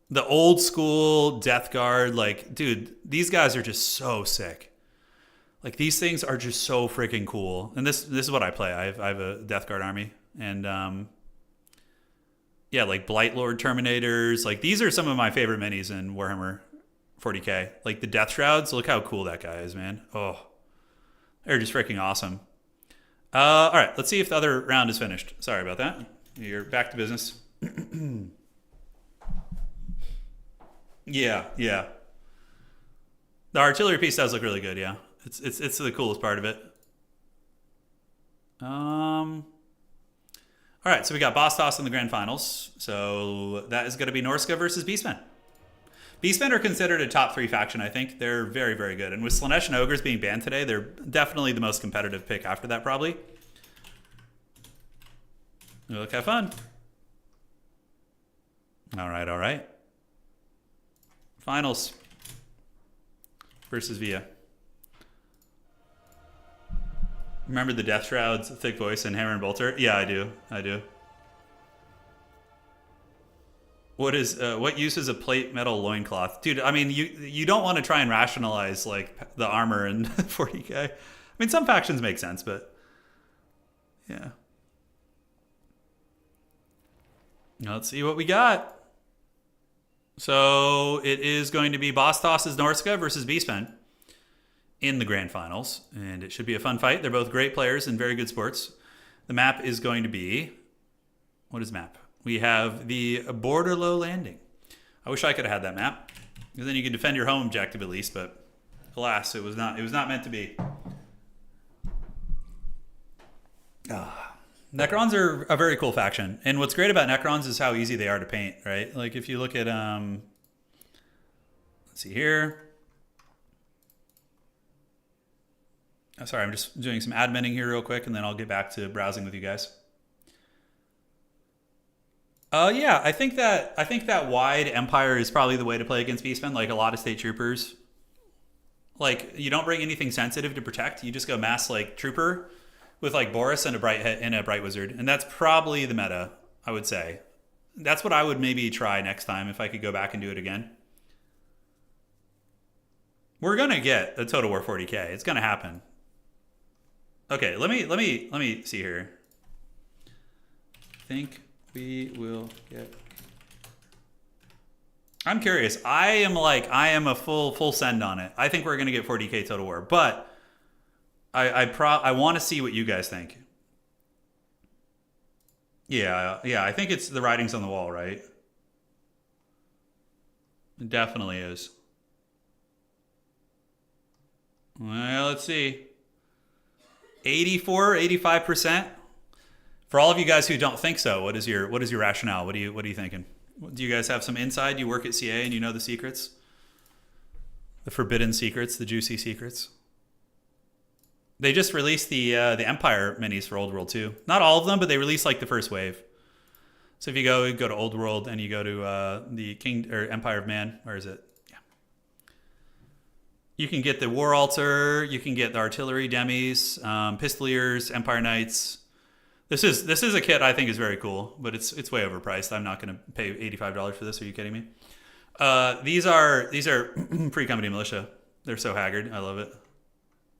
The old school Death Guard, like, dude, these guys are just so sick. Like, these things are just so freaking cool. And this is what I play. I have a Death Guard army. And, yeah, like Blight Lord Terminators. Like, these are some of my favorite minis in Warhammer 40K. Like, the Death Shrouds. Look how cool that guy is, man. Oh, they're just freaking awesome. All right, let's see if the other round is finished. Sorry about that. You're back to business. Yeah. The artillery piece does look really good, yeah. It's the coolest part of it. All right, so we got Boss Toss in the grand finals. So that is going to be Norska versus Beastmen. Beastmen are considered a top 3 faction, I think. They're very, very good. And with Slaanesh and Ogres being banned today, they're definitely the most competitive pick after that, probably. Look, have fun. All right. Finals versus Via. Remember the Death Shrouds, Thick Voice, and Hammer and Bolter? Yeah, I do. What use is a plate metal loincloth? Dude, I mean, you don't want to try and rationalize, like, the armor in 40K. I mean, some factions make sense, but yeah. Now let's see what we got. So it is going to be Boss Toss's Norska versus Beastmen in the grand finals, and it should be a fun fight. They're both great players and very good sports. The map is going to be, what is map? We have the Borderlow Landing. I wish I could have had that map, because then you could defend your home objective at least, but alas, it was not meant to be. Necrons are a very cool faction, and what's great about Necrons is how easy they are to paint, right? Like, if you look at, let's see here. Oh, sorry, I'm just doing some adminning here real quick, and then I'll get back to browsing with you guys. Yeah, I think that wide Empire is probably the way to play against Beastmen. Like, a lot of State Troopers, like, you don't bring anything sensitive to protect. You just go mass, like, Trooper with, like, Boris and a Bright Wizard, and that's probably the meta, I would say. That's what I would maybe try next time if I could go back and do it again. We're gonna get a Total War 40K. It's gonna happen. Okay, let me see here. I think we will get. I'm curious. I am a full send on it. I think we're gonna get 40K Total War, but I want to see what you guys think. Yeah. I think it's the writing's on the wall, right? It definitely is. Well, let's see. 85%. For all of you guys who don't think so, what is your rationale? What are you thinking? Do you guys have some insight? You work at CA and you know the secrets? The forbidden secrets, the juicy secrets? They just released the Empire minis for Old World 2. Not all of them, but they released like the first wave. So if you go to Old World and you go to the King or Empire of Man, where is it? Yeah. You can get the War Altar, you can get the Artillery Demis, Pistoliers, Empire Knights. This is a kit I think is very cool, but it's way overpriced. I'm not going to pay $85 for this. Are you kidding me? These are pre-company militia. They're so haggard. I love it.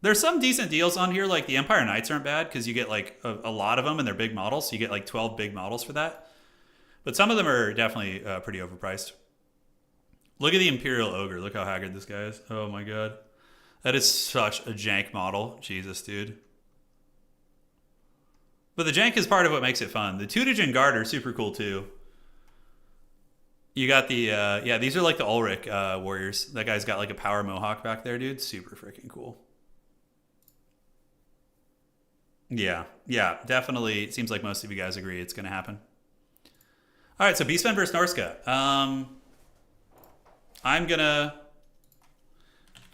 There's some decent deals on here, like the Empire Knights aren't bad because you get like a lot of them and they're big models. So you get like 12 big models for that. But some of them are definitely pretty overpriced. Look at the Imperial Ogre. Look how haggard this guy is. Oh my god. That is such a jank model. Jesus, dude. But the jank is part of what makes it fun. The Tutagen Guard are super cool too. You got the, yeah, these are like the Ulrich warriors. That guy's got like a power mohawk back there, dude. Super freaking cool. Yeah, definitely. It seems like most of you guys agree it's going to happen. All right, so Beastmen versus Norska. I'm going to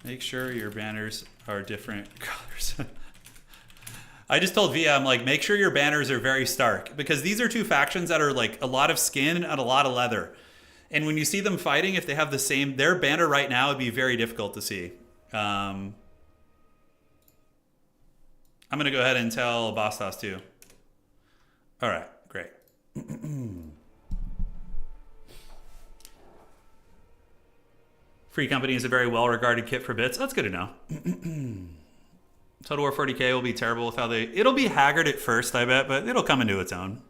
make sure your banners are different colors. I just told Via, I'm like, make sure your banners are very stark because these are two factions that are like a lot of skin and a lot of leather. And when you see them fighting, if they have the same, their banner right now would be very difficult to see. I'm going to go ahead and tell Bastos too. All right, great. Free Company is a very well-regarded kit for bits. That's good to know. Total War 40k will be terrible with how they... It'll be haggard at first, I bet, but it'll come into its own.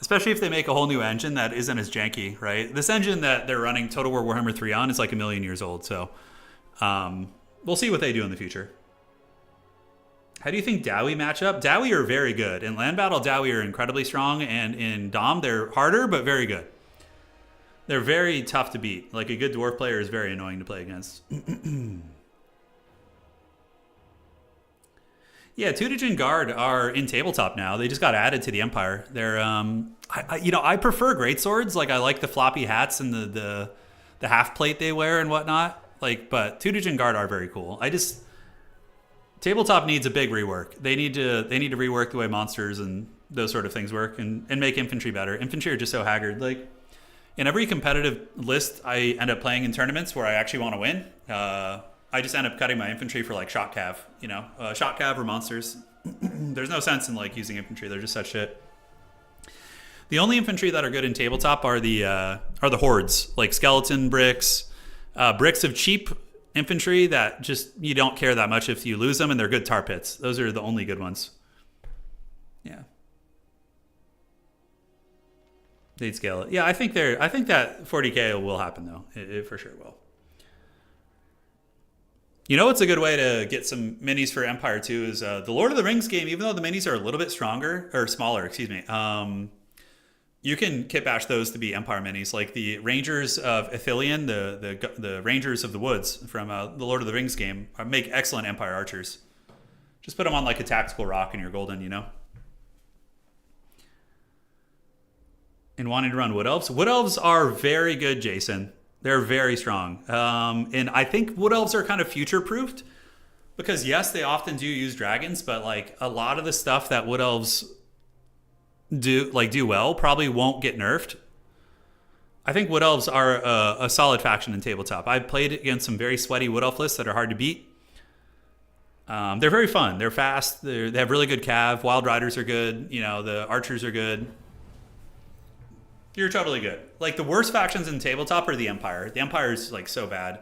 Especially if they make a whole new engine that isn't as janky, right? This engine that they're running Total War Warhammer 3 on is like 1,000,000 years old, so we'll see what they do in the future. How do you think Dowie match up? Dowie are very good. In land battle, Dowie are incredibly strong, and in Dom, they're harder, but very good. They're very tough to beat. Like, a good dwarf player is very annoying to play against. Yeah, Turin Guard are in tabletop now. They just got added to the Empire. They're, I prefer greatswords. Like, I like the floppy hats and the half plate they wear and whatnot. Like, but Turin Guard are very cool. Tabletop needs a big rework. They need to rework the way monsters and those sort of things work and make infantry better. Infantry are just so haggard. Like, in every competitive list I end up playing in tournaments where I actually want to win, I just end up cutting my infantry for like shot cav, shot cav or monsters. There's no sense in like using infantry. They're just such shit. The only infantry that are good in tabletop are the hordes, like skeleton bricks, bricks of cheap infantry that just you don't care that much if you lose them, and they're good tar pits. Those are the only good ones. Yeah. They'd scale it. Yeah, I think that 40k will happen though. It for sure will. You know what's a good way to get some minis for Empire too is the Lord of the Rings game. Even though the minis are a little bit smaller, you can kit bash those to be Empire minis, like the Rangers of Ithilien, the Rangers of the Woods from the Lord of the Rings game make excellent Empire archers. Just put them on like a tactical rock and you're golden, And wanting to run Wood Elves. Wood Elves are very good, Jason. They're very strong. And I think Wood Elves are kind of future-proofed because, yes, they often do use dragons, but like a lot of the stuff that Wood Elves do well probably won't get nerfed. I think Wood Elves are a solid faction in tabletop. I've played against some very sweaty Wood Elf lists that are hard to beat. They're very fun. They're fast. They have really good cav. Wild Riders are good. The archers are good. You're totally good. Like, the worst factions in tabletop are the Empire. The Empire is, like, so bad.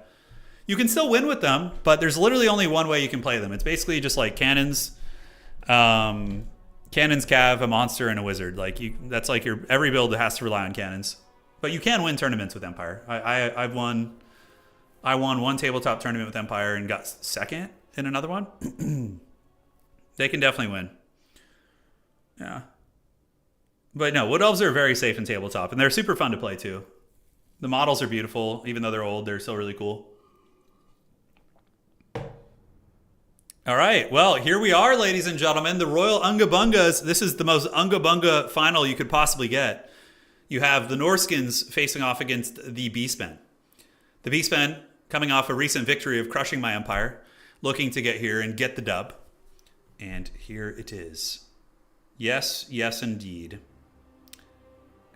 You can still win with them, but there's literally only one way you can play them. It's basically just, like, cannons, cav, a monster, and a wizard. Like, that's, like, every build has to rely on cannons. But you can win tournaments with Empire. I won one tabletop tournament with Empire and got second in another one. They can definitely win. Yeah. But no, Wood Elves are very safe in tabletop, and they're super fun to play too. The models are beautiful, even though they're old, they're still really cool. All right, well, here we are, ladies and gentlemen, the Royal Unga Bungas. This is the most Unga Bunga final you could possibly get. You have the Norskins facing off against the Beastmen. The Beastmen, coming off a recent victory of crushing my empire, looking to get here and get the dub. And here it is. Yes, indeed.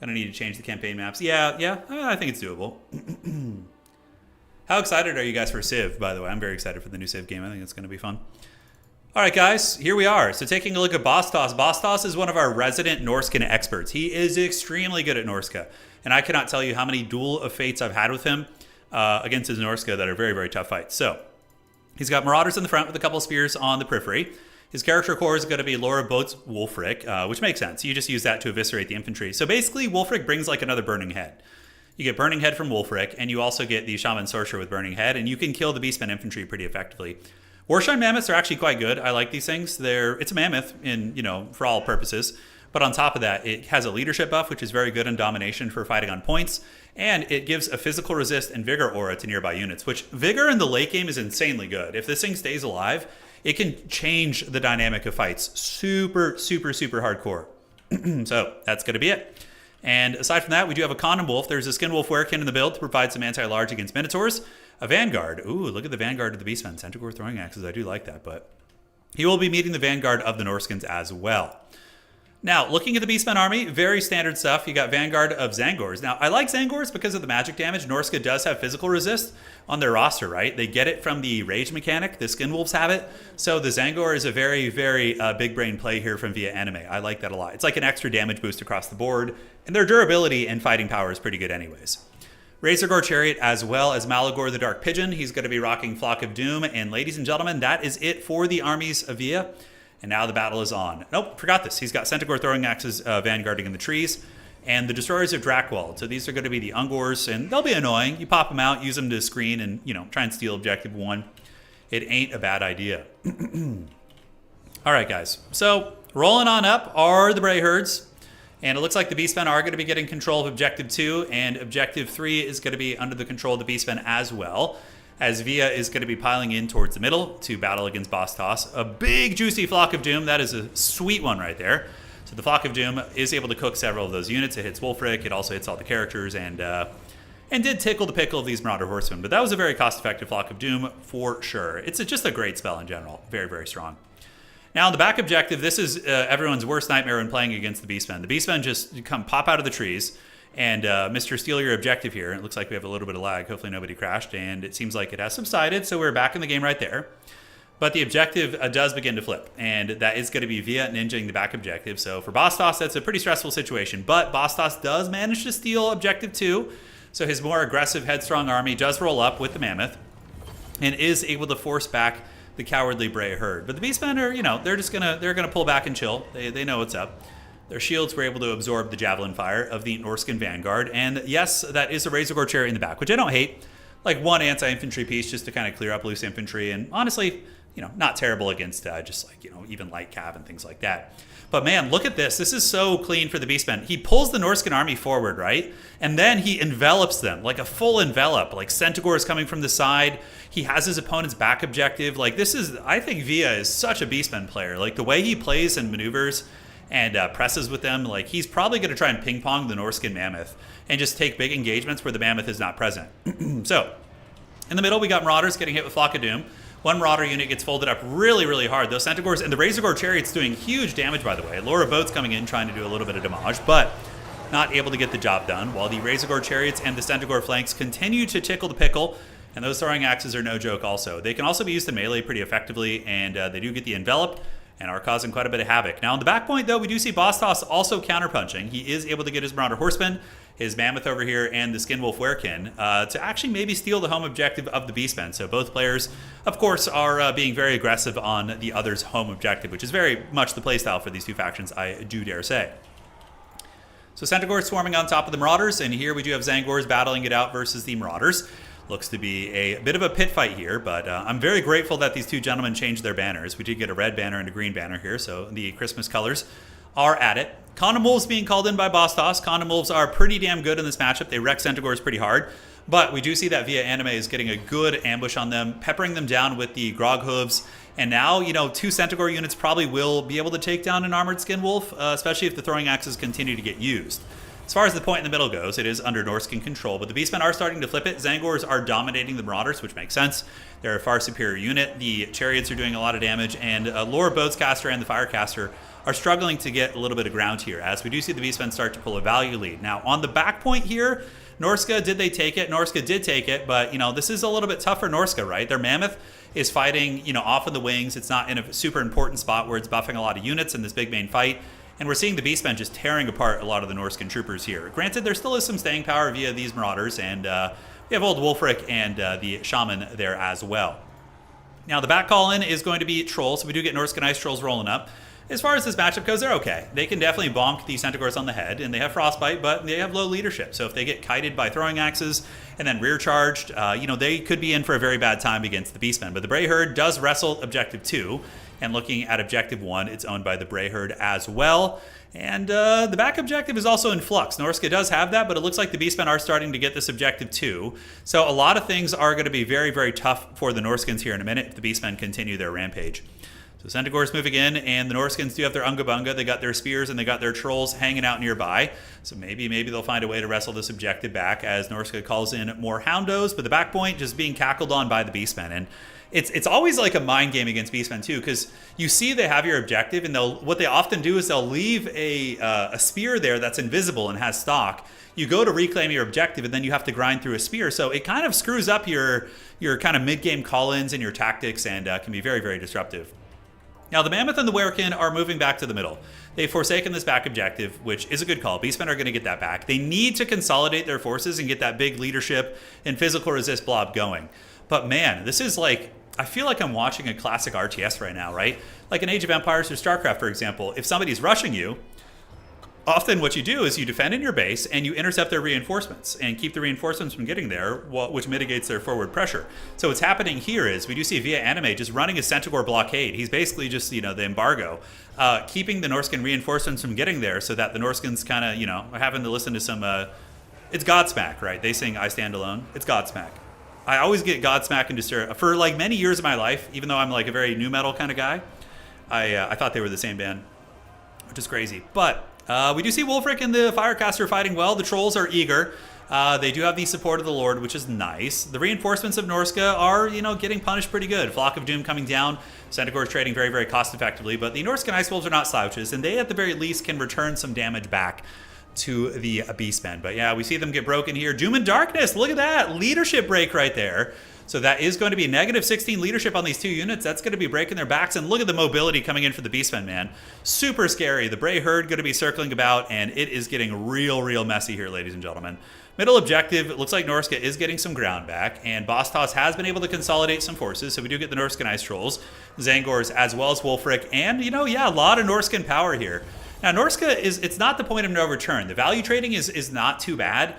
Gonna need to change the campaign maps. Yeah, I think it's doable. How excited are you guys for Civ, by the way? I'm very excited for the new Civ game. I think it's gonna be fun. All right, guys, here we are. So taking a look at Bostos. Bostos is one of our resident Norscan experts. He is extremely good at Norska. And I cannot tell you how many Duel of Fates I've had with him against his Norska that are very, very tough fights. So he's got Marauders in the front with a couple of spears on the periphery. His character core is going to be Laura Boat's Wulfric, which makes sense. You just use that to eviscerate the infantry. So basically, Wulfric brings like another Burning Head. You get Burning Head from Wulfric, and you also get the Shaman Sorcerer with Burning Head, and you can kill the Beastmen infantry pretty effectively. Warshine Mammoths are actually quite good. I like these things. It's a mammoth for all purposes. But on top of that, it has a leadership buff, which is very good in domination for fighting on points. And it gives a physical resist and vigor aura to nearby units, which vigor in the late game is insanely good. If this thing stays alive, it can change the dynamic of fights super, super, super hardcore. So that's going to be it. And aside from that, we do have a Common Wolf. There's a Skin Wolf Werekin in the build to provide some anti-large against Minotaurs. A Vanguard. Ooh, look at the Vanguard of the Beastmen. Centaur throwing axes. I do like that, but he will be meeting the Vanguard of the Norskins as well. Now, looking at the Beastmen army, very standard stuff. You got Vanguard of Zangors. Now, I like Zangors because of the magic damage. Norska does have physical resist on their roster, right? They get it from the Rage mechanic. The Skin Wolves have it. So the Zangor is a very, very big brain play here from Via Anime. I like that a lot. It's like an extra damage boost across the board. And their durability and fighting power is pretty good anyways. Razorgore Chariot, as well as Malagor the Dark Pigeon. He's going to be rocking Flock of Doom. And ladies and gentlemen, that is it for the armies of Via. And now the battle is on. Nope, forgot this. He's got Centaur Throwing Axes vanguarding in the trees. And the Destroyers of Drakwold. So these are going to be the Ungors, and they'll be annoying. You pop them out, use them to screen, and, try and steal Objective 1. It ain't a bad idea. All right, guys. So rolling on up are the Bray Herds. And it looks like the Beastmen are going to be getting control of Objective 2, and Objective 3 is going to be under the control of the Beastmen as well, as Via is going to be piling in towards the middle to battle against Boss Toss. A big, juicy Flock of Doom. That is a sweet one right there. So the Flock of Doom is able to cook several of those units. It hits Wolfric. It also hits all the characters, and did tickle the pickle of these Marauder Horsemen. But that was a very cost-effective Flock of Doom for sure. It's just a great spell in general. Very, very strong. Now, on the back objective, this is everyone's worst nightmare when playing against the Beastmen. The Beastmen just come pop out of the trees, and Mr. Steal your objective here. It looks like we have a little bit of lag. Hopefully nobody crashed, and it seems like it has subsided, so we're back in the game right there. But the objective does begin to flip, and that is going to be Via ninjaing the back objective. So for Boss Toss, that's a pretty stressful situation, but Boss Toss does manage to steal Objective 2, so his more aggressive, headstrong army does roll up with the Mammoth, and is able to force back the cowardly Bray Herd. But the Beastmen are, they're gonna pull back and chill. They know what's up. Their shields were able to absorb the javelin fire of the Norscan Vanguard. And yes, that is a Razorgore Chariot in the back, which I don't hate. Like one anti-infantry piece just to kind of clear up loose infantry. And honestly, not terrible against even light cav and things like that. But man, look at this. This is so clean for the Beastmen. He pulls the Norscan army forward, right? And then he envelops them, like a full envelop. Like Centaur is coming from the side. He has his opponent's back objective. Like I think Via is such a Beastmen player. Like the way he plays and maneuvers and presses with them, like he's probably going to try and ping pong the Norscan Mammoth and just take big engagements where the Mammoth is not present. So in the middle, we got Marauders getting hit with Flock of Doom. One Marauder unit gets folded up really, really hard. Those Centaurs and the Razorgore Chariot's doing huge damage, by the way. Laura Boat's coming in trying to do a little bit of damage, but not able to get the job done, while the Razorgore Chariots and the Centaur flanks continue to tickle the pickle, and those throwing axes are no joke also. They can also be used in melee pretty effectively, and they do get the envelop and are causing quite a bit of havoc. Now, on the back point, though, we do see Boss Toss also counterpunching. He is able to get his Marauder Horseman, his Mammoth over here, and the Skinwolf Werekin to actually maybe steal the home objective of the Beastmen. So both players, of course, are being very aggressive on the other's home objective, which is very much the playstyle for these two factions, I do dare say. So Centaur swarming on top of the Marauders, and here we do have Zangors battling it out versus the Marauders. Looks to be a bit of a pit fight here, but I'm very grateful that these two gentlemen changed their banners. We did get a red banner and a green banner here, so the Christmas colors are at it. Condom Wolves being called in by Boss Toss. Condom Wolves are pretty damn good in this matchup. They wreck Centaurs pretty hard, but we do see that Via Anime is getting a good ambush on them, peppering them down with the Grog Hooves. And now, two Centaur units probably will be able to take down an armored Skinwolf, especially if the throwing axes continue to get used. As far as the point in the middle goes, it is under Norscan control, but the Beastmen are starting to flip it. Zangors are dominating the Marauders, which makes sense. They're a far superior unit. The Chariots are doing a lot of damage, and Laura Boatscaster and the Firecaster are struggling to get a little bit of ground here, as we do see the Beastmen start to pull a value lead. Now, on the back point here, Norska, did they take it? Norska did take it, but, this is a little bit tough for Norska, right? Their Mammoth is fighting, off in the wings. It's not in a super important spot where it's buffing a lot of units in this big main fight. And we're seeing the Beastmen just tearing apart a lot of the Norscan troopers here. Granted, there still is some staying power via these Marauders, and we have old Wolfric and the Shaman there as well. Now, the back call-in is going to be Trolls, so we do get Norscan Ice Trolls rolling up. As far as this matchup goes, they're okay. They can definitely bonk the Centaurs on the head, and they have Frostbite, but they have low leadership. So if they get kited by throwing axes and then rear charged, they could be in for a very bad time against the Beastmen. But the Bray Herd does wrestle Objective 2, and looking at Objective 1, it's owned by the Bray Herd as well. And the back objective is also in flux. Norska does have that, but it looks like the Beastmen are starting to get this Objective 2. So a lot of things are going to be very, very tough for the Norskans here in a minute if the Beastmen continue their rampage. So Centaur's moving in, and the Norskans do have their Unga Bunga. They got their spears, and they got their trolls hanging out nearby. So maybe they'll find a way to wrestle this objective back as Norska calls in more Houndos, but the back point just being cackled on by the Beastmen. And it's always like a mind game against Beastmen too, because you see they have your objective, and what they often do is they'll leave a spear there that's invisible and has stock. You go to reclaim your objective, and then you have to grind through a spear. So it kind of screws up your kind of mid-game call-ins and your tactics, and can be very, very disruptive. Now, the Mammoth and the Werekin are moving back to the middle. They've forsaken this back objective, which is a good call. Beastmen are going to get that back. They need to consolidate their forces and get that big leadership and physical resist blob going. But man, this is like, I feel like I'm watching a classic RTS right now, right? Like in Age of Empires or StarCraft, for example. If somebody's rushing you, often what you do is you defend in your base and you intercept their reinforcements and keep the reinforcements from getting there, which mitigates their forward pressure. So what's happening here is we do see Via Anime just running a Centaur blockade. He's basically just, the embargo, keeping the Norscan reinforcements from getting there so that the Norscans kind of, are having to listen to some, it's Godsmack, right? They sing I Stand Alone. It's Godsmack. I always get Godsmack and Disturb. For like many years of my life, even though I'm like a very nu metal kind of guy, I thought they were the same band, which is crazy. But we do see Wulfric and the Firecaster fighting well. The Trolls are eager. They do have the support of the Lord, which is nice. The reinforcements of Norska are, getting punished pretty good. Flock of Doom coming down. Centaur is trading very, very cost effectively. But the Norscan Ice Wolves are not slouches, and they at the very least can return some damage back to the Beastmen. But yeah, we see them get broken here. Doom and Darkness, look at that. Leadership break right there. So that is going to be negative 16 leadership on these two units. That's going to be breaking their backs. And look at the mobility coming in for the Beastmen, man. Super scary. The Bray Herd going to be circling about, and it is getting real, real messy here, ladies and gentlemen. Middle objective, it looks like Norska is getting some ground back, and Bostos has been able to consolidate some forces. So we do get the Norscan Ice Trolls, Zangors, as well as Wulfric, and, a lot of Norscan power here. Now, Norska it's not the point of no return. The value trading is not too bad.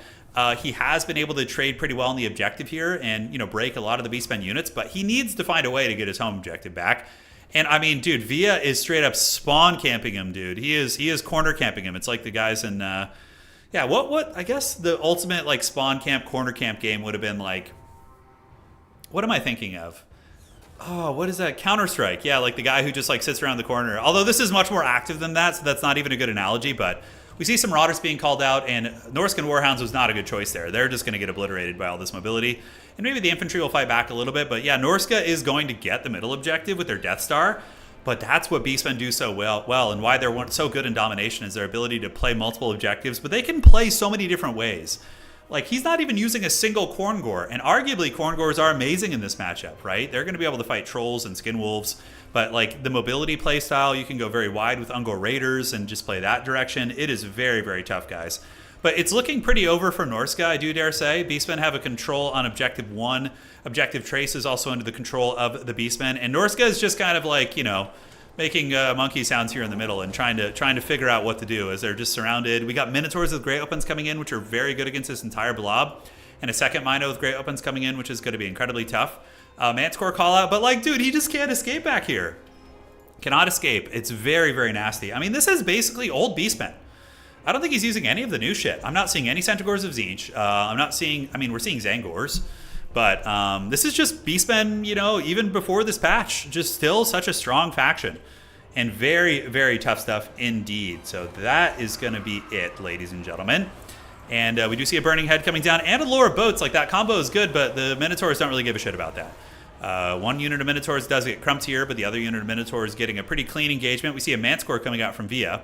He has been able to trade pretty well on the objective here and, break a lot of the Beastmen units, but he needs to find a way to get his home objective back. And I mean, dude, Via is straight up spawn camping him, dude. He is corner camping him. It's like the guys in, what I guess the ultimate like spawn camp, corner camp game would have been like, what am I thinking of? Oh, what is that? Counter-Strike. Yeah, like the guy who just like sits around the corner. Although this is much more active than that, so that's not even a good analogy, but we see some Marauders being called out, and Norscan Warhounds was not a good choice there. They're just going to get obliterated by all this mobility. And maybe the infantry will fight back a little bit, but yeah, Norska is going to get the middle objective with their Death Star, but that's what Beastmen do so well, and why they're so good in domination is their ability to play multiple objectives, but they can play so many different ways. Like, he's not even using a single Khorngor, and arguably Khorngors are amazing in this matchup, right? They're going to be able to fight Trolls and Skin Wolves, but like the mobility playstyle, you can go very wide with Ungor Raiders and just play that direction. It is very, very tough, guys. But it's looking pretty over for Norska, I do dare say. Beastmen have a control on Objective 1. Objective Trace is also under the control of the Beastmen, and Norska is just kind of like, making monkey sounds here in the middle and trying to figure out what to do as they're just surrounded. We got Minotaurs with Great Opens coming in, which are very good against this entire blob, and a second Mino with Great Opens coming in, which is going to be incredibly tough. Manticore call out, but like, dude, he just can't escape back here. Cannot escape. It's very, very nasty. I mean, this is basically old Beastmen. I don't think he's using any of the new shit. I'm not seeing any Centaurs of Tzeentch. We're seeing Zangors. But this is just Beastmen, even before this patch, just still such a strong faction. And very, very tough stuff indeed. So that is going to be it, ladies and gentlemen. And we do see a Burning Head coming down and a Lure of Boats. Like, that combo is good, but the Minotaurs don't really give a shit about that. One unit of Minotaurs does get crumped here, but the other unit of Minotaurs getting a pretty clean engagement. We see a Manticore coming out from Via,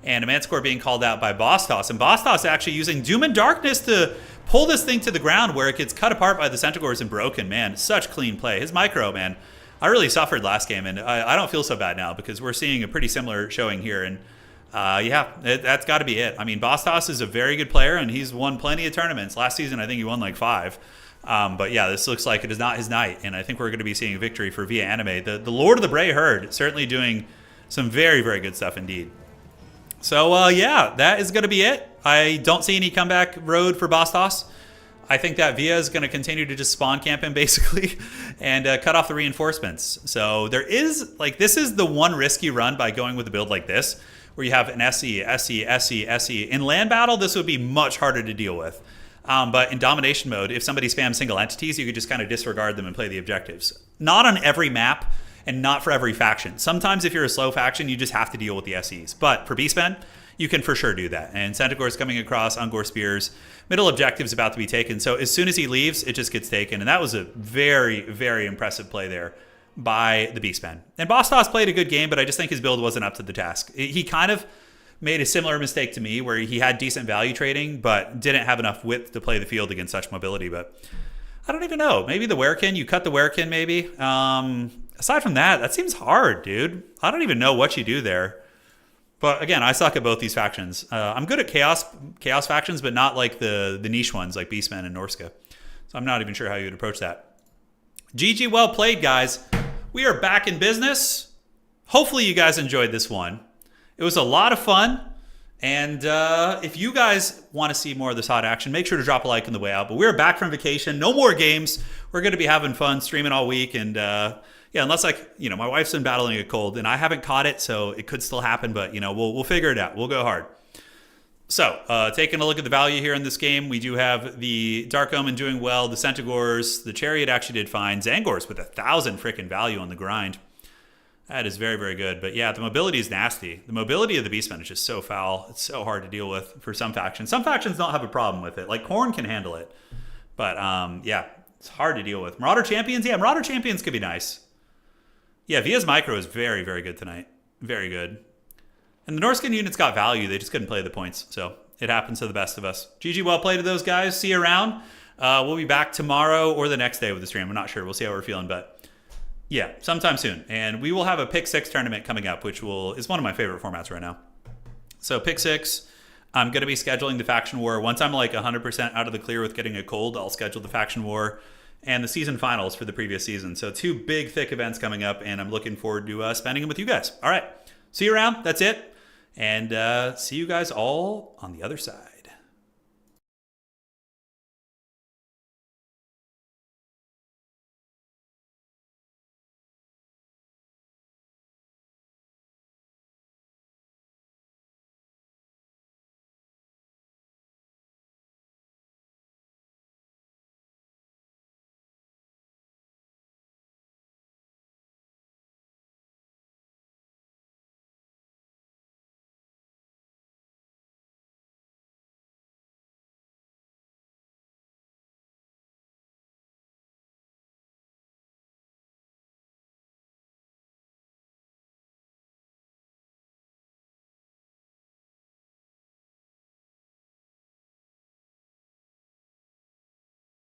and a Manticore being called out by Bostos. And Bostos actually using Doom and Darkness to pull this thing to the ground where it gets cut apart by the Centaurs and broken. Man, such clean play. His micro, man, I really suffered last game, and I don't feel so bad now because we're seeing a pretty similar showing here. And that's got to be it. I mean, Bostos is a very good player, and he's won plenty of tournaments. Last season, I think he won like 5. But yeah, this looks like it is not his night, and I think we're going to be seeing a victory for Via Anime. The Lord of the Bray Herd certainly doing some very, very good stuff indeed. So, that is going to be it. I don't see any comeback road for Bostos. I think that Via is going to continue to just spawn camp him, basically, and cut off the reinforcements. So there is, this is the one risky run by going with a build like this, where you have an SE. In land battle, this would be much harder to deal with. But in domination mode, if somebody spams single entities, you could just kind of disregard them and play the objectives. Not on every map, and not for every faction. Sometimes if you're a slow faction, you just have to deal with the SEs. But for Beastmen, you can for sure do that. And Centaur's coming across, Ungor Spears. Middle objective's about to be taken. So as soon as he leaves, it just gets taken. And that was a very, very impressive play there by the Beastmen. And Bostos played a good game, but I just think his build wasn't up to the task. He kind of made a similar mistake to me where he had decent value trading, but didn't have enough width to play the field against such mobility. But I don't even know. Maybe the Werekin, you cut the Werekin maybe. Aside from that, that seems hard, dude. I don't even know what you do there. But again, I suck at both these factions. I'm good at chaos factions, but not like the niche ones like Beastmen and Norska. So I'm not even sure how you would approach that. GG, well played, guys. We are back in business. Hopefully you guys enjoyed this one. It was a lot of fun. And if you guys want to see more of this hot action, make sure to drop a like on the way out. But we're back from vacation. No more games. We're going to be having fun, streaming all week. And yeah, unless my wife's been battling a cold and I haven't caught it, so it could still happen. But, we'll figure it out. We'll go hard. So taking a look at the value here in this game, we do have the Dark Omen doing well. The Centaurs, the Chariot actually did fine. Zangor's with 1,000 freaking value on the grind. That is very, very good. But yeah, the mobility is nasty. The mobility of the Beastmen is just so foul. It's so hard to deal with for some factions. Some factions don't have a problem with it. Like Khorne can handle it. But yeah, it's hard to deal with. Marauder Champions? Yeah, Marauder Champions could be nice. Yeah, Via's Micro is very, very good tonight. Very good. And the Norskin units got value. They just couldn't play the points. So it happens to the best of us. GG, well played to those guys. See you around. We'll be back tomorrow or the next day with the stream. I'm not sure. We'll see how we're feeling, but yeah, sometime soon. And we will have a Pick 6 tournament coming up, which is one of my favorite formats right now. So Pick 6, I'm going to be scheduling the Faction War. Once I'm like 100% out of the clear with getting a cold, I'll schedule the Faction War and the season finals for the previous season. So 2 big, thick events coming up, and I'm looking forward to spending them with you guys. All right, see you around. That's it. And see you guys all on the other side.